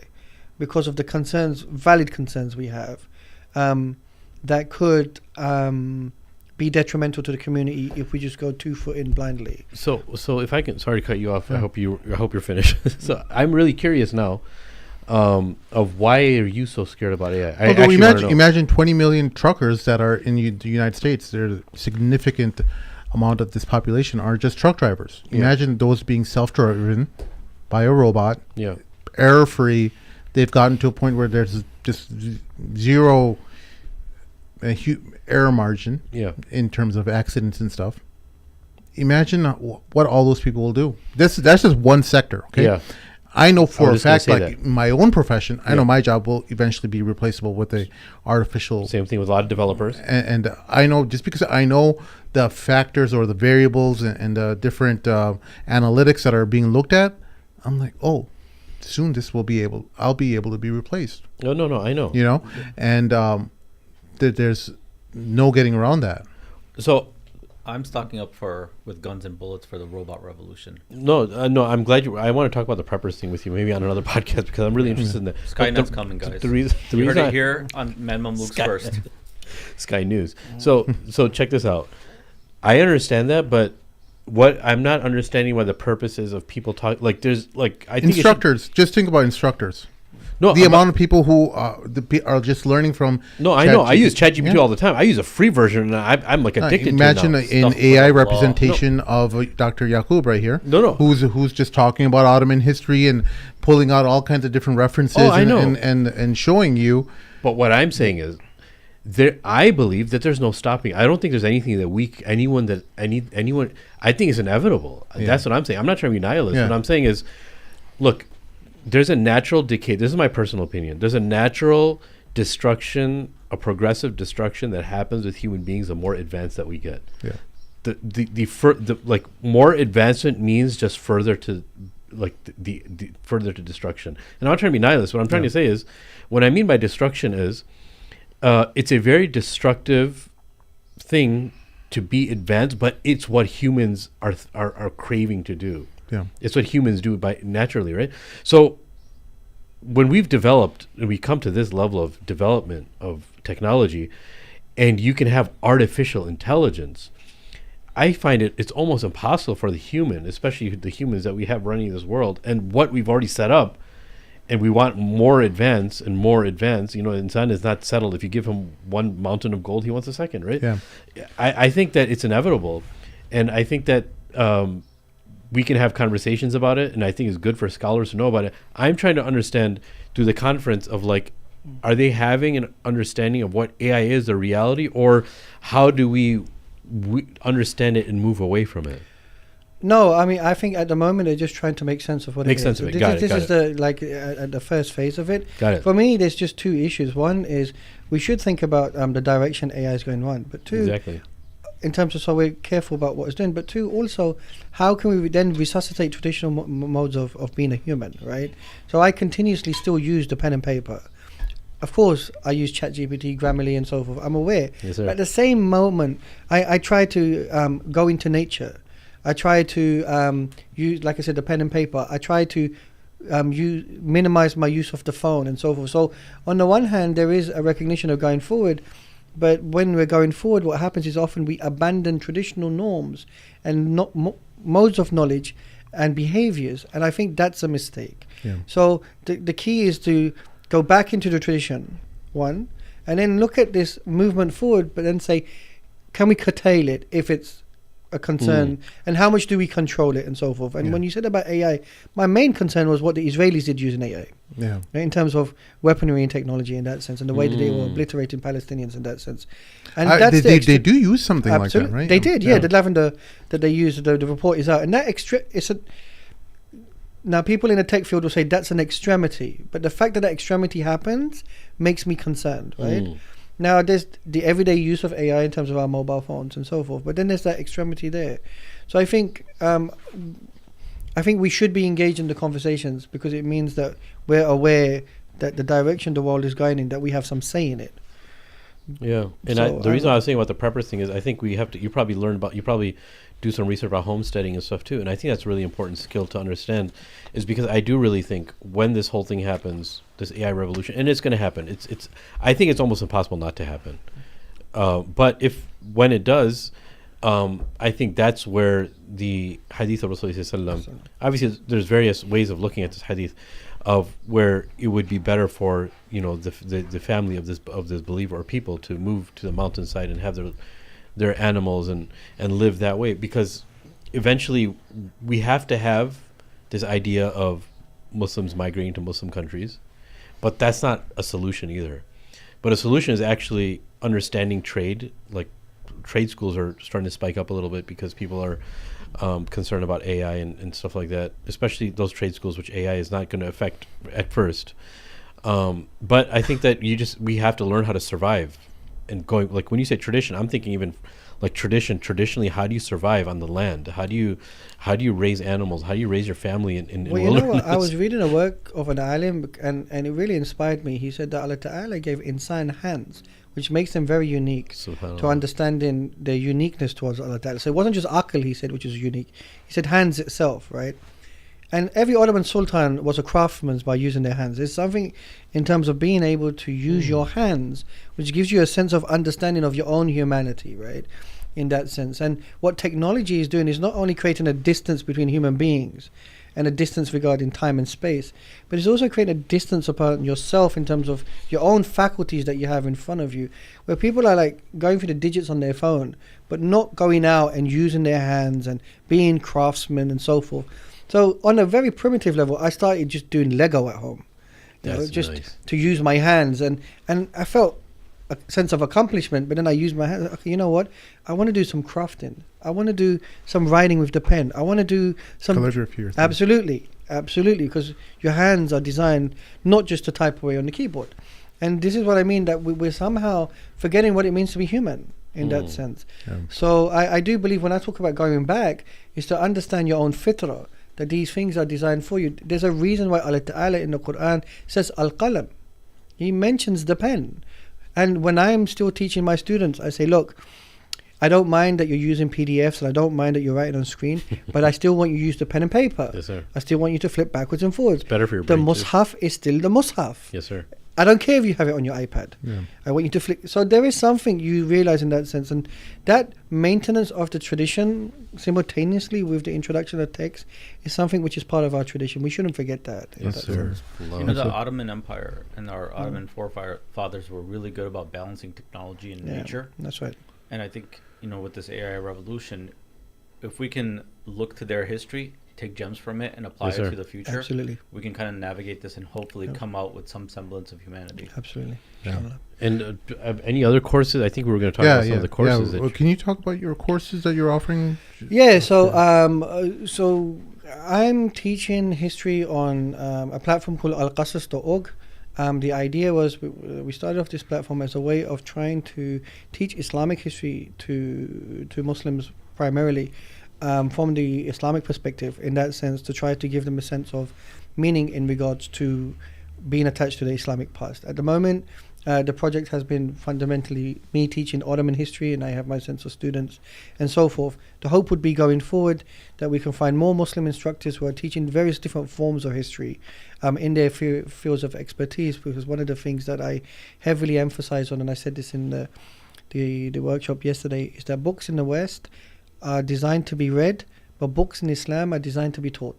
because of the concerns, valid concerns we have, that could be detrimental to the community if we just go 2 foot in blindly. So if I can, sorry to cut you off. I hope you're finished. So I'm really curious now of why are you so scared about AI? Although imagine 20 million truckers that are in the United States. There's a significant amount of this population are just truck drivers. Imagine those being self-driven by a robot, error-free. They've gotten to a point where there's just zero error margin in terms of accidents and stuff. Imagine what all those people will do. That's just one sector, okay? Yeah. I know for a fact, like my own profession, I know my job will eventually be replaceable with a artificial. Same thing with a lot of developers. And I know, just because I know the factors or the variables and the different analytics that are being looked at, I'm like, oh, soon I'll be able to be replaced. No, I know. And there's no getting around that. So I'm stocking up with guns and bullets for the robot revolution. No, I'm glad I want to talk about the preppers thing with you, maybe on another podcast, because I'm really interested in that. Skynet's coming, guys. The reason you heard it here on Man Mamluks First. Sky News. So check this out. I understand that, but what I'm not understanding why the purpose is of people talk like there's like I think instructors. Just think about instructors. No, the amount of people who are just learning from. No, I know. I use ChatGPT all the time. I use a free version, and I'm like addicted. Imagine to it now. An AI representation of Dr. Yakoob right here. No. Who's just talking about Ottoman history and pulling out all kinds of different references. I know. And showing you. But what I'm saying is, I believe that there's no stopping. I don't think there's anything that anyone. I think it's inevitable. Yeah. That's what I'm saying. I'm not trying to be nihilist. Yeah. What I'm saying is, look. There's a natural decay. This is my personal opinion. There's a natural destruction, a progressive destruction that happens with human beings the more advanced that we get. Yeah. The more advancement means just further to the further to destruction. And I'm not trying to be nihilist. What I'm trying to say is, what I mean by destruction is, it's a very destructive thing to be advanced, but it's what humans are craving to do. Yeah. It's what humans do by naturally, right? So when we've developed and we come to this level of development of technology, and you can have artificial intelligence, I find it's almost impossible for the human, especially the humans that we have running this world and what we've already set up, and we want more advance and more advance. Insan is not settled. If you give him one mountain of gold, he wants a second, right? Yeah. I think that it's inevitable, and I think that we can have conversations about it, and I think it's good for scholars to know about it. I'm trying to understand through the conference of are they having an understanding of what AI is, the reality, or how do we understand it and move away from it? No, I mean, I think at the moment they're just trying to make sense of what make it sense is. Of it. This is the first phase of it. Got it. For me, there's just 2 issues. One is we should think about the direction AI is going on, but 2, exactly. In terms of, so we're careful about what it's doing, but 2, also, how can we then resuscitate traditional modes of being a human, right? So I continuously still use the pen and paper. Of course, I use ChatGPT, Grammarly, and so forth. I'm aware. Yes, sir. But at the same moment, I try to go into nature. I try to use, like I said, the pen and paper. I try to minimize my use of the phone and so forth. So on the one hand, there is a recognition of going forward. But when we're going forward, what happens is often we abandon traditional norms and modes of knowledge and behaviors. And I think that's a mistake. Yeah. So the key is to go back into the tradition, one, and then look at this movement forward, but then say, can we curtail it if it's a concern, and how much do we control it and so forth. And when you said about AI, my main concern was what the Israelis did using AI. Yeah. Right, in terms of weaponry and technology in that sense, and the way that they were obliterating Palestinians in that sense. And that's they do use something absolutely like that, right? They did, yeah. The lavender that they used, the report is out, and that now people in the tech field will say that's an extremity, but the fact that extremity happens makes me concerned, right? Now there's the everyday use of AI in terms of our mobile phones and so forth, but then there's that extremity there. So I think I think we should be engaged in the conversations because it means that we're aware that the direction the world is going in, that we have some say in it. Yeah, and So, the reason I was saying about the preppers thing is I think we have to. You probably do some research about homesteading and stuff too, and I think that's a really important skill to understand, is because I do really think when this whole thing happens, this AI revolution, and it's going to happen. I think it's almost impossible not to happen. But when it does, I think that's where the hadith of Rasulullah, obviously there's various ways of looking at this hadith, of where it would be better for the family of this believer or people to move to the mountainside and have their animals and live that way, because eventually we have to have this idea of Muslims migrating to Muslim countries, but that's not a solution either. But a solution is actually understanding trade. Like trade schools are starting to spike up a little bit because people are concerned about AI and stuff like that, especially those trade schools which AI is not going to affect at first. But I think that we have to learn how to survive. And going, like when you say tradition, I'm thinking even like traditionally, how do you survive on the land? How do you raise animals? How do you raise your family in Well, wilderness? I was reading a work of an alim, and it really inspired me. He said that Allah Ta'ala gave insan hands, which makes them very unique to understanding their uniqueness towards Allah Ta'ala. So it wasn't just akal, he said, which is unique. He said hands itself, right? And every Ottoman Sultan was a craftsman by using their hands. There's something in terms of being able to use your hands, which gives you a sense of understanding of your own humanity, right? In that sense. And what technology is doing is not only creating a distance between human beings and a distance regarding time and space, but it's also creating a distance upon yourself in terms of your own faculties that you have in front of you, where people are like going through the digits on their phone, but not going out and using their hands and being craftsmen and so forth. So on a very primitive level, I started just doing Lego at home, just nice. To use my hands, and I felt a sense of accomplishment. But then I used my hands. Okay, you know what? I want to do some crafting. I want to do some writing with the pen. I want to do some calligraphy. Absolutely, because your hands are designed not just to type away on the keyboard. And this is what I mean, that we're somehow forgetting what it means to be human in that sense. Yeah. So I do believe when I talk about going back, is to understand your own fitrah, that these things are designed for you. There's a reason why Allah Ta'ala in the Quran says Al-Qalam. He mentions the pen. And when I'm still teaching my students, I say, look, I don't mind that you're using PDFs and I don't mind that you're writing on screen, but I still want you to use the pen and paper. Yes, sir. I still want you to flip backwards and forwards. It's better for your brain. The too. Mus'haf is still the Mus'haf. Yes, sir. I don't care if you have it on your iPad. Yeah. I want you to flick. So there is something you realize in that sense. And that maintenance of the tradition simultaneously with the introduction of text is something which is part of our tradition. We shouldn't forget that. Yes, sir. The Ottoman Empire and our Ottoman forefathers were really good about balancing technology and nature. That's right. And I think, with this AI revolution, if we can look to their history, take gems from it and apply it to the future, absolutely, we can kind of navigate this and hopefully come out with some semblance of humanity. Absolutely. Yeah. And any other courses? I think we were going to talk about some of the courses. Yeah. Well, can you talk about your courses that you're offering? Yeah. So I'm teaching history on a platform called alqasas.org. The idea was we started off this platform as a way of trying to teach Islamic history to Muslims primarily, from the Islamic perspective, in that sense, to try to give them a sense of meaning in regards to being attached to the Islamic past. At the moment, the project has been fundamentally me teaching Ottoman history, and I have my sense of students and so forth. The hope would be going forward that we can find more Muslim instructors who are teaching various different forms of history in their fields of expertise, because one of the things that I heavily emphasize on, and I said this in the workshop yesterday, is that books in the West are designed to be read, but books in Islam are designed to be taught.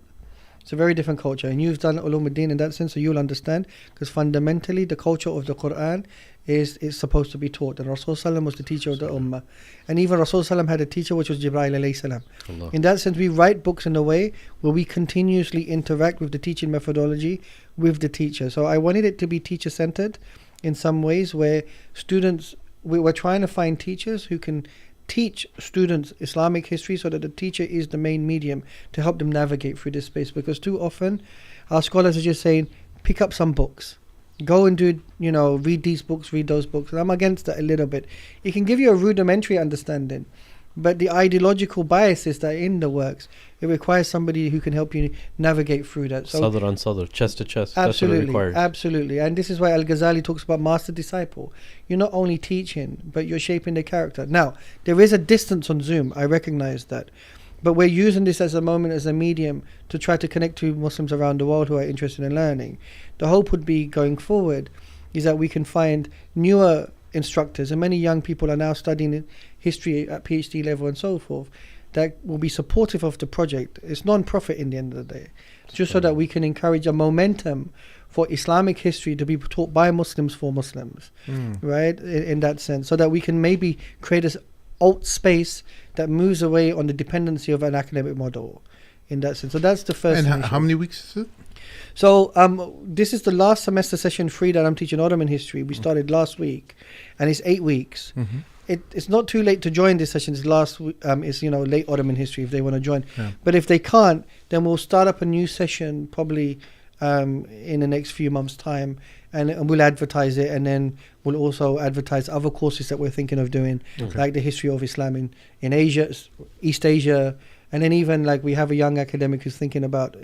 It's a very different culture, and you've done ulum ad-din in that sense, so you'll understand, because fundamentally the culture of the Quran is supposed to be taught. And Rasul Sallam was the teacher of the Ummah, and even Rasul Sallam had a teacher which was Jibreel alayhi salam. In that sense, we write books in a way where we continuously interact with the teaching methodology with the teacher. So I wanted it to be teacher centered in some ways, where students, we're trying to find teachers who can teach students Islamic history, so that the teacher is the main medium to help them navigate through this space. Because too often our scholars are just saying, pick up some books, go and do, read these books, read those books. And I'm against that a little bit. It can give you a rudimentary understanding, but the ideological biases that are in the works, it requires somebody who can help you navigate through that. So Sadr on sadr, chest to chest. That's what it absolutely, requires. absolutely. And this is why Al-Ghazali talks about master disciple. You're not only teaching, but you're shaping the character. Now, there is a distance on Zoom, I recognize that, but we're using this as a moment, as a medium, to try to connect to Muslims around the world who are interested in learning. The hope would be, going forward, is that we can find newer instructors, and many young people are now studying history at PhD level and so forth, that will be supportive of the project. It's non-profit in the end of the day, just so that we can encourage a momentum for Islamic history to be taught by Muslims for Muslims, right, in that sense, so that we can maybe create this alt space that moves away on the dependency of an academic model in that sense. So that's the first. And initiative. how many weeks is it? So this is the last semester session 3 that I'm teaching Ottoman history. We started last week, and it's 8 weeks. It's not too late to join this session. It's Late Ottoman History if they want to join. Yeah. But if they can't, then we'll start up a new session probably in the next few months' time, and we'll advertise it, and then we'll also advertise other courses that we're thinking of doing, like the history of Islam in Asia, East Asia, and then even like we have a young academic who's thinking about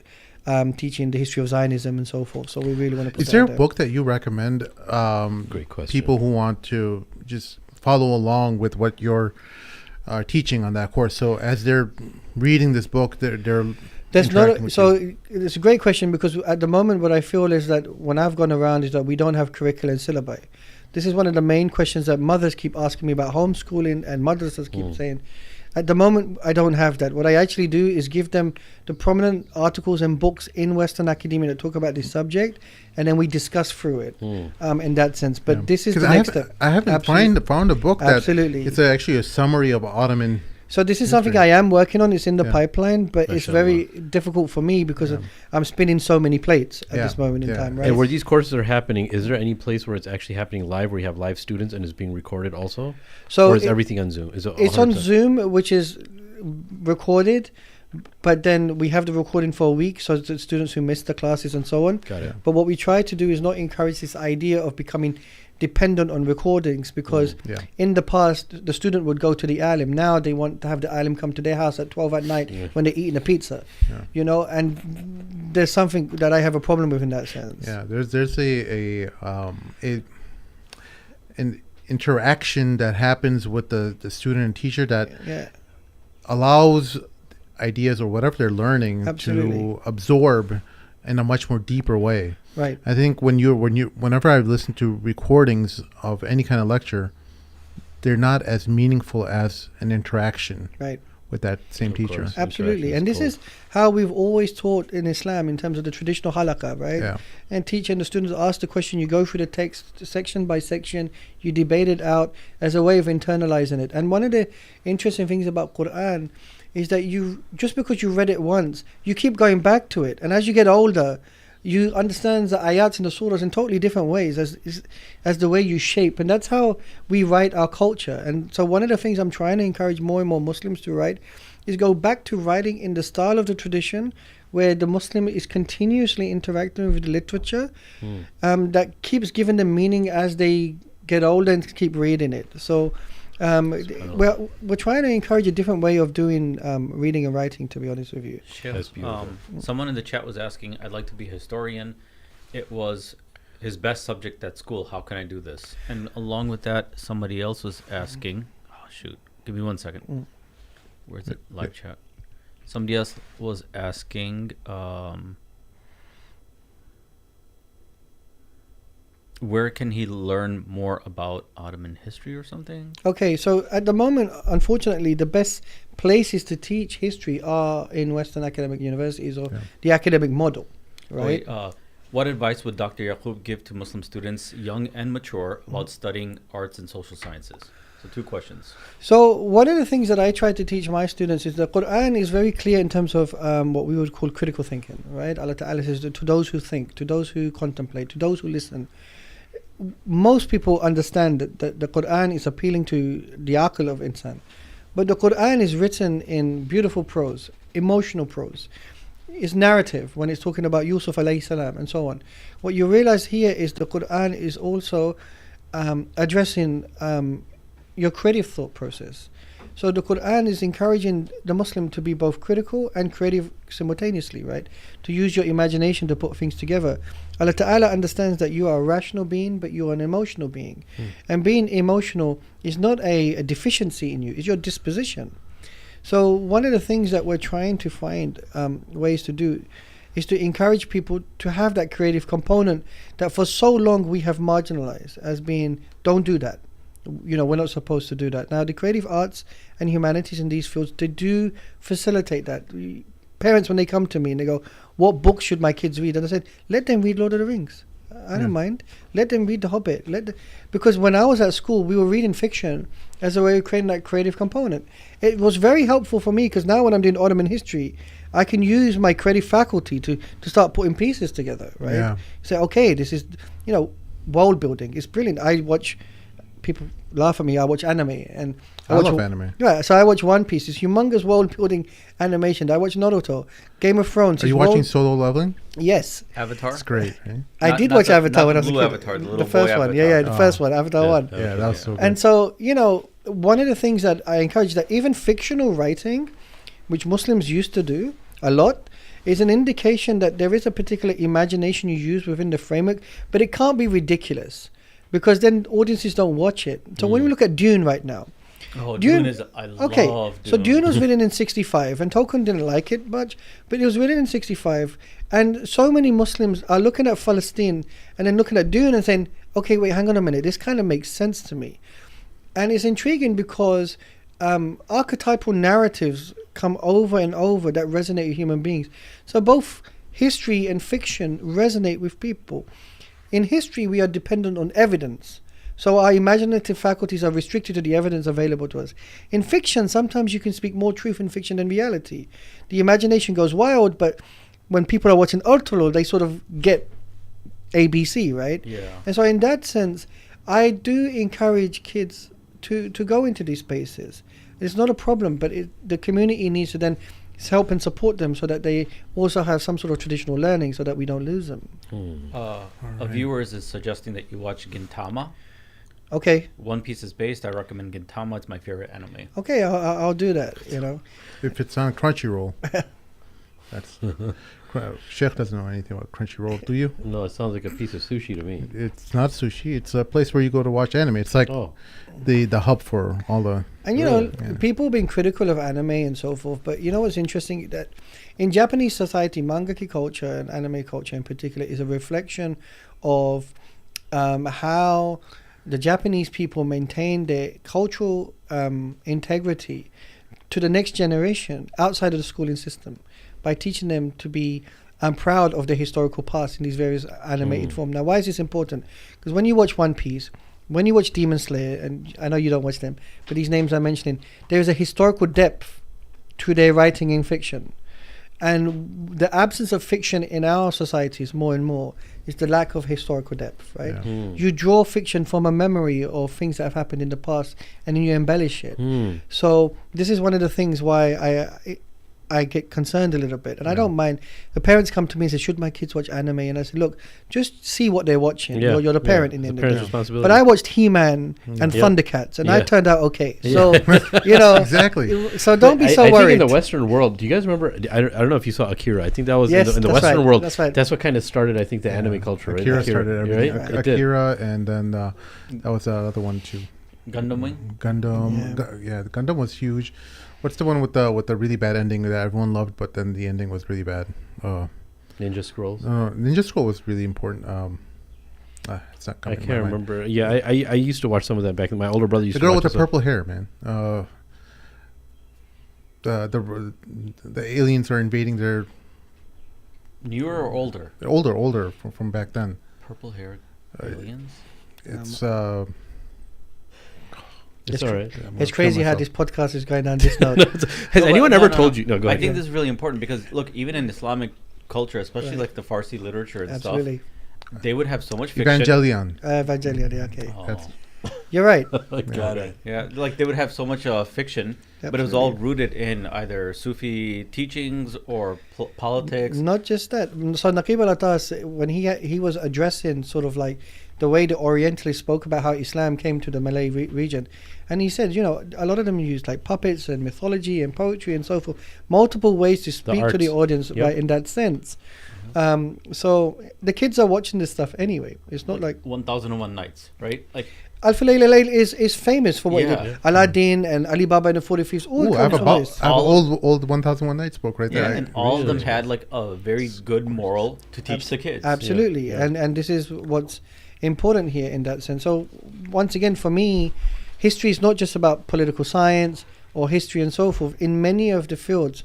teaching the history of Zionism and so forth. So we really want to put Is that there out a book that you recommend Great question. people who want to just follow along with what you're teaching on that course? So as they're reading this book, they're There's interacting not. with So you. it's a great question, because at the moment what I feel is that when I've gone around is that we don't have curriculum and syllabi. This is one of the main questions that mothers keep asking me about homeschooling, and madrasas keep saying. At the moment, I don't have that. What I actually do is give them the prominent articles and books in Western academia that talk about this subject, and then we discuss through it in that sense. But Yeah. this is 'Cause the next step. I haven't Absolutely. found a book that Absolutely. it's actually a summary of Ottoman. So this is something history. I am working on. It's in the Yeah. pipeline, but it's very difficult for me because I'm spinning so many plates at this moment in time. Right? And where these courses are happening, is there any place where it's actually happening live, where you have live students and it's being recorded also? So or is everything on Zoom? Is it it's on 100%? Zoom, which is recorded, but then we have the recording for a week, so the students who missed the classes and so on. Got it. But what we try to do is not encourage this idea of becoming dependent on recordings, because in the past the student would go to the alim. Now they want to have the alim come to their house at 12 at night when they're eating a pizza, and there's something that I have a problem with in that sense. Yeah, there's an interaction that happens with the student and teacher that allows ideas or whatever they're learning to absorb in a much more deeper way. Right. I think whenever I listen to recordings of any kind of lecture, they're not as meaningful as an interaction with that same teacher. course. Absolutely. Interaction And is this is how we've always taught in Islam in terms of the traditional halaqah, right? Yeah. And teaching the students ask the question, you go through the text section by section, you debate it out as a way of internalizing it. And one of the interesting things about Quran is that you, just because you read it once, you keep going back to it. And as you get older, you understand the ayats and the surahs in totally different ways as the way you shape. And that's how we write our culture. And so one of the things I'm trying to encourage more and more Muslims to write is go back to writing in the style of the tradition, where the Muslim is continuously interacting with the literature that keeps giving them meaning as they get older and keep reading it. So we're trying to encourage a different way of doing reading and writing, to be honest with you. That's beautiful. Someone in the chat was asking, I'd like to be a historian. It was his best subject at school. How can I do this? And along with that, somebody else was asking, oh shoot, give me 1 second. Where's it? Live chat. Somebody else was asking, where can he learn more about Ottoman history or something? Okay, so at the moment, unfortunately, the best places to teach history are in Western academic universities or the academic model, right? What advice would Dr. Yakoob give to Muslim students, young and mature, about studying arts and social sciences? So 2 questions. So one of the things that I try to teach my students is the Quran is very clear in terms of what we would call critical thinking, right? Allah Ta'ala says to those who think, to those who contemplate, to those who listen. Most people understand that the Quran is appealing to the aql of insan. But the Quran is written in beautiful prose, emotional prose. It's narrative when it's talking about Yusuf alayhi salam and so on. What you realize here is the Quran is also addressing your creative thought process. So the Quran is encouraging the Muslim to be both critical and creative simultaneously, right? To use your imagination to put things together. Allah Ta'ala understands that you are a rational being, but you are an emotional being. And being emotional is not a deficiency in you, it's your disposition. So one of the things that we're trying to find ways to do is to encourage people to have that creative component that for so long we have marginalized as being, don't do that. You know, we're not supposed to do that. Now, the creative arts and humanities in these fields, they do facilitate that. Parents, when they come to me and they go, what books should my kids read? And I said, let them read Lord of the Rings. I don't mind. Let them read The Hobbit. Because when I was at school, we were reading fiction as a way of creating that creative component. It was very helpful for me because now when I'm doing Ottoman history, I can use my creative faculty to start putting pieces together, right? Yeah. Say, okay, this is, you know, world building. It's brilliant. I watch, people laugh at me, I watch anime. And I love anime. Yeah, so I watch One Piece. It's humongous world building animation. I watch Naruto, Game of Thrones. Are you watching Solo Leveling? Yes. Avatar. It's great, right? I did watch Avatar when I was a blue kid. Avatar, the little The first boy one. Avatar. Yeah, the first one, Avatar 1. Yeah, that was so good. And so, you know, one of the things that I encourage that even fictional writing, which Muslims used to do a lot, is an indication that there is a particular imagination you use within the framework, but it can't be ridiculous because then audiences don't watch it. So when we look at Dune right now, Oh, Dune is, I love Dune. So Dune was written in 65 and Tolkien didn't like it much, but it was written in 65 and so many Muslims are looking at Palestine and then looking at Dune and saying, okay, wait, hang on a minute, this kind of makes sense to me. And it's intriguing because archetypal narratives come over and over that resonate with human beings. So both history and fiction resonate with people. In history, we are dependent on evidence. So our imaginative faculties are restricted to the evidence available to us. In fiction, sometimes you can speak more truth in fiction than reality. The imagination goes wild, but when people are watching Ultra, they sort of get ABC, right? Yeah. And so in that sense, I do encourage kids to go into these spaces. It's not a problem, but the community needs to then help and support them so that they also have some sort of traditional learning so that we don't lose them. A viewer is suggesting that you watch Gintama. Okay. One Piece is based. I recommend Gintama. It's my favorite anime. Okay, I'll do that, you know. If it's on Crunchyroll. That's Sheikh doesn't know anything about Crunchyroll, do you? No, it sounds like a piece of sushi to me. It's not sushi. It's a place where you go to watch anime. It's like the hub for all the... And, you know, people have been critical of anime and so forth, but you know what's interesting? That in Japanese society, mangaka culture and anime culture in particular is a reflection of how the Japanese people maintain their cultural integrity to the next generation outside of the schooling system by teaching them to be proud of their historical past in these various animated forms. Now, why is this important? Because when you watch One Piece, when you watch Demon Slayer, and I know you don't watch them, but these names I'm mentioning, there is a historical depth to their writing in fiction. And the absence of fiction in our societies more and more is the lack of historical depth, right? Yeah. You draw fiction from a memory of things that have happened in the past and then you embellish it. So this is one of the things why I get concerned a little bit. And I don't mind. The parents come to me and say, should my kids watch anime? And I say, look, just see what they're watching. Yeah. You're the parent in the It's end the of the parent's day. responsibility. But I watched He-Man and Thundercats and I turned out okay. So, you know. Exactly. So don't be so I worried. think in the Western world, do you guys remember? I don't know if you saw Akira. I think that was Yes, in the that's Western right, world. that's right. That's what kind of started, I think, the anime culture. Right? Akira started everything. Right? It did. Akira, and then that was the other one too. Gundam Wing. Gundam. The Gundam was huge. What's the one with the really bad ending that everyone loved, but then the ending was really bad? Ninja Scrolls. Ninja Scroll was really important. It's not I coming. can't remember. Yeah, I used to watch some of that back then. My older brother used The to girl watch with the it, so- purple hair, man. The aliens are invading their... Newer or older? They're older from back then. Purple haired aliens? It's It's all right. It's crazy how this podcast is going down this note. Has anyone ever told you? No, go I ahead. think this is really important because, look, even in Islamic culture, especially like the Farsi literature and Absolutely. stuff, they would have so much fiction. Evangelion. Evangelion, yeah, okay. Oh. That's You're right. Got it. Yeah, like they would have so much fiction, but it was all rooted in either Sufi teachings or politics. Not just that. So Naqib al-Atas, when he was addressing sort of like the way the Orientalists spoke about how Islam came to the Malay region. And he said, you know, a lot of them used like puppets and mythology and poetry and so forth, multiple ways to speak to the arts. audience, Yep. right, in that sense. So the kids are watching this stuff anyway. It's not like 1001 Nights, right? Like Alpha Layla Layla is famous for what he Yeah. did. Aladdin and Ali Baba and the 40 Thieves all Ooh, I have comes a from this. I have an old 1001 Nights book right yeah, there. and all of them Really? had like a very good moral to teach the kids. Absolutely, Yeah. and this is what's important here in that sense. So once again, for me, history is not just about political science or history and so forth. In many of the fields,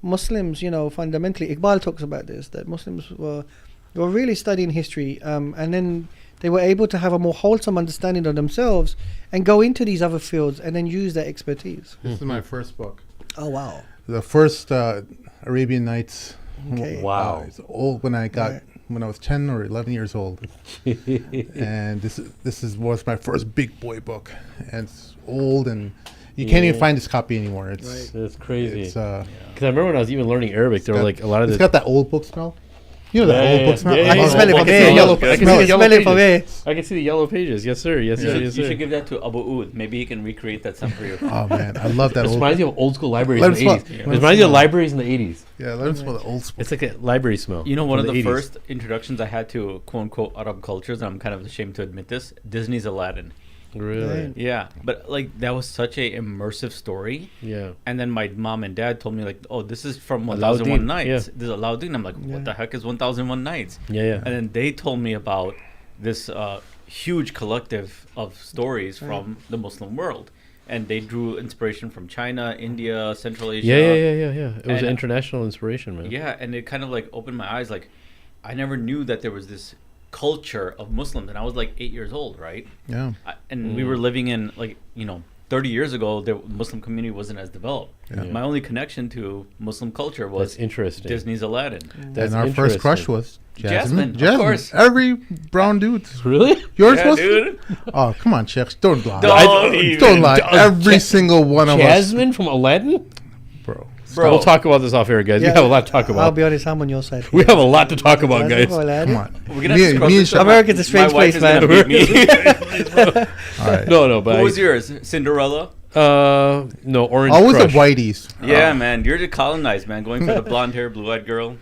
Muslims, you know, fundamentally, Iqbal talks about this, that Muslims were really studying history, and then they were able to have a more wholesome understanding of themselves and go into these other fields and then use their expertise. This is my first book. Oh wow! The first Arabian Nights. Okay. Wow. It's old when I got Right. when I was 10 or 11 years old, and this was my first big boy book, and it's old, and you can't even Yeah. find this copy anymore. It's Right. That's crazy. it's Because I remember when I was even learning Arabic, there were like a lot of it's the got that old book smell. You know that Yeah, old yeah, book smell. yeah, I yeah, I can love smell it old from book. here. the yellow- I Smell can it. see Smell the it, yellow smell it from here. pages. I can see the yellow pages. Yes, sir. Yes, You, sir. should, Yes, you sir. should give that to Abu Oud. Maybe he can recreate that sound for you. Oh man, I love that It old. reminds you of old school libraries Let in the him 80s. smell- It let him reminds you of smell. libraries in the 80s. Yeah, let him smell the old school. It's like a library smell. You know, one of from the 80s. first introductions I had to quote unquote Arab cultures, and I'm kind of ashamed to admit this, Disney's Aladdin. Really? Right. Yeah, but like that was such a immersive story. Yeah. And then my mom and dad told me like, "Oh, this is from Aladdin, 1001 Nights. yeah. This is Aladdin." I'm like, Yeah. "What the heck is 1001 Nights?" Yeah, yeah. And then they told me about this huge collective of stories from the Muslim world, and they drew inspiration from China, India, Central Asia. Yeah. It was And, an international inspiration, man. Yeah, and it kind of like opened my eyes. Like, I never knew that there was this culture of Muslims, and I was like 8 years old, right? Yeah, And we were living in like 30 years ago, the Muslim community wasn't as developed. Yeah. My only connection to Muslim culture was That's interesting. Disney's Aladdin. That's and our first crush interesting. was Jasmine, Jasmine. of course. Every brown dude. Really? Yours Yeah, was. dude. Oh come on, Sheikh, don't lie. Don't even. Don't lie. Every single one of us, Jasmine from Aladdin? bro. Bro. We'll talk about this off air, guys. We have a lot to talk I'll about. be honest, I'm on your side. We have a lot to talk about, guys. Come on. We're gonna have to cross me and this Sheikh- up. America's a strange My wife place, is gonna man. beat me. All right. No, but What was yours? Cinderella? no, Orange Always Crush. the whiteys. Yeah, man. You're the colonized, man. Going for the blonde hair, blue eyed girl.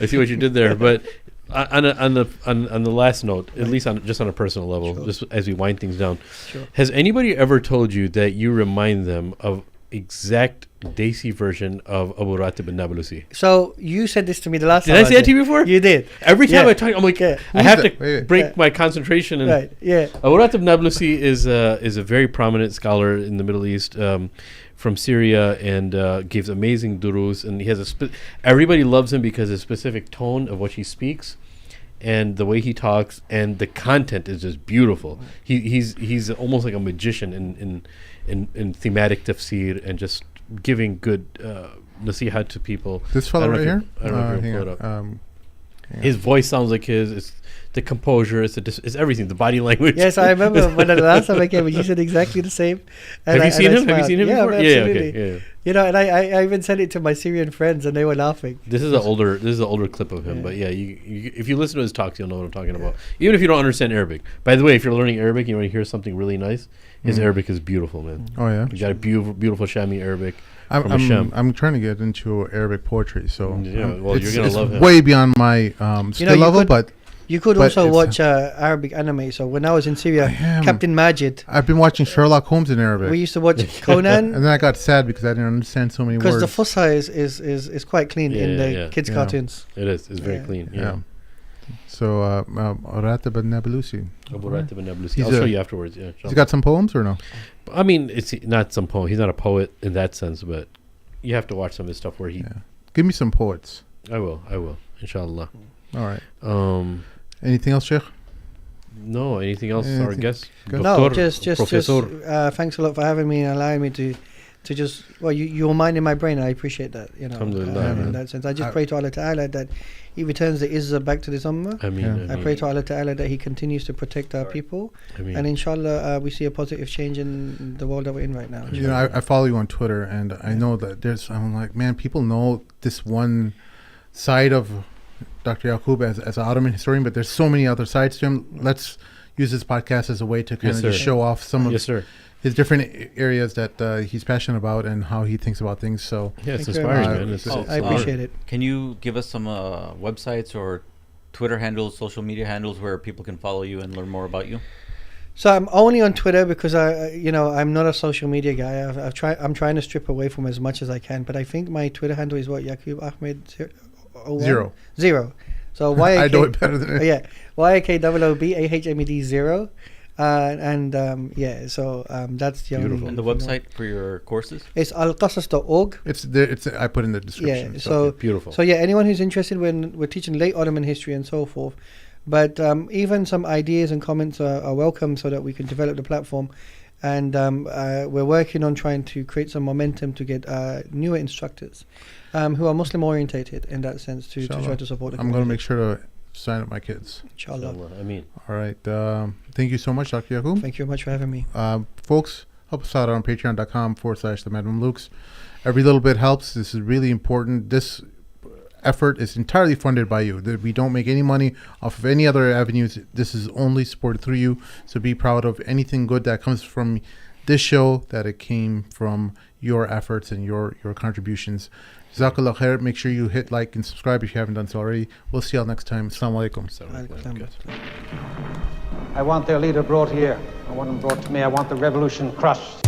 I see what you did there, but on the last note, at least on a personal level, just as we wind things down, Sure. has anybody ever told you that you remind them of exact Desi version of Abu Ratib al-Nablusi? So you said this to me the last Did time. I say that to you before? You did. Every time Yeah. I talk, I'm like, Yeah. I have Who's to that? Wait. break Yeah. my concentration. And Right. Yeah. Abu Ratib Nablusi is a very prominent scholar in the Middle East, from Syria, and gives amazing durus. And he has everybody loves him because of the specific tone of what he speaks, and the way he talks, and the content is just beautiful. He's almost like a magician in thematic tafsir and just giving good nasihat to people. This I fellow don't right know here. if you- I don't know if you hang can pull it on. up. His voice sounds like his. It's the composure. It's everything. The body language. Yes, I remember when the last time I came, you said exactly the same. Have you seen him? Have you smiled. seen him Yeah, before? absolutely. Yeah. Okay. You know, and I even sent it to my Syrian friends, and they were laughing. This is an older clip of him, Yeah. but yeah, you if you listen to his talks, you'll know what I'm talking about. Even if you don't understand Arabic. By the way, if you're learning Arabic, you want to hear something really nice. His Arabic is beautiful, man. Oh yeah. He got a beautiful Shami Arabic. I'm from Hashem. I'm trying to get into Arabic poetry, so Yeah, well, you're gonna it's love him. way beyond my skill you level, could- but You could But also it's- watch Arabic anime. So when I was in Syria, am. Captain Majid, I've been watching Sherlock Holmes in Arabic, we used to watch Conan. and then I got sad because I didn't understand so many Because words. the Fusha is quite clean in Yeah, the yeah. kids' Yeah. cartoons. It is. It's very Yeah. clean. yeah. Yeah. So Ratib al-Nablusi. Abu Ratib an-Nablusi. He's I'll show a- you afterwards. Yeah. He's got some poems or no? I mean, it's not some poem. He's not a poet in that sense, but you have to watch some of his stuff where he. Yeah. Give me some poets. I will. Inshallah. All right. Anything else, Sheikh? No. Anything else? Our Anything- guest. Go- No, Doctor, just Professor. thanks a lot for having me and allowing me to just you're minding my brain. I appreciate that. You know, Alhamdulillah, in man. that sense, I just I- pray to Allah Ta'ala that He returns the Izzah back to this ummah. I mean, Yeah. I pray to Allah Ta'ala that He continues to protect our people, and inshallah we see a positive change in the world that we're in right now. You know, I follow you on Twitter, and I know that I'm like, man, people know this one side of Dr. Yakoob as an Ottoman historian, but there's so many other sides to him. Let's use this podcast as a way to kind Yes, of just sir. show off some of Yes, sir. his different areas that he's passionate about and how he thinks about things. So Yeah, it's Thank you very inspiring, much. man. It's, I appreciate it. Can you give us some websites or Twitter handles, social media handles where people can follow you and learn more about you? So I'm only on Twitter because I'm not a social media guy. I'm trying to strip away from as much as I can. But I think my Twitter handle is what, Yakoob Ahmed 0. So YAK, I know it better than it. yeah, YAKOOBAHMED 0. So that's the Beautiful. only. And the website for your courses? It's alqasas.org. It's there. It's I put in the description. Yeah, so beautiful. So yeah, anyone who's interested, when we're teaching late Ottoman history and so forth, but even some ideas and comments are welcome so that we can develop the platform. And we're working on trying to create some momentum to get newer instructors who are Muslim orientated in that sense to try to support the I'm going to community. make sure to sign up my kids. Inshallah. I mean, All right. Thank you so much, Dr. Yakoob. Thank you very much for having me. Folks, help us out on patreon.com/the Every little bit helps. This is really important. This effort is entirely funded by you. We don't make any money off of any other avenues. This is only supported through you. So be proud of anything good that comes from this show, that it came from your efforts and your contributions. Jazakallah khair. Make sure you hit like and subscribe if you haven't done so already. We'll see y'all next time. Assalamu alaikum. I want their leader brought here. I want him brought to me. I want the revolution crushed.